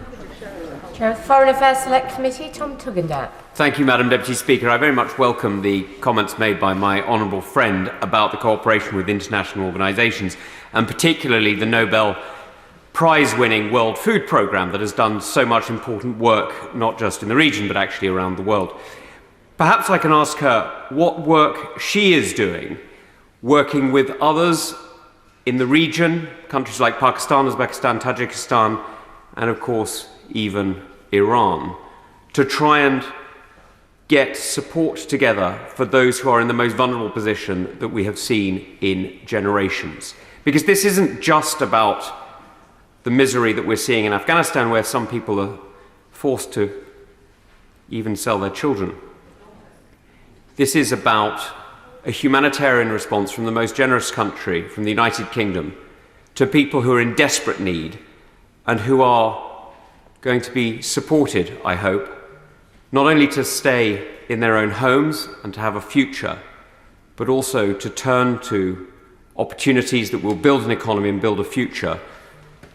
Chair of the Foreign Affairs Select Committee, Tom Tugendhat. Thank you, Madam Deputy Speaker. I very much welcome the comments made by my honourable friend about the cooperation with international organisations, and particularly the Nobel Prize-winning World Food Programme that has done so much important work, not just in the region, but actually around the world. Perhaps I can ask her what work she is doing, working with others in the region, countries like Pakistan, Uzbekistan, Tajikistan, and of course, even Iran, to try and get support together for those who are in the most vulnerable position that we have seen in generations. Because this isn't just about the misery that we're seeing in Afghanistan, where some people are forced to even sell their children. This is about a humanitarian response from the most generous country, from the United Kingdom, to people who are in desperate need and who are going to be supported, I hope, not only to stay in their own homes and to have a future, but also to turn to opportunities that will build an economy and build a future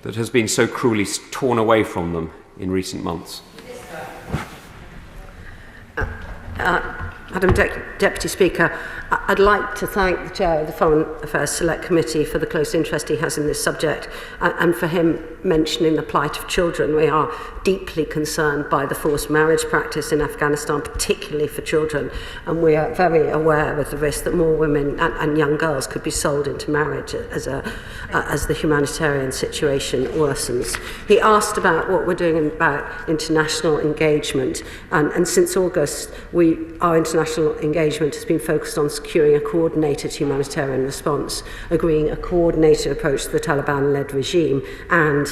that has been so cruelly torn away from them in recent months. Madam Deputy Speaker, I'd like to thank the Chair of the Foreign Affairs Select Committee for the close interest he has in this subject and for him mentioning the plight of children. We are deeply concerned by the forced marriage practice in Afghanistan, particularly for children, and we are very aware of the risk that more women and young girls could be sold into marriage as the humanitarian situation worsens. He asked about what we're doing about international engagement, and since August, our international engagement has been focused on securing a coordinated humanitarian response, agreeing a coordinated approach to the Taliban-led regime, and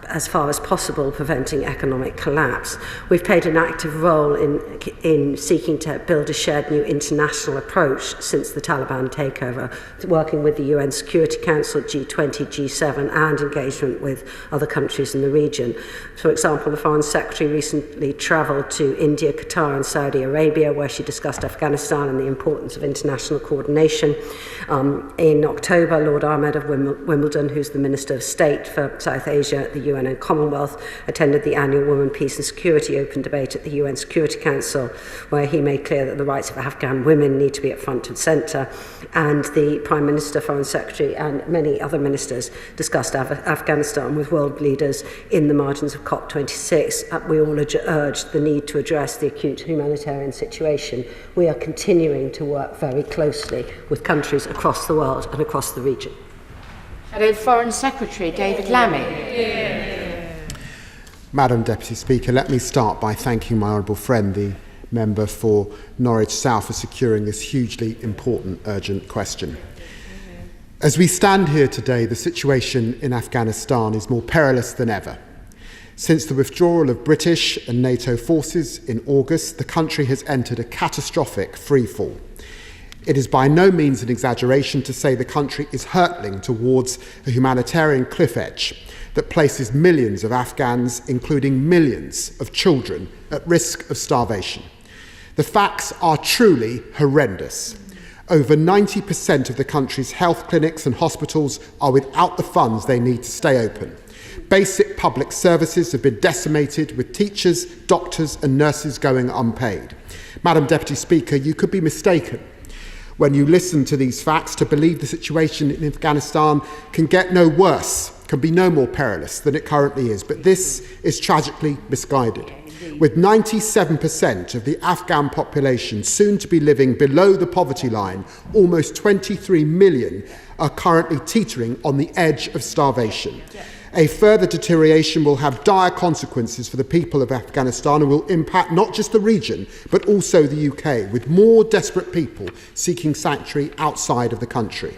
as far as possible, preventing economic collapse. We've played an active role in seeking to build a shared new international approach since the Taliban takeover, working with the UN Security Council, G20, G7, and engagement with other countries in the region. For example, the Foreign Secretary recently travelled to India, Qatar, and Saudi Arabia, where she discussed Afghanistan and the importance of international coordination. In October, Lord Ahmed of Wimbledon, who's the Minister of State for South Asia, the UN and Commonwealth, attended the annual Women, Peace and Security Open Debate at the UN Security Council, where he made clear that the rights of Afghan women need to be at front and centre. And the Prime Minister, Foreign Secretary and many other ministers discussed Afghanistan with world leaders in the margins of COP26. We all urged the need to address the acute humanitarian situation. We are continuing to work very closely with countries across the world and across the region. Foreign Secretary David Lammy. Madam Deputy Speaker, let me start by thanking my honourable friend, the member for Norwich South, for securing this hugely important, urgent question. As we stand here today, the situation in Afghanistan is more perilous than ever. Since the withdrawal of British and NATO forces in August, the country has entered a catastrophic freefall. It is by no means an exaggeration to say the country is hurtling towards a humanitarian cliff edge that places millions of Afghans, including millions of children, at risk of starvation. The facts are truly horrendous. Over 90% of the country's health clinics and hospitals are without the funds they need to stay open. Basic public services have been decimated, with teachers, doctors and nurses going unpaid. Madam Deputy Speaker, you could be mistaken when you listen to these facts to believe the situation in Afghanistan can get no worse, can be no more perilous than it currently is. But this is tragically misguided. With 97% of the Afghan population soon to be living below the poverty line, almost 23 million are currently teetering on the edge of starvation. A further deterioration will have dire consequences for the people of Afghanistan and will impact not just the region, but also the UK, with more desperate people seeking sanctuary outside of the country.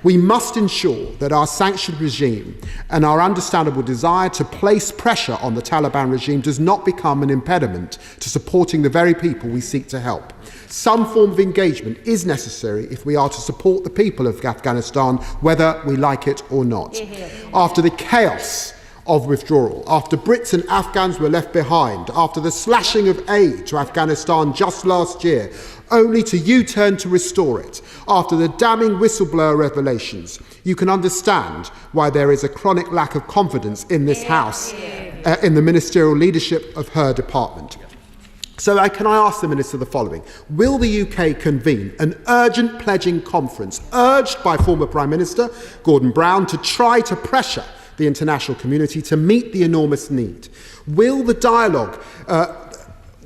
We must ensure that our sanctioned regime and our understandable desire to place pressure on the Taliban regime does not become an impediment to supporting the very people we seek to help. Some form of engagement is necessary if we are to support the people of Afghanistan, whether we like it or not. After the chaos of withdrawal, after Brits and Afghans were left behind, after the slashing of aid to Afghanistan just last year, only to U-turn to restore it, after the damning whistleblower revelations, you can understand why there is a chronic lack of confidence in this House in the ministerial leadership of her department. So can I ask the Minister the following? Will the UK convene an urgent pledging conference urged by former Prime Minister Gordon Brown to try to pressure the international community to meet the enormous need? Will the dialogue,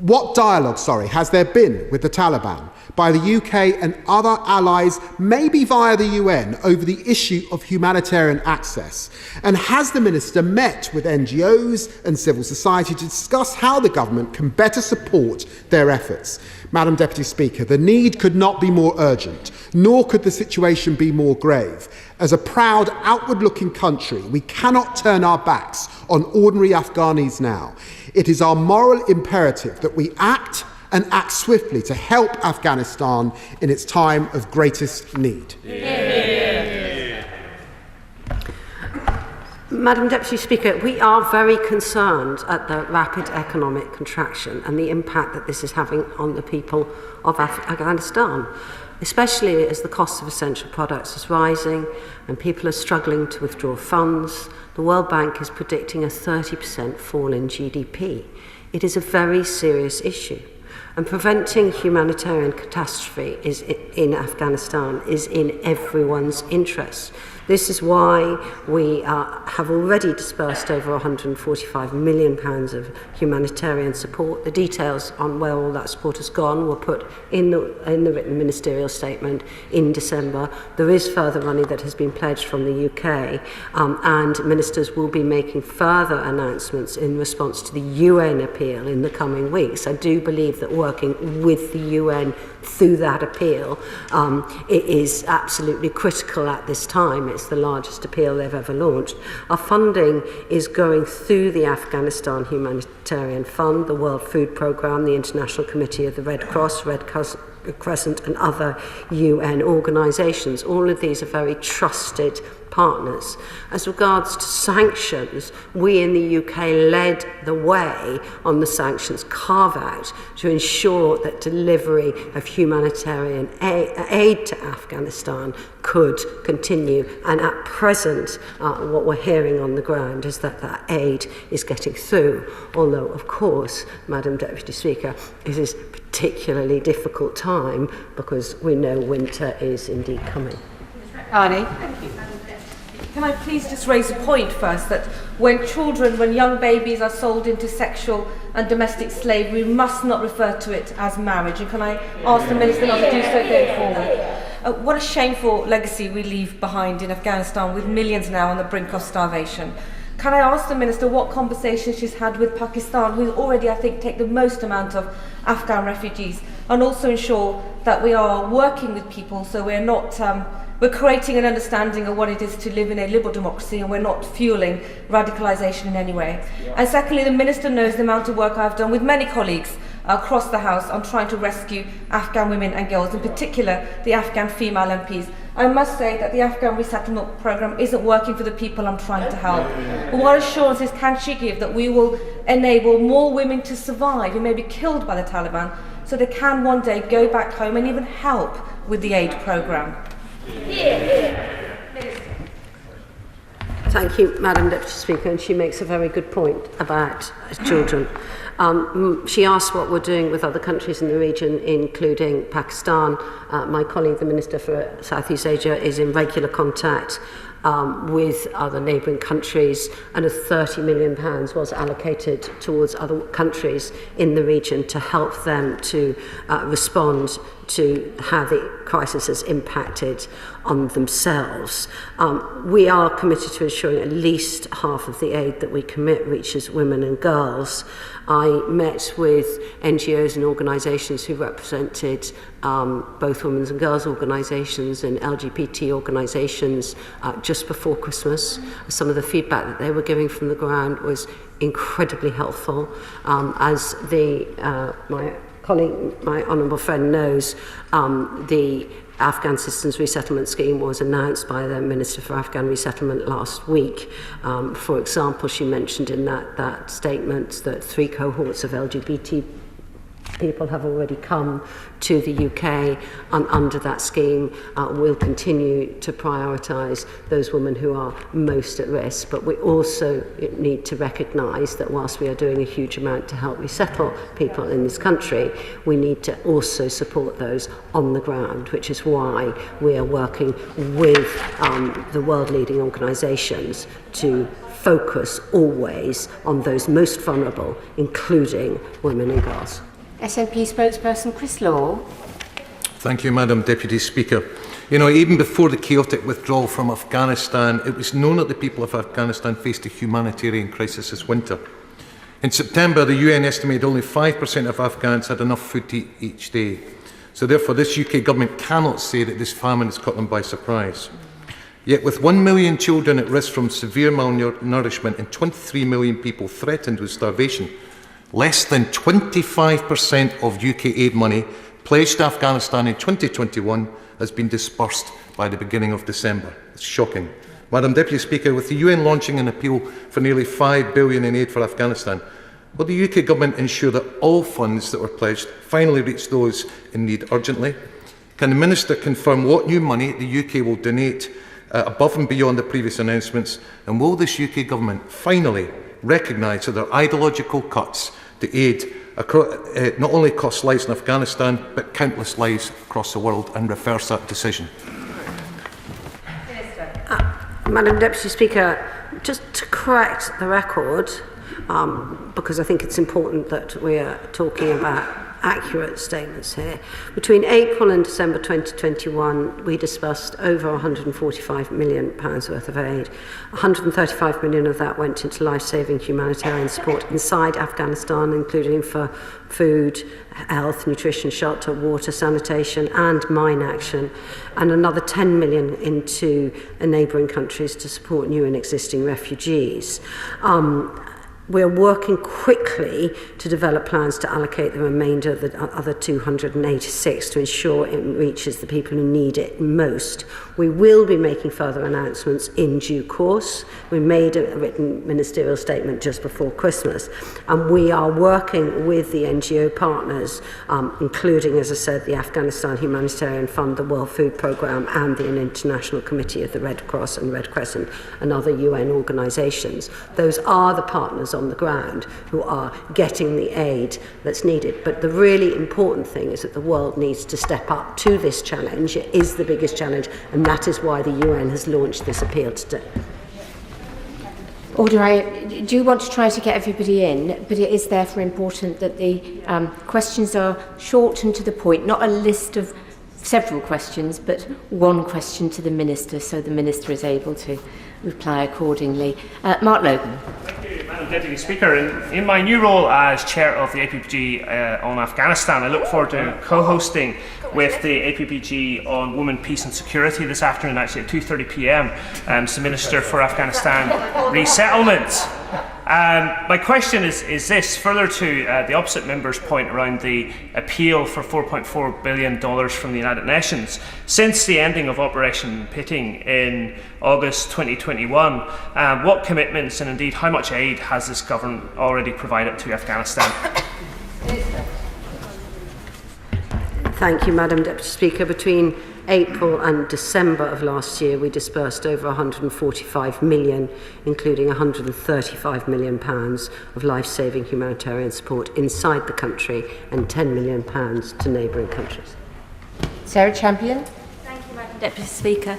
what dialogue, has there been with the Taliban by the UK and other allies, maybe via the UN, over the issue of humanitarian access? And has the Minister met with NGOs and civil society to discuss how the government can better support their efforts? Madam Deputy Speaker, the need could not be more urgent, nor could the situation be more grave. As a proud, outward-looking country, we cannot turn our backs on ordinary Afghanis now. It is our moral imperative that we act and act swiftly to help Afghanistan in its time of greatest need. Madam Deputy Speaker, we are very concerned at the rapid economic contraction and the impact that this is having on the people of Afghanistan, especially as the cost of essential products is rising and people are struggling to withdraw funds. The World Bank is predicting a 30% fall in GDP. It is a very serious issue. And preventing humanitarian catastrophe in Afghanistan is in everyone's interest. This is why we have already dispersed over £145 million of humanitarian support. The details on where all that support has gone were put in the written ministerial statement in December. There is further money that has been pledged from the UK, and ministers will be making further announcements in response to the UN appeal in the coming weeks. I do believe that working with the UN through that appeal, it is absolutely critical at this time. It's the largest appeal they've ever launched. Our funding is going through the Afghanistan Humanitarian Fund, the World Food Programme, the International Committee of the Red Cross, Red Crescent and other UN organisations. All of these are very trusted partners. As regards to sanctions, we in the UK led the way on the sanctions carve-out to ensure that delivery of humanitarian aid to Afghanistan could continue. And at present, what we're hearing on the ground is that that aid is getting through, although, of course, Madam Deputy Speaker, it is a particularly difficult time because we know winter is indeed coming. Arnie. Can I please just raise a point first, that when young babies are sold into sexual and domestic slavery, we must not refer to it as marriage. And can I ask the Minister not to do so going forward? What a shameful legacy we leave behind in Afghanistan, with millions now on the brink of starvation. Can I ask the Minister what conversations she's had with Pakistan, who already, I think, take the most amount of Afghan refugees, and also ensure that we are working with people so we're not... we're creating an understanding of what it is to live in a liberal democracy, and we're not fueling radicalisation in any way. And secondly, the Minister knows the amount of work I've done with many colleagues across the House on trying to rescue Afghan women and girls, in particular the Afghan female MPs. I must say that the Afghan resettlement programme isn't working for the people I'm trying to help. But what assurances can she give that we will enable more women to survive who may be killed by the Taliban, so they can one day go back home and even help with the aid programme? Thank you, Madam Deputy Speaker, and she makes a very good point about children. She asked what we're doing with other countries in the region, including Pakistan. My colleague, the Minister for Southeast Asia, is in regular contact with other neighbouring countries, and £30 million was allocated towards other countries in the region to help them to respond to how the crisis has impacted on themselves. We are committed to ensuring at least half of the aid that we commit reaches women and girls. I met with NGOs and organisations who represented both women's and girls' organisations and LGBT organisations just before Christmas. Some of the feedback that they were giving from the ground was incredibly helpful. As my colleague, my honourable friend knows, the Afghan Citizens Resettlement Scheme was announced by the Minister for Afghan Resettlement last week. For example, she mentioned in that statement that 3 cohorts of LGBT people have already come to the UK under that scheme. We'll continue to prioritise those women who are most at risk, but we also need to recognise that whilst we are doing a huge amount to help resettle people in this country, we need to also support those on the ground, which is why we are working with the world-leading organisations to focus always on those most vulnerable, including women and girls. SNP spokesperson Chris Law. Thank you, Madam Deputy Speaker. You know, even before the chaotic withdrawal from Afghanistan, it was known that the people of Afghanistan faced a humanitarian crisis this winter. In September, the UN estimated only 5% of Afghans had enough food to eat each day. So therefore, this UK government cannot say that this famine has caught them by surprise. Yet with 1 million children at risk from severe malnourishment and 23 million people threatened with starvation, less than 25% of UK aid money pledged to Afghanistan in 2021 has been disbursed by the beginning of December. It's shocking. Madam Deputy Speaker, with the UN launching an appeal for nearly $5 billion in aid for Afghanistan, will the UK government ensure that all funds that were pledged finally reach those in need urgently? Can the Minister confirm what new money the UK will donate above and beyond the previous announcements? And will this UK government finally recognise that their ideological cuts to aid not only cost lives in Afghanistan, but countless lives across the world, and reverse that decision? Madam Deputy Speaker, just to correct the record, because I think it's important that we are talking about accurate statements here. Between April and December 2021, we disbursed over £145 million worth of aid. 135 million of that went into life-saving humanitarian support inside Afghanistan, including for food, health, nutrition, shelter, water, sanitation, and mine action, and another 10 million into neighbouring countries to support new and existing refugees. We're working quickly to develop plans to allocate the remainder of the other 286 to ensure it reaches the people who need it most. We will be making further announcements in due course. We made a written ministerial statement just before Christmas, and we are working with the NGO partners, including, as I said, the Afghanistan Humanitarian Fund, the World Food Programme, and the International Committee of the Red Cross and Red Crescent and other UN organisations. Those are the partners on the ground who are getting the aid that's needed. But the really important thing is that the world needs to step up to this challenge. It is the biggest challenge, and that is why the UN has launched this appeal today. Order, I do want to try to get everybody in, but it is therefore important that the questions are short and to the point, not a list of several questions, but one question to the Minister, so the Minister is able to reply accordingly. Mark Logan. Thank you, Madam Deputy Speaker. In my new role as Chair of the APPG on Afghanistan, I look forward to co-hosting with the APPG on Women, Peace and Security this afternoon, actually at 2:30 p.m. It's the Minister for Afghanistan Resettlement. My question is this, further to the opposite member's point around the appeal for $4.4 billion from the United Nations. Since the ending of Operation Pitting in August 2021, what commitments and indeed how much aid has this government already provided to Afghanistan? Thank you, Madam Deputy Speaker. Between April and December of last year, we disbursed over 145 million, including 135 million pounds of life-saving humanitarian support inside the country and 10 million pounds to neighbouring countries. Sarah Champion. Thank you, Madam Deputy Speaker.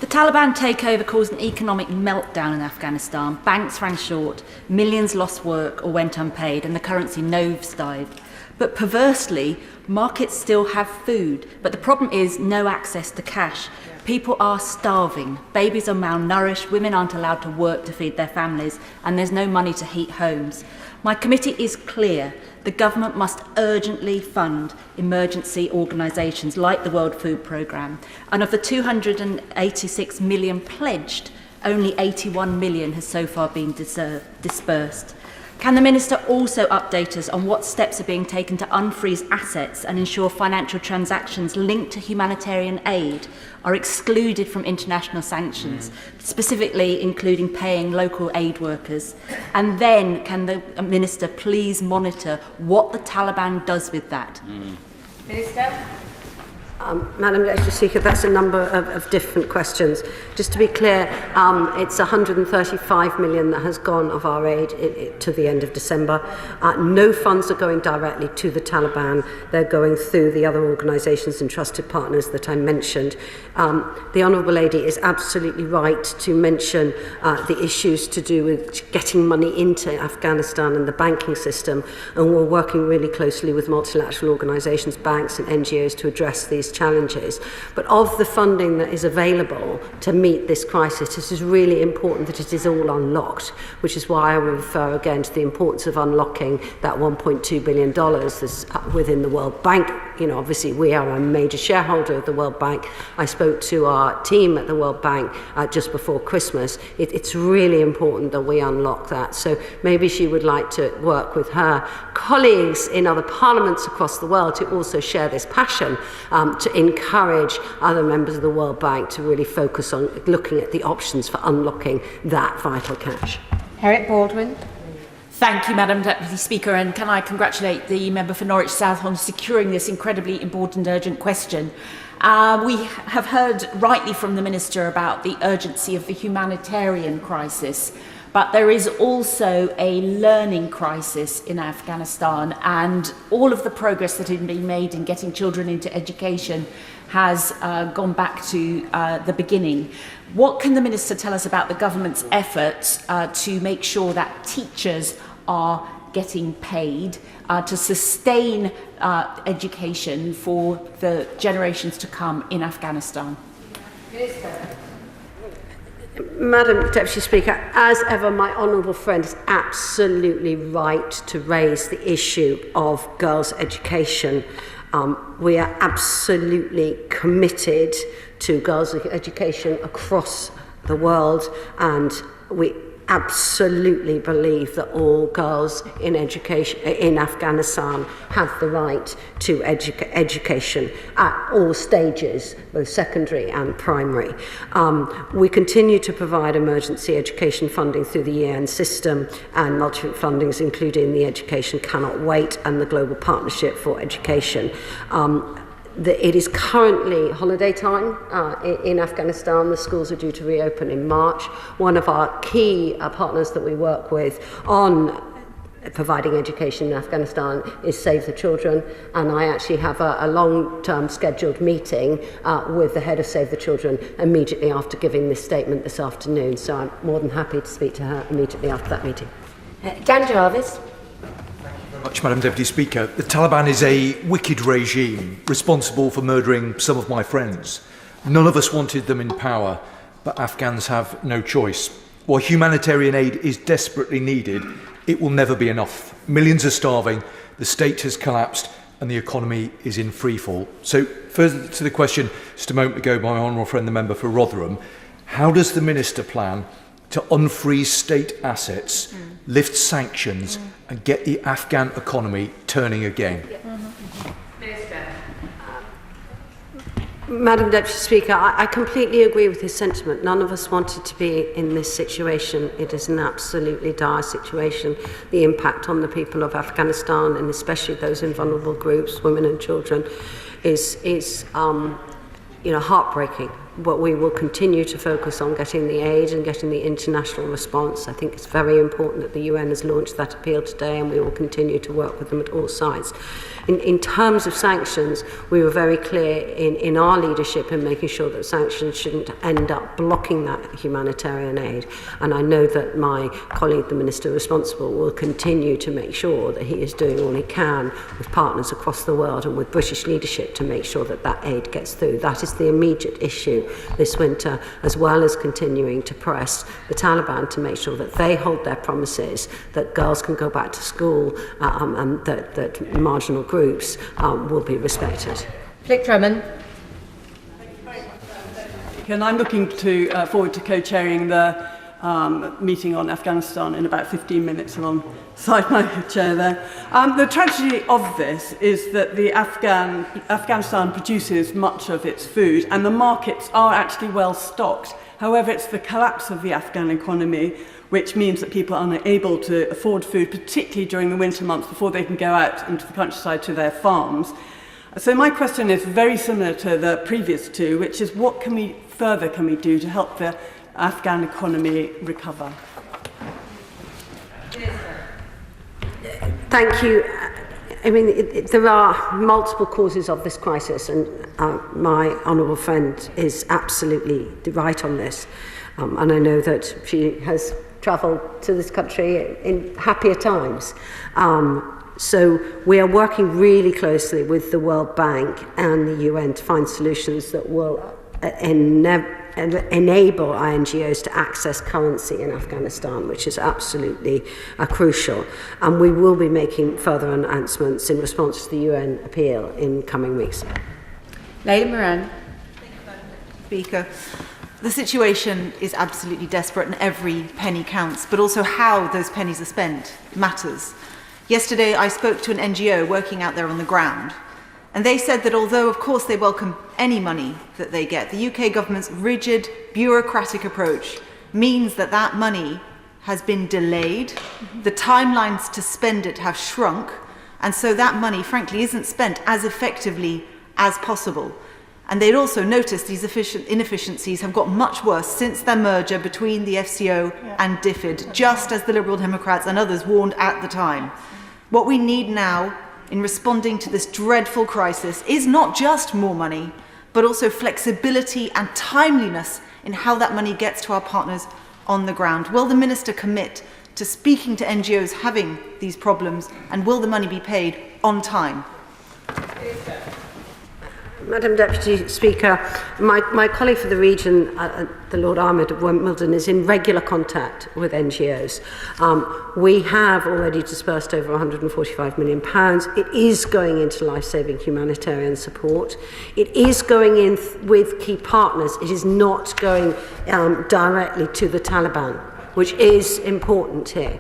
The Taliban takeover caused an economic meltdown in Afghanistan. Banks ran short, millions lost work or went unpaid, and the currency nosedived. But perversely, markets still have food, but the problem is no access to cash. People are starving, babies are malnourished, women aren't allowed to work to feed their families, and there's no money to heat homes. My committee is clear. The government must urgently fund emergency organisations like the World Food Programme. And of the 286 million pledged, only 81 million has so far been disbursed. Can the Minister also update us on what steps are being taken to unfreeze assets and ensure financial transactions linked to humanitarian aid are excluded from international sanctions, specifically including paying local aid workers? And then can the Minister please monitor what the Taliban does with that? Minister? Madam Deputy Speaker, that's a number of different questions. Just to be clear, it's 135 million that has gone of our aid to the end of December. No funds are going directly to the Taliban. They're going through the other organisations and trusted partners that I mentioned. The Honourable Lady is absolutely right to mention the issues to do with getting money into Afghanistan and the banking system, and we're working really closely with multilateral organisations, banks and NGOs to address these challenges. But of the funding that is available to meet this crisis, it is really important that it is all unlocked, which is why I refer again to the importance of unlocking that $1.2 billion that's within the World Bank. You know, obviously we are a major shareholder of the World Bank. I spoke to our team at the World Bank just before Christmas. It's really important that we unlock that. So maybe she would like to work with her colleagues in other parliaments across the world to also share this passion, to encourage other members of the World Bank to really focus on looking at the options for unlocking that vital cash. Eric Baldwin. Thank you, Madam Deputy Speaker, and can I congratulate the member for Norwich South on securing this incredibly important urgent question. We have heard rightly from the Minister about the urgency of the humanitarian crisis, but there is also a learning crisis in Afghanistan, and all of the progress that had been made in getting children into education has gone back to the beginning. What can the Minister tell us about the government's efforts to make sure that teachers are getting paid to sustain education for the generations to come in Afghanistan? Madam Deputy Speaker, as ever, my honourable friend is absolutely right to raise the issue of girls' education. We are absolutely committed to girls' education across the world, and we absolutely believe that all girls in education in Afghanistan have the right to education at all stages, both secondary and primary. We continue to provide emergency education funding through the UN system and multi fundings, including the Education Cannot Wait and the Global Partnership for Education. It is currently holiday time in Afghanistan. The schools are due to reopen in March. One of our key partners that we work with on providing education in Afghanistan is Save the Children, and I actually have a long-term scheduled meeting with the head of Save the Children immediately after giving this statement this afternoon, so I'm more than happy to speak to her immediately after that meeting. Dan Jarvis. Much, Madam Deputy Speaker. The Taliban is a wicked regime responsible for murdering some of my friends. None of us wanted them in power, but Afghans have no choice. While humanitarian aid is desperately needed, it will never be enough. Millions are starving, the state has collapsed, and the economy is in freefall. So, further to the question just a moment ago by my honourable friend, the member for Rotherham, how does the Minister plan to unfreeze state assets, lift sanctions, and get the Afghan economy turning again? Madam Deputy Speaker, I completely agree with his sentiment. None of us wanted to be in this situation. It is an absolutely dire situation. The impact on the people of Afghanistan, and especially those in vulnerable groups, women and children, is heartbreaking. But we will continue to focus on getting the aid and getting the international response. I think it's very important that the UN has launched that appeal today, and we will continue to work with them at all sides. In terms of sanctions, we were very clear in our leadership in making sure that sanctions shouldn't end up blocking that humanitarian aid. And I know that my colleague, the Minister responsible, will continue to make sure that he is doing all he can with partners across the world and with British leadership to make sure that that aid gets through. That is the immediate issue this winter, as well as continuing to press the Taliban to make sure that they hold their promises, that girls can go back to school, and that marginal groups will be respected. Flick Drummond. And I'm looking forward to co-chairing the meeting on Afghanistan in about 15 minutes alongside my chair there. The tragedy of this is that Afghanistan produces much of its food and the markets are actually well stocked. However, it's the collapse of the Afghan economy which means that people are unable to afford food, particularly during the winter months before they can go out into the countryside to their farms. So my question is very similar to the previous two, which is what further can we do to help the Afghan economy recover? Thank you. I mean, there are multiple causes of this crisis, and my honourable friend is absolutely right on this. And I know that she has travelled to this country in happier times. So we are working really closely with the World Bank and the UN to find solutions that will enable INGOs to access currency in Afghanistan, which is absolutely crucial. And we will be making further announcements in response to the UN appeal in coming weeks. Leila Moran. Speaker, the situation is absolutely desperate and every penny counts, but also how those pennies are spent matters. Yesterday, I spoke to an NGO working out there on the ground, and they said that although, of course, they welcome any money that they get, the UK government's rigid, bureaucratic approach means that that money has been delayed, the timelines to spend it have shrunk, and so that money, frankly, isn't spent as effectively as possible. And they'd also noticed these inefficiencies have got much worse since their merger between the FCO and DFID, just as the Liberal Democrats and others warned at the time. What we need now in responding to this dreadful crisis is not just more money, but also flexibility and timeliness in how that money gets to our partners on the ground. Will the Minister commit to speaking to NGOs having these problems, and will the money be paid on time? Madam Deputy Speaker, my colleague for the region, the Lord Ahmed of Wimbledon, is in regular contact with NGOs. We have already dispersed over £145 million. It is going into life-saving humanitarian support. It is going in with key partners. It is not going directly to the Taliban, which is important here.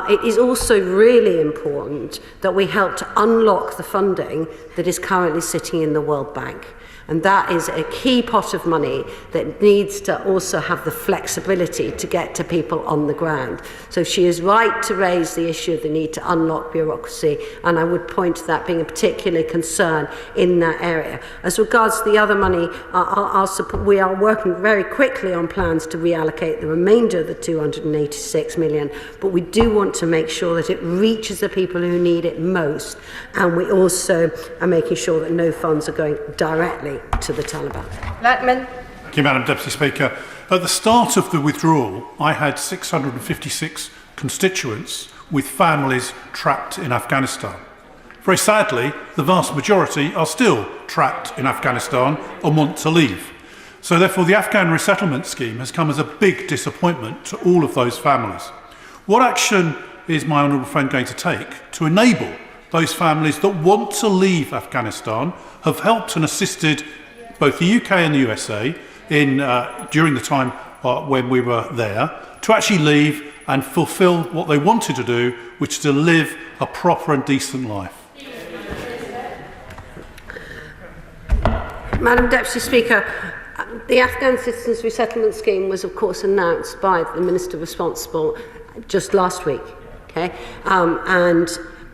It is also really important that we help to unlock the funding that is currently sitting in the World Bank. And that is a key pot of money that needs to also have the flexibility to get to people on the ground. So she is right to raise the issue of the need to unlock bureaucracy, and I would point to that being a particular concern in that area. As regards the other money, we are working very quickly on plans to reallocate the remainder of the 286 million, but we do want to make sure that it reaches the people who need it most, and we also are making sure that no funds are going directly to the Taliban. Blackman. Thank you, Madam Deputy Speaker. At the start of the withdrawal, I had 656 constituents with families trapped in Afghanistan. Very sadly, the vast majority are still trapped in Afghanistan and want to leave. So therefore, the Afghan resettlement scheme has come as a big disappointment to all of those families. What action is my honourable friend going to take to enable those families that want to leave Afghanistan, have helped and assisted both the UK and the USA in, during the time when we were there, to actually leave and fulfil what they wanted to do, which is to live a proper and decent life? Madam Deputy Speaker, the Afghan Citizens Resettlement Scheme was of course announced by the Minister responsible just last week. Okay? And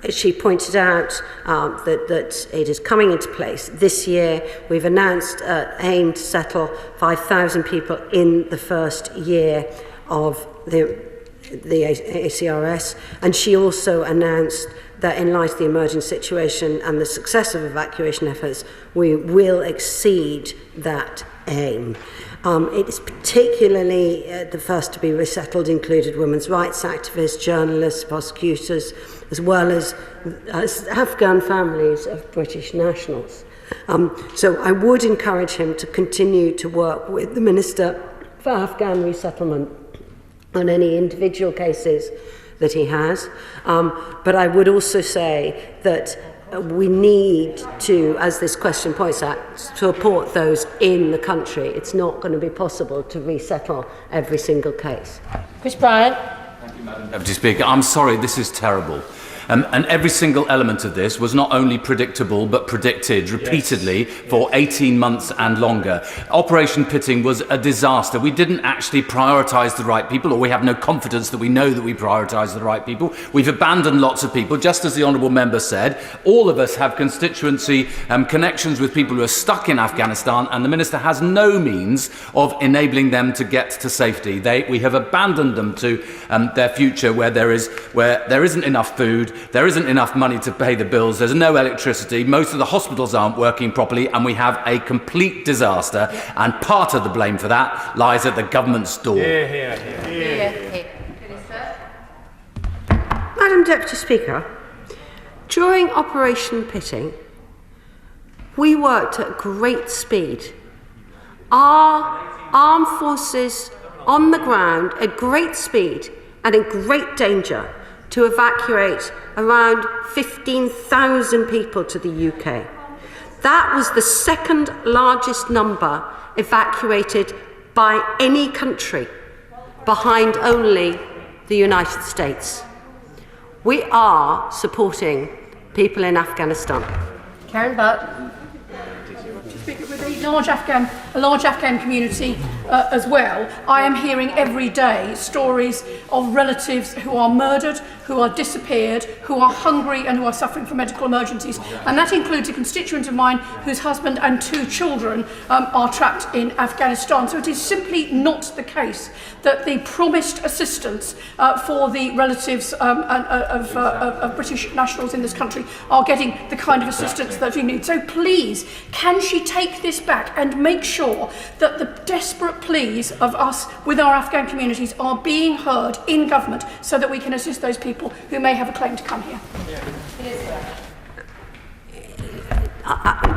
she pointed out that it is coming into place this year. We've announced aim to settle 5,000 people in the first year of the ACRS, and she also announced that in light of the emerging situation and the success of evacuation efforts, we will exceed that aim. It is particularly the first to be resettled included women's rights activists, journalists, prosecutors, as well as Afghan families of British nationals. So I would encourage him to continue to work with the Minister for Afghan Resettlement on any individual cases that he has. But I would also say that we need to, as this question points out, support those in the country. It's not going to be possible to resettle every single case. Chris Bryant. Thank you, Madam Deputy Speaker. I'm sorry, this is terrible. And every single element of this was not only predictable, but predicted repeatedly for 18 months and longer. Operation Pitting was a disaster. We didn't actually prioritise the right people, or we have no confidence that we know that we prioritise the right people. We've abandoned lots of people, just as the Honourable Member said. All of us have constituency connections with people who are stuck in Afghanistan, and the Minister has no means of enabling them to get to safety. We have abandoned them to their future where there isn't enough food, there isn't enough money to pay the bills, there's no electricity, most of the hospitals aren't working properly, and we have a complete disaster, and part of the blame for that lies at the government's door. Madam Deputy Speaker, during Operation Pitting, we worked at great speed. Our armed forces on the ground at great speed and in great danger to evacuate around 15,000 people to the UK. That was the second largest number evacuated by any country, behind only the United States. We are supporting people in Afghanistan. Karen Butt. With a large Afghan community as well, I am hearing every day stories of relatives who are murdered, who are disappeared, who are hungry and who are suffering from medical emergencies. And that includes a constituent of mine whose husband and 2 children are trapped in Afghanistan. So it is simply not the case that the promised assistance for the relatives of British nationals in this country are getting the kind of assistance that we need. So please, can she take this back and make sure that the desperate pleas of us with our Afghan communities are being heard in government so that we can assist those people who may have a claim to come here?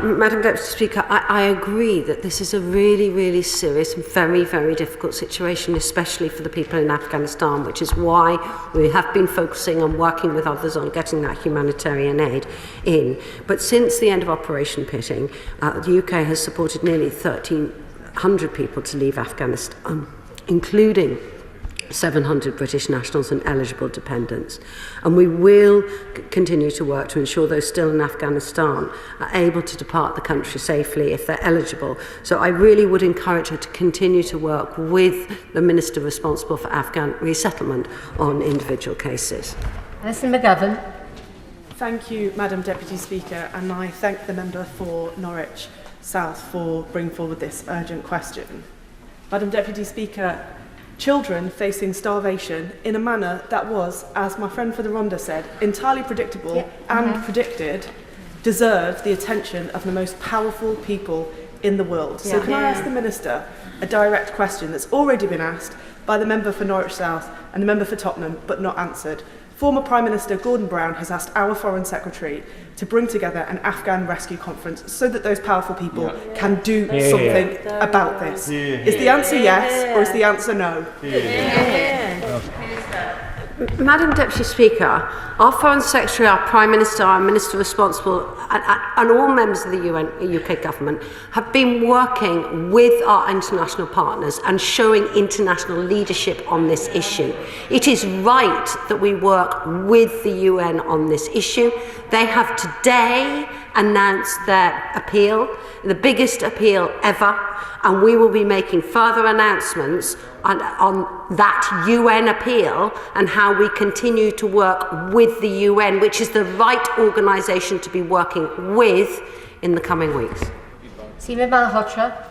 Madam Deputy Speaker, I agree that this is a really, really serious and very, very difficult situation, especially for the people in Afghanistan, which is why we have been focusing on working with others on getting that humanitarian aid in. But since the end of Operation Pitting, the UK has supported nearly 1,300 people to leave Afghanistan, including 700 British nationals and eligible dependents. And we will continue to work to ensure those still in Afghanistan are able to depart the country safely if they're eligible. So I really would encourage her to continue to work with the Minister responsible for Afghan resettlement on individual cases. Alison McGovern. Thank you, Madam Deputy Speaker, and I thank the member for Norwich South for bringing forward this urgent question. Madam Deputy Speaker, children facing starvation in a manner that was, as my friend for the Ronda said, entirely predictable and predicted, deserve the attention of the most powerful people in the world. So can I ask the Minister a direct question that's already been asked by the member for Norwich South and the member for Tottenham, but not answered? Former Prime Minister Gordon Brown has asked our Foreign Secretary to bring together an Afghan rescue conference so that those powerful people can do something about this. Is the answer yes or is the answer no? Madam Deputy Speaker, our Foreign Secretary, our Prime Minister, our Minister responsible, and all members of the UK government have been working with our international partners and showing international leadership on this issue. It is right that we work with the UN on this issue. They have today announced their appeal, the biggest appeal ever, and we will be making further announcements on that UN appeal and how we continue to work with the UN, which is the right organisation to be working with in the coming weeks. Seema Malhotra.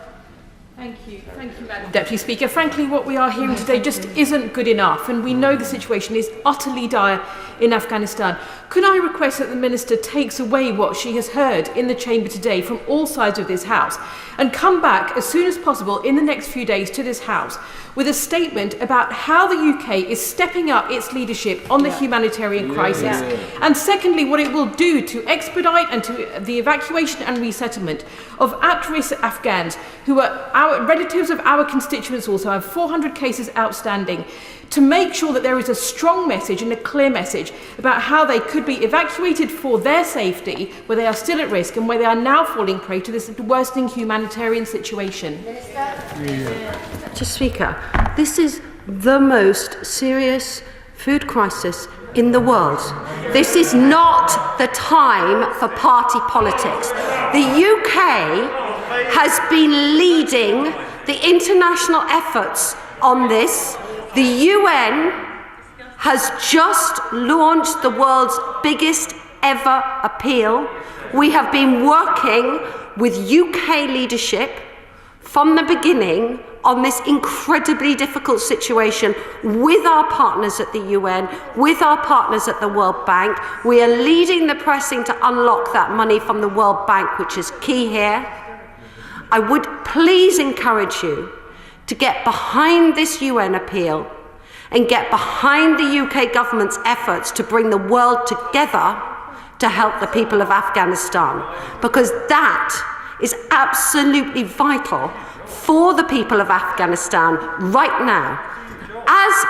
Thank you, Madam Deputy Speaker. Frankly, what we are hearing today just isn't good enough, and we know the situation is utterly dire in Afghanistan. Could I request that the Minister takes away what she has heard in the chamber today from all sides of this House and come back as soon as possible in the next few days to this House with a statement about how the UK is stepping up its leadership on the humanitarian crisis, and secondly, what it will do to expedite and to the evacuation and resettlement of at-risk Afghans who are relatives of our constituents also have 400 cases outstanding, to make sure that there is a strong message and a clear message about how they could be evacuated for their safety, where they are still at risk and where they are now falling prey to this worsening humanitarian situation. Mr. Speaker, this is the most serious food crisis in the world. This is not the time for party politics. The UK has been leading the international efforts on this. The UN has just launched the world's biggest ever appeal. We have been working with UK leadership from the beginning on this incredibly difficult situation with our partners at the UN, with our partners at the World Bank. We are leading the pressing to unlock that money from the World Bank, which is key here. I would please encourage you to get behind this UN appeal and get behind the UK government's efforts to bring the world together to help the people of Afghanistan, because that is absolutely vital for the people of Afghanistan right now. As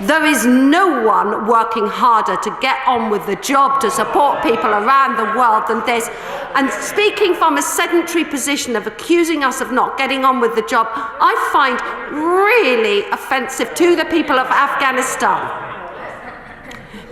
there is no one working harder to get on with the job to support people around the world than this. And speaking from a sedentary position of accusing us of not getting on with the job, I find really offensive to the people of Afghanistan.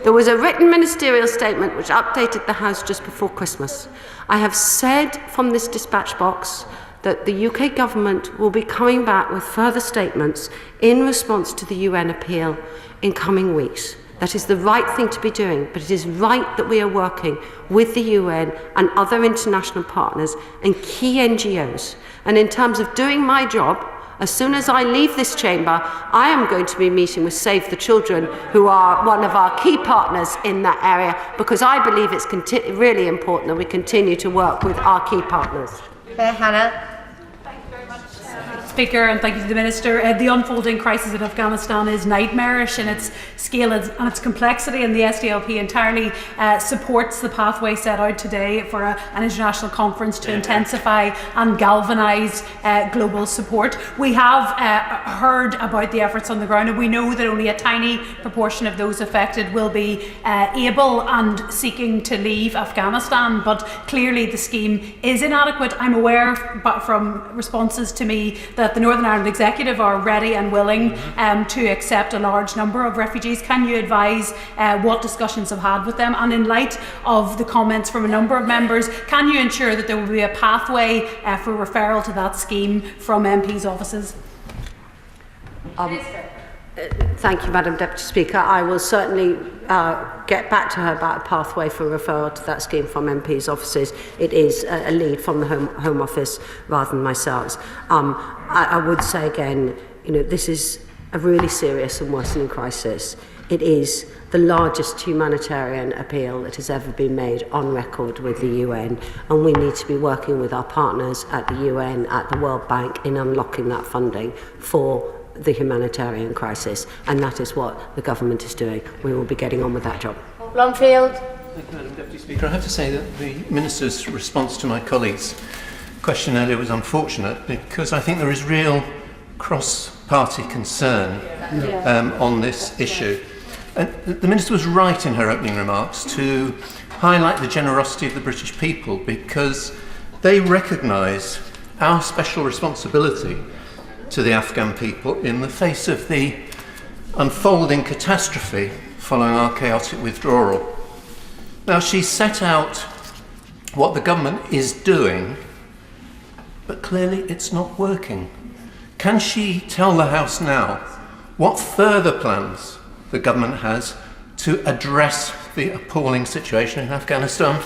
There was a written ministerial statement which updated the House just before Christmas. I have said from this dispatch box that the UK government will be coming back with further statements in response to the UN appeal in coming weeks. That is the right thing to be doing, but it is right that we are working with the UN and other international partners and key NGOs. And in terms of doing my job, as soon as I leave this chamber, I am going to be meeting with Save the Children, who are one of our key partners in that area, because I believe it's really important that we continue to work with our key partners. Hannah. Speaker, and thank you to the Minister. The unfolding crisis in Afghanistan is nightmarish in its scale and its complexity, and the SDLP entirely supports the pathway set out today for an international conference to intensify and galvanise global support. We have heard about the efforts on the ground, and we know that only a tiny proportion of those affected will be able and seeking to leave Afghanistan, but clearly the scheme is inadequate. I'm aware from responses to me that the Northern Ireland Executive are ready and willing to accept a large number of refugees. Can you advise what discussions have had with them? And in light of the comments from a number of members, can you ensure that there will be a pathway for referral to that scheme from MPs' offices? Thank you, Madam Deputy Speaker. I will certainly get back to her about a pathway for referral to that scheme from MPs' offices. It is a lead from the Home Office rather than myself. I would say again, this is a really serious and worsening crisis. It is the largest humanitarian appeal that has ever been made on record with the UN, and we need to be working with our partners at the UN, at the World Bank, in unlocking that funding for the humanitarian crisis, and that is what the government is doing. We will be getting on with that job. Blomfield. Thank you, Madam Deputy Speaker. I have to say that the Minister's response to my colleague's question earlier was unfortunate, because I think there is real cross-party concern on this issue. And the Minister was right in her opening remarks to highlight the generosity of the British people, because they recognise our special responsibility to the Afghan people in the face of the unfolding catastrophe following our chaotic withdrawal. Now, she set out what the government is doing, but clearly it's not working. Can she tell the House now what further plans the government has to address the appalling situation in Afghanistan?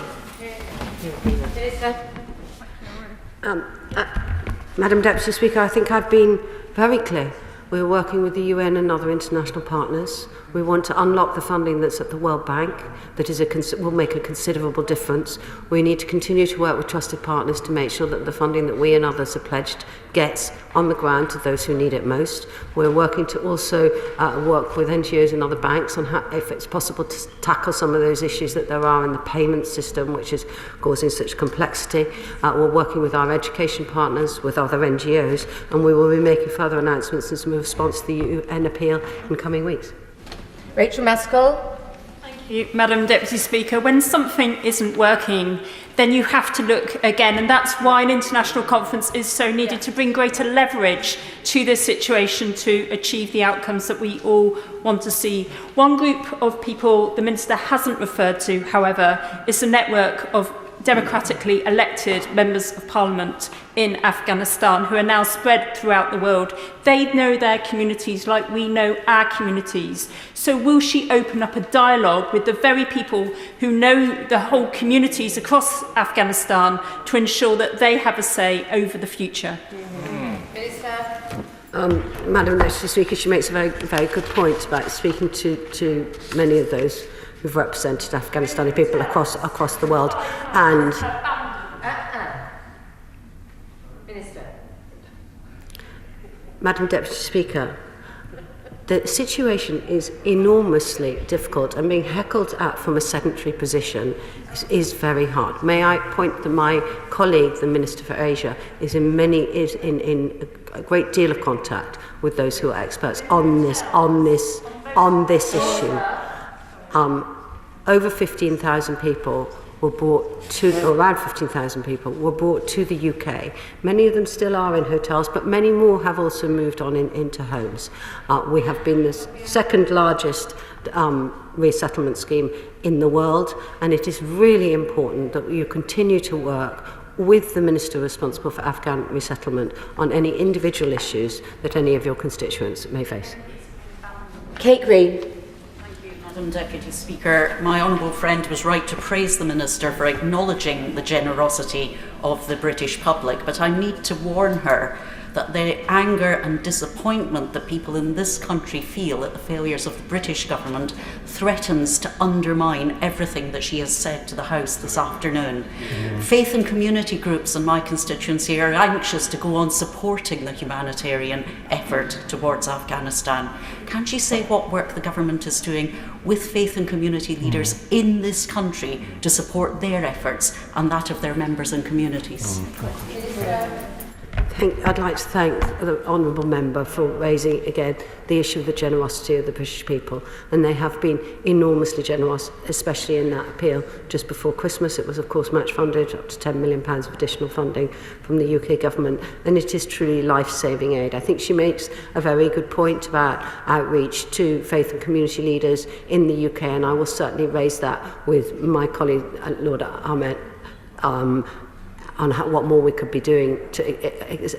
Madam Deputy Speaker, I think I've been very clear. We're working with the UN and other international partners We want to unlock the funding that's at the World Bank that will make a considerable difference. We need to continue to work with trusted partners to make sure that the funding that we and others have pledged gets on the ground to those who need it most. We're working to also work with NGOs and other banks on how, if it's possible, to tackle some of those issues that there are in the payment system, which is causing such complexity. We're working with our education partners, with other NGOs, and we will be making further announcements in response to the UN appeal in coming weeks. Rachel Maskell. Thank you, Madam Deputy Speaker. When something isn't working, then you have to look again, and that's why an international conference is so needed, to bring greater leverage to this situation to achieve the outcomes that we all want to see. One group of people the Minister hasn't referred to, however, is the network of democratically elected members of parliament in Afghanistan who are now spread throughout the world. They know their communities like we know our communities. So will she open up a dialogue with the very people who know the whole communities across Afghanistan to ensure that they have a say over the future? Madam Deputy Speaker, she makes a very, very good point about speaking to many of those who've represented Afghanistani people across the world. And Minister. Madam Deputy Speaker, the situation is enormously difficult, and being heckled at from a sedentary position is very hard. May I point that my colleague, the Minister for Asia, is in a great deal of contact with those who are experts on this issue. Over 15,000 people were brought to, or around 15,000 people were brought to the UK. Many of them still are in hotels, but many more have also moved on into homes. We have been the second largest resettlement scheme in the world, and it is really important that you continue to work with the Minister responsible for Afghan resettlement on any individual issues that any of your constituents may face. Kate Green. Madam Deputy Speaker, my honourable friend was right to praise the Minister for acknowledging the generosity of the British public, but I need to warn her that the anger and disappointment that people in this country feel at the failures of the British government threatens to undermine everything that she has said to the House this afternoon. Faith and community groups in my constituency are anxious to go on supporting the humanitarian effort towards Afghanistan. Can she say what work the government is doing with faith and community leaders in this country to support their efforts and that of their members and communities? I'd like to thank the honourable member for raising again the issue of the generosity of the British people, and they have been enormously generous, especially in that appeal just before Christmas. It was of course match funded, up to £10 million of additional funding from the UK government, and it is truly life-saving aid. I think she makes a very good point about outreach to faith and community leaders in the UK, and I will certainly raise that with my colleague Lord Ahmed on what more we could be doing to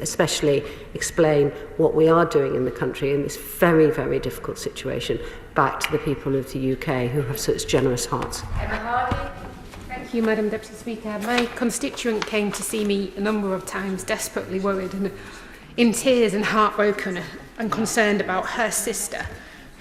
especially explain what we are doing in the country in this very, very difficult situation back to the people of the UK who have such generous hearts. Thank you, Madam Deputy Speaker. My constituent came to see me a number of times, desperately worried and in tears and heartbroken and concerned about her sister,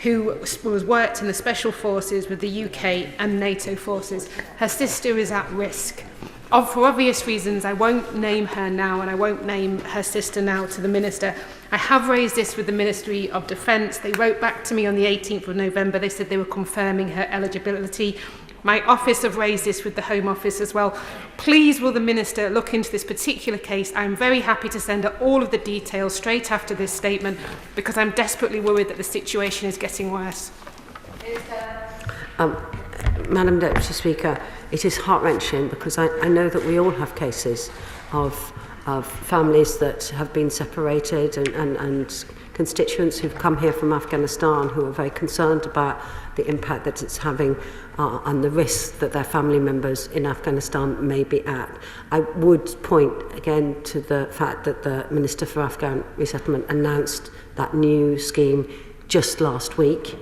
who was worked in the Special Forces with the UK and NATO forces. Her sister is at risk. For obvious reasons, I won't name her now, and I won't name her sister now to the Minister. I have raised this with the Ministry of Defence. They wrote back to me on the 18th of November. They said they were confirming her eligibility. My office have raised this with the Home Office as well. Please will the Minister look into this particular case. I'm very happy to send her all of the details straight after this statement, because I'm desperately worried that the situation is getting worse. Madam Deputy Speaker, it is heart-wrenching because I know that we all have cases of families that have been separated and constituents who've come here from Afghanistan who are very concerned about the impact that it's having and the risk that their family members in Afghanistan may be at. I would point again to the fact that the Minister for Afghan Resettlement announced that new scheme just last week.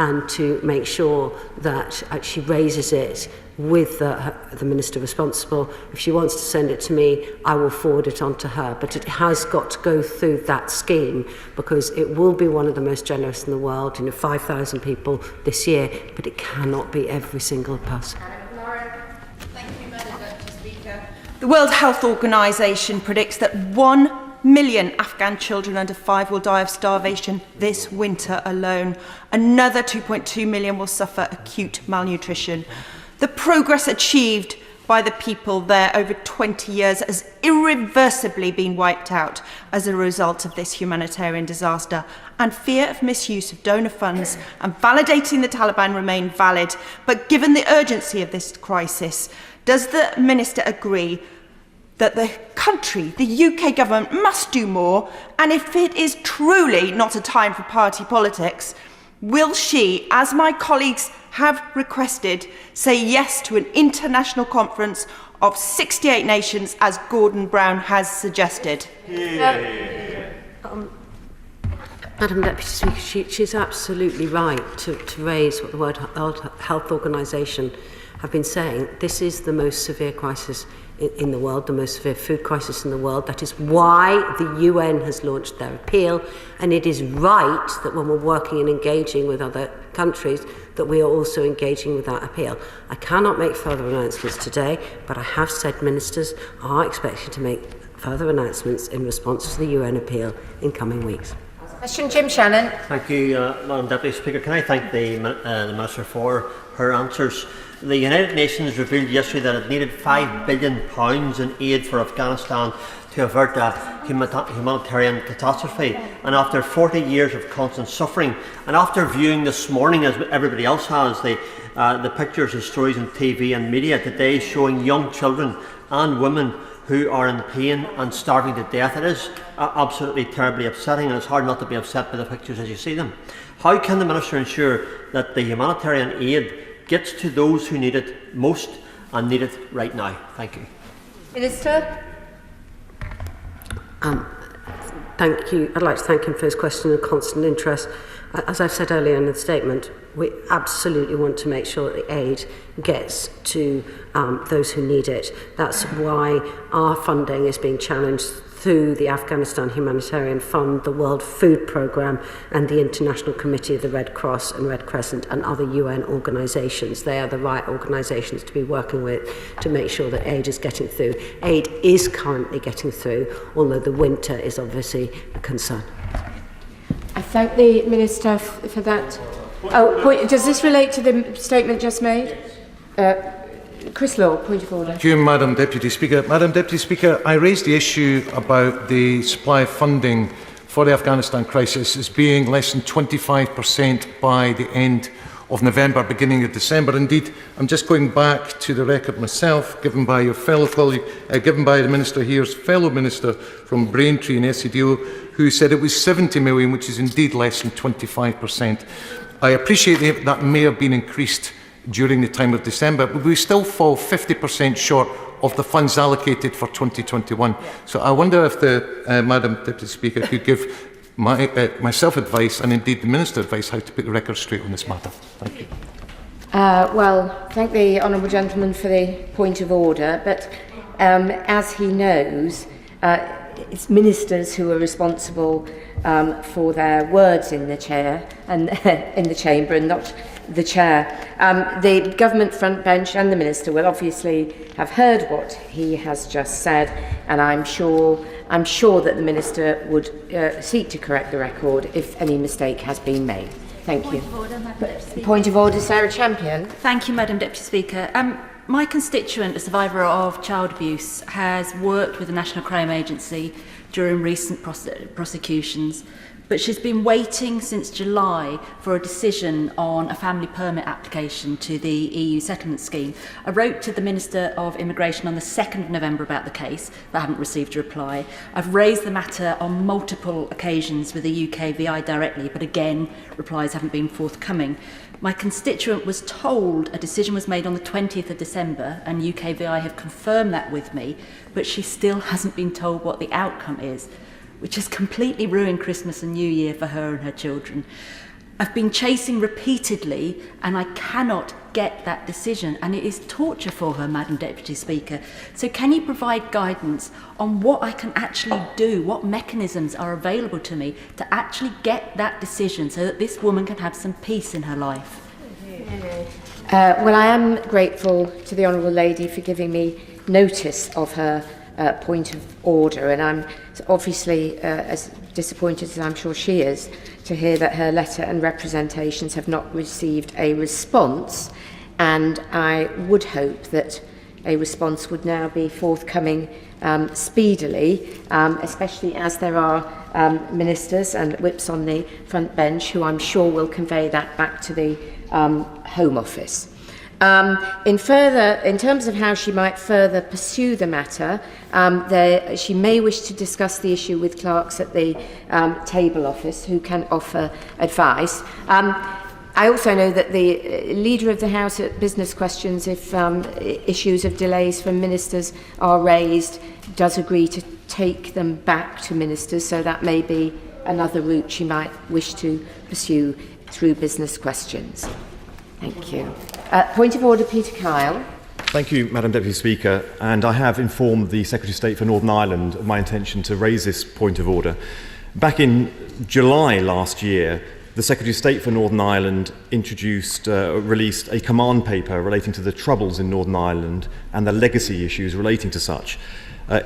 and to make sure that she raises it with the minister responsible. If she wants to send it to me, I will forward it on to her. But it has got to go through that scheme because it will be one of the most generous in the world, 5,000 people this year, but it cannot be every single person. The World Health Organization predicts that 1 million Afghan children under 5 will die of starvation this winter alone. Another 2.2 million will suffer acute malnutrition. The progress achieved by the people there over 20 years has irreversibly been wiped out as a result of this humanitarian disaster, and fear of misuse of donor funds and validating the Taliban remain valid. But given the urgency of this crisis, does the Minister agree that the country, the UK government, must do more? And if it is truly not a time for party politics, will she, as my colleagues have requested, say yes to an international conference of 68 nations, as Gordon Brown has suggested? Madam Deputy Speaker, she's absolutely right to raise what the World Health Organization have been saying. This is the most severe crisis in the world, the most severe food crisis in the world. That is why the UN has launched their appeal, and it is right that when we're working and engaging with other countries that we are also engaging with that appeal. I cannot make further announcements today, but I have said ministers are expected to make further announcements in response to the UN appeal in coming weeks. Question, Jim Shannon. Thank you, Madam Deputy Speaker. Can I thank the Minister for her answers? The United Nations revealed yesterday that it needed £5 billion in aid for Afghanistan to avert a humanitarian catastrophe. And after 40 years of constant suffering, and after viewing this morning, as everybody else has, the pictures and stories on TV and media today showing young children and women who are in pain and starving to death, it is absolutely terribly upsetting, and it's hard not to be upset by the pictures as you see them. How can the Minister ensure that the humanitarian aid gets to those who need it most and need it right now? Thank you. Minister. Thank you. I'd like to thank him for his question and constant interest. As I've said earlier in the statement, we absolutely want to make sure that the aid gets to those who need it. That's why our funding is being challenged through the Afghanistan Humanitarian Fund, the World Food Programme, and the International Committee of the Red Cross and Red Crescent and other UN organisations. They are the right organisations to be working with to make sure that aid is getting through. Aid is currently getting through, although the winter is obviously a concern. I thank the Minister for that. Does this relate to the statement just made? Chris Law, point of order. Thank you, Madam Deputy Speaker. Madam Deputy Speaker, I raised the issue about the supply of funding for the Afghanistan crisis as being less than 25% by the end of November, beginning of December. Indeed, I'm just going back to the record myself, given by your fellow colleague, given by the Minister here's fellow Minister from Braintree and SEDO, who said it was 70 million, which is indeed less than 25%. I appreciate that may have been increased during the time of December, but we still fall 50% short of the funds allocated for 2021. So I wonder if the Madam Deputy Speaker could give myself advice, and indeed the Minister advice, how to put the record straight on this matter. Thank you. Well, thank the honourable gentleman for the point of order, but as he knows, it's ministers who are responsible for their words in the chair and in the chamber, and not the chair. The government front bench and the minister will obviously have heard what he has just said, and I'm sure that the minister would seek to correct the record if any mistake has been made. Thank you. Point of order, Sarah Champion. Thank you, Madam Deputy Speaker. My constituent, a survivor of child abuse, has worked with the National Crime Agency during recent prosecutions, but she's been waiting since July for a decision on a family permit application to the EU settlement scheme. I wrote to the Minister of Immigration on the 2nd of November about the case, but I haven't received a reply. I've raised the matter on multiple occasions with the UKVI directly, but again, replies haven't been forthcoming. My constituent was told a decision was made on the 20th of December, and UKVI have confirmed that with me, but she still hasn't been told what the outcome is, which has completely ruined Christmas and New Year for her and her children. I've been chasing repeatedly and I cannot get that decision, and it is torture for her, Madam Deputy Speaker. So can you provide guidance on what I can actually do, what mechanisms are available to me to actually get that decision so that this woman can have some peace in her life? Well, I am grateful to the Honourable Lady for giving me notice of her point of order, and I'm obviously as disappointed as I'm sure she is to hear that her letter and representations have not received a response, and I would hope that a response would now be forthcoming speedily, especially as there are ministers and whips on the front bench who I'm sure will convey that back to the Home Office. In terms of how she might further pursue the matter, she may wish to discuss the issue with clerks at the table office who can offer advice. I also know that the Leader of the House at Business Questions, if issues of delays from ministers are raised, does agree to take them back to ministers, so that may be another route she might wish to pursue through business questions. Thank you. Point of order, Peter Kyle. Thank you, Madam Deputy Speaker, and I have informed the Secretary of State for Northern Ireland of my intention to raise this point of order. Back in July last year, the Secretary of State for Northern Ireland released a command paper relating to the troubles in Northern Ireland and the legacy issues relating to such.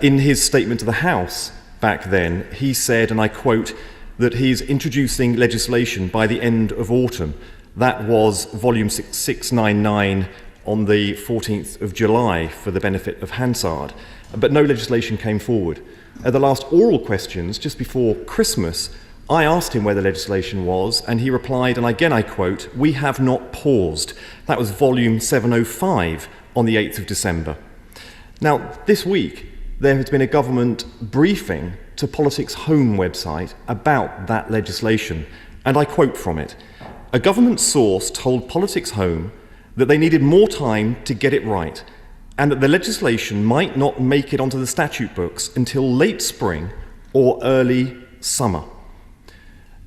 In his statement to the House back then, he said, and I quote, that he's introducing legislation by the end of autumn. That was volume 699 on the 14th of July for the benefit of Hansard, but no legislation came forward. At the last oral questions, just before Christmas, I asked him where the legislation was, and he replied, and again I quote, "We have not paused." That was volume 705 on the 8th of December. Now, this week, there has been a government briefing to Politics Home website about that legislation, and I quote from it. A government source told Politics Home that they needed more time to get it right, and that the legislation might not make it onto the statute books until late spring or early summer.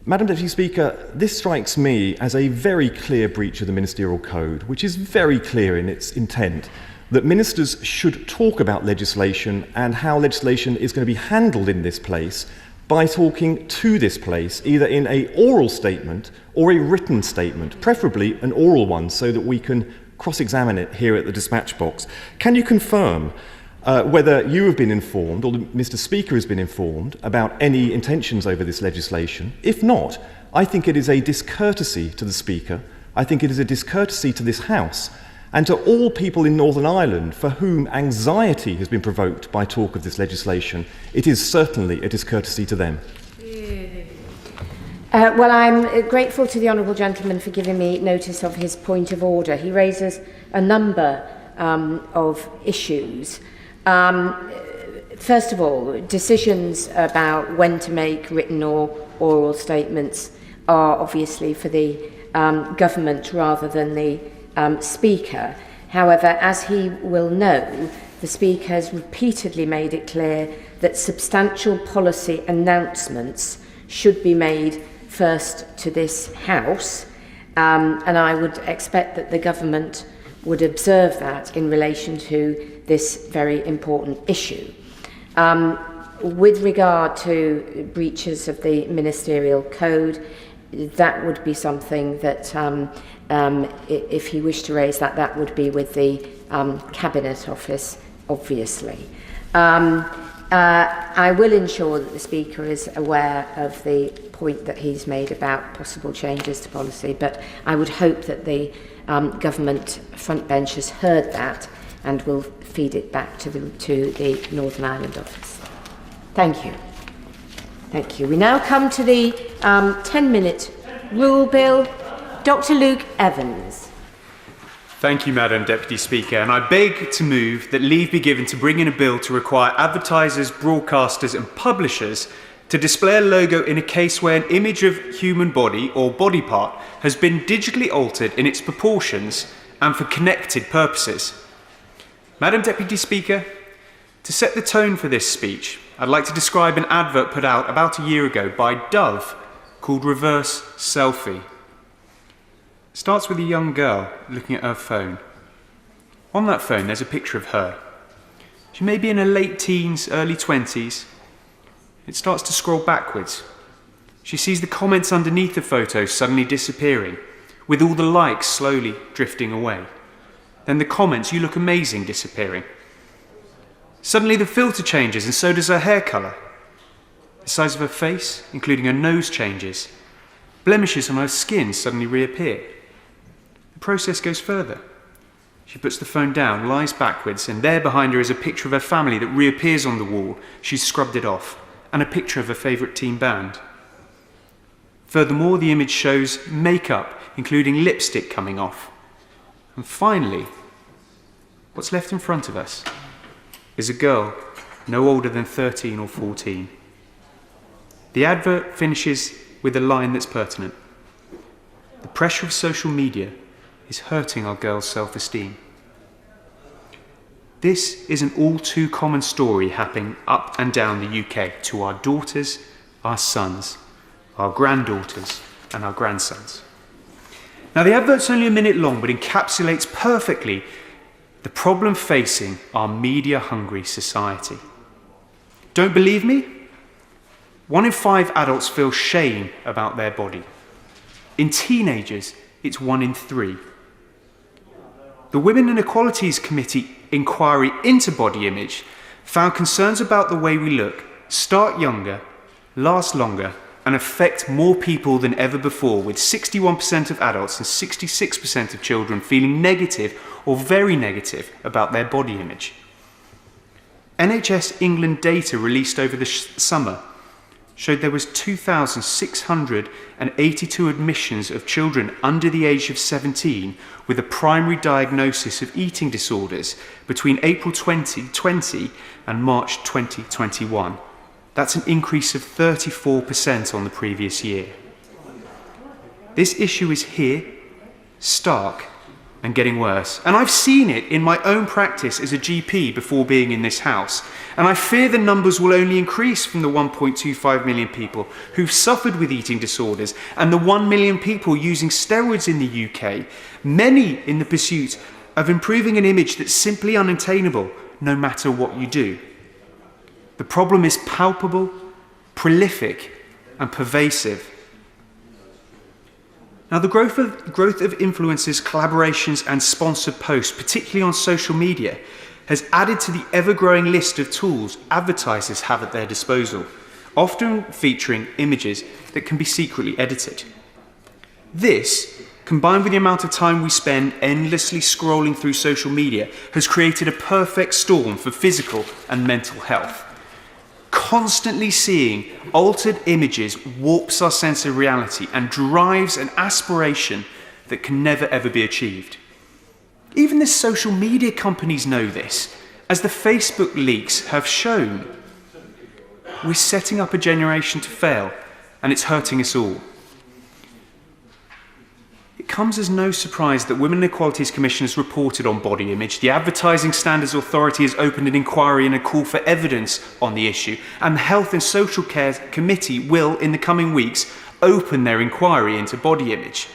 Madam Deputy Speaker, this strikes me as a very clear breach of the Ministerial Code, which is very clear in its intent, that ministers should talk about legislation and how legislation is going to be handled in this place by talking to this place, either in an oral statement or a written statement, preferably an oral one, so that we can cross-examine it here at the dispatch box. Can you confirm whether you have been informed, or Mr. Speaker has been informed, about any intentions over this legislation? If not, I think it is a discourtesy to the Speaker, I think it is a discourtesy to this House, and to all people in Northern Ireland for whom anxiety has been provoked by talk of this legislation. It is certainly a discourtesy to them. Well, I'm grateful to the Honourable Gentleman for giving me notice of his point of order. He raises a number of issues. First of all, decisions about when to make written or oral statements are obviously for the government rather than the Speaker. However, as he will know, the Speaker has repeatedly made it clear that substantial policy announcements should be made first to this House, and I would expect that the government would observe that in relation to this very important issue. With regard to breaches of the Ministerial Code, that would be something that, if he wished to raise that, that would be with the Cabinet Office, obviously. I will ensure that the Speaker is aware of the point that he's made about possible changes to policy, but I would hope that the government front bench has heard that and will feed it back to the Northern Ireland Office. Thank you. Thank you. We now come to the 10-minute rule bill. Dr. Luke Evans. Thank you, Madam Deputy Speaker, and I beg to move that leave be given to bring in a bill to require advertisers, broadcasters and publishers to display a logo in a case where an image of human body or body part has been digitally altered in its proportions and for connected purposes. Madam Deputy Speaker, to set the tone for this speech, I'd like to describe an advert put out about a year ago by Dove called Reverse Selfie. It starts with a young girl looking at her phone. On that phone, there's a picture of her. She may be in her late teens, early 20s. It starts to scroll backwards. She sees the comments underneath the photo suddenly disappearing, with all the likes slowly drifting away. Then the comments, "You look amazing," disappearing. Suddenly the filter changes, and so does her hair colour. The size of her face, including her nose, changes. Blemishes on her skin suddenly reappear. The process goes further. She puts the phone down, lies backwards, and there behind her is a picture of her family that reappears on the wall. She's scrubbed it off, and a picture of her favourite teen band. Furthermore, the image shows makeup, including lipstick, coming off. And finally, what's left in front of us is a girl no older than 13 or 14. The advert finishes with a line that's pertinent. The pressure of social media is hurting our girls' self-esteem. This is an all too common story happening up and down the UK to our daughters, our sons, our granddaughters and our grandsons. Now, the advert's only a minute long, but encapsulates perfectly the problem facing our media-hungry society. Don't believe me? 1 in 5 adults feel shame about their body. In teenagers, it's 1 in 3. The Women and Equalities Committee inquiry into body image found concerns about the way we look start younger, last longer, and affect more people than ever before, with 61% of adults and 66% of children feeling negative or very negative about their body image. NHS England data released over the summer showed there was 2,682 admissions of children under the age of 17 with a primary diagnosis of eating disorders between April 2020 and March 2021. That's an increase of 34% on the previous year. This issue is here, stark, and getting worse. And I've seen it in my own practice as a GP before being in this house. And I fear the numbers will only increase from the 1.25 million people who've suffered with eating disorders and the 1 million people using steroids in the UK, many in the pursuit of improving an image that's simply unattainable no matter what you do. The problem is palpable, prolific, and pervasive. Now, the growth of influencers, collaborations, and sponsored posts, particularly on social media, has added to the ever-growing list of tools advertisers have at their disposal, often featuring images that can be secretly edited. This, combined with the amount of time we spend endlessly scrolling through social media, has created a perfect storm for physical and mental health. Constantly seeing altered images warps our sense of reality and drives an aspiration that can never ever be achieved. Even the social media companies know this, as the Facebook leaks have shown. We're setting up a generation to fail, and it's hurting us all. It comes as no surprise that Women and Equalities Commission has reported on body image. The Advertising Standards Authority has opened an inquiry and a call for evidence on the issue, and the Health and Social Care Committee will, in the coming weeks, open their inquiry into body image.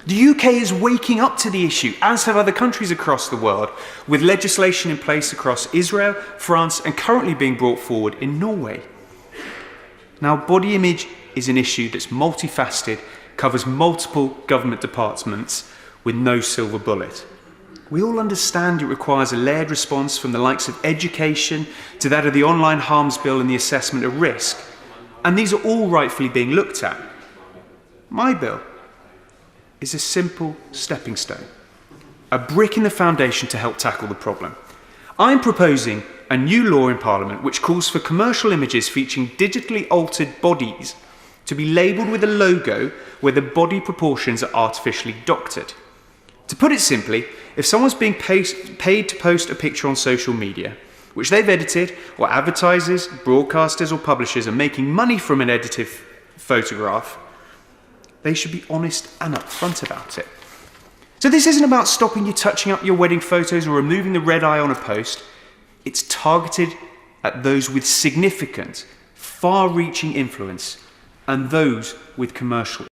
The UK is waking up to the issue, as have other countries across the world, with legislation in place across Israel, France, and currently being brought forward in Norway. Now, body image is an issue that's multifaceted, covers multiple government departments with no silver bullet. We all understand it requires a layered response from the likes of education to that of the online harms bill and the assessment of risk. And these are all rightfully being looked at. My bill is a simple stepping stone, a brick in the foundation to help tackle the problem. I'm proposing a new law in Parliament which calls for commercial images featuring digitally altered bodies to be labelled with a logo where the body proportions are artificially doctored. To put it simply, if someone's being paid to post a picture on social media, which they've edited, or advertisers, broadcasters or publishers are making money from an edited photograph, they should be honest and upfront about it. So this isn't about stopping you touching up your wedding photos or removing the red eye on a post. It's targeted at those with significant, far-reaching influence and those with commercial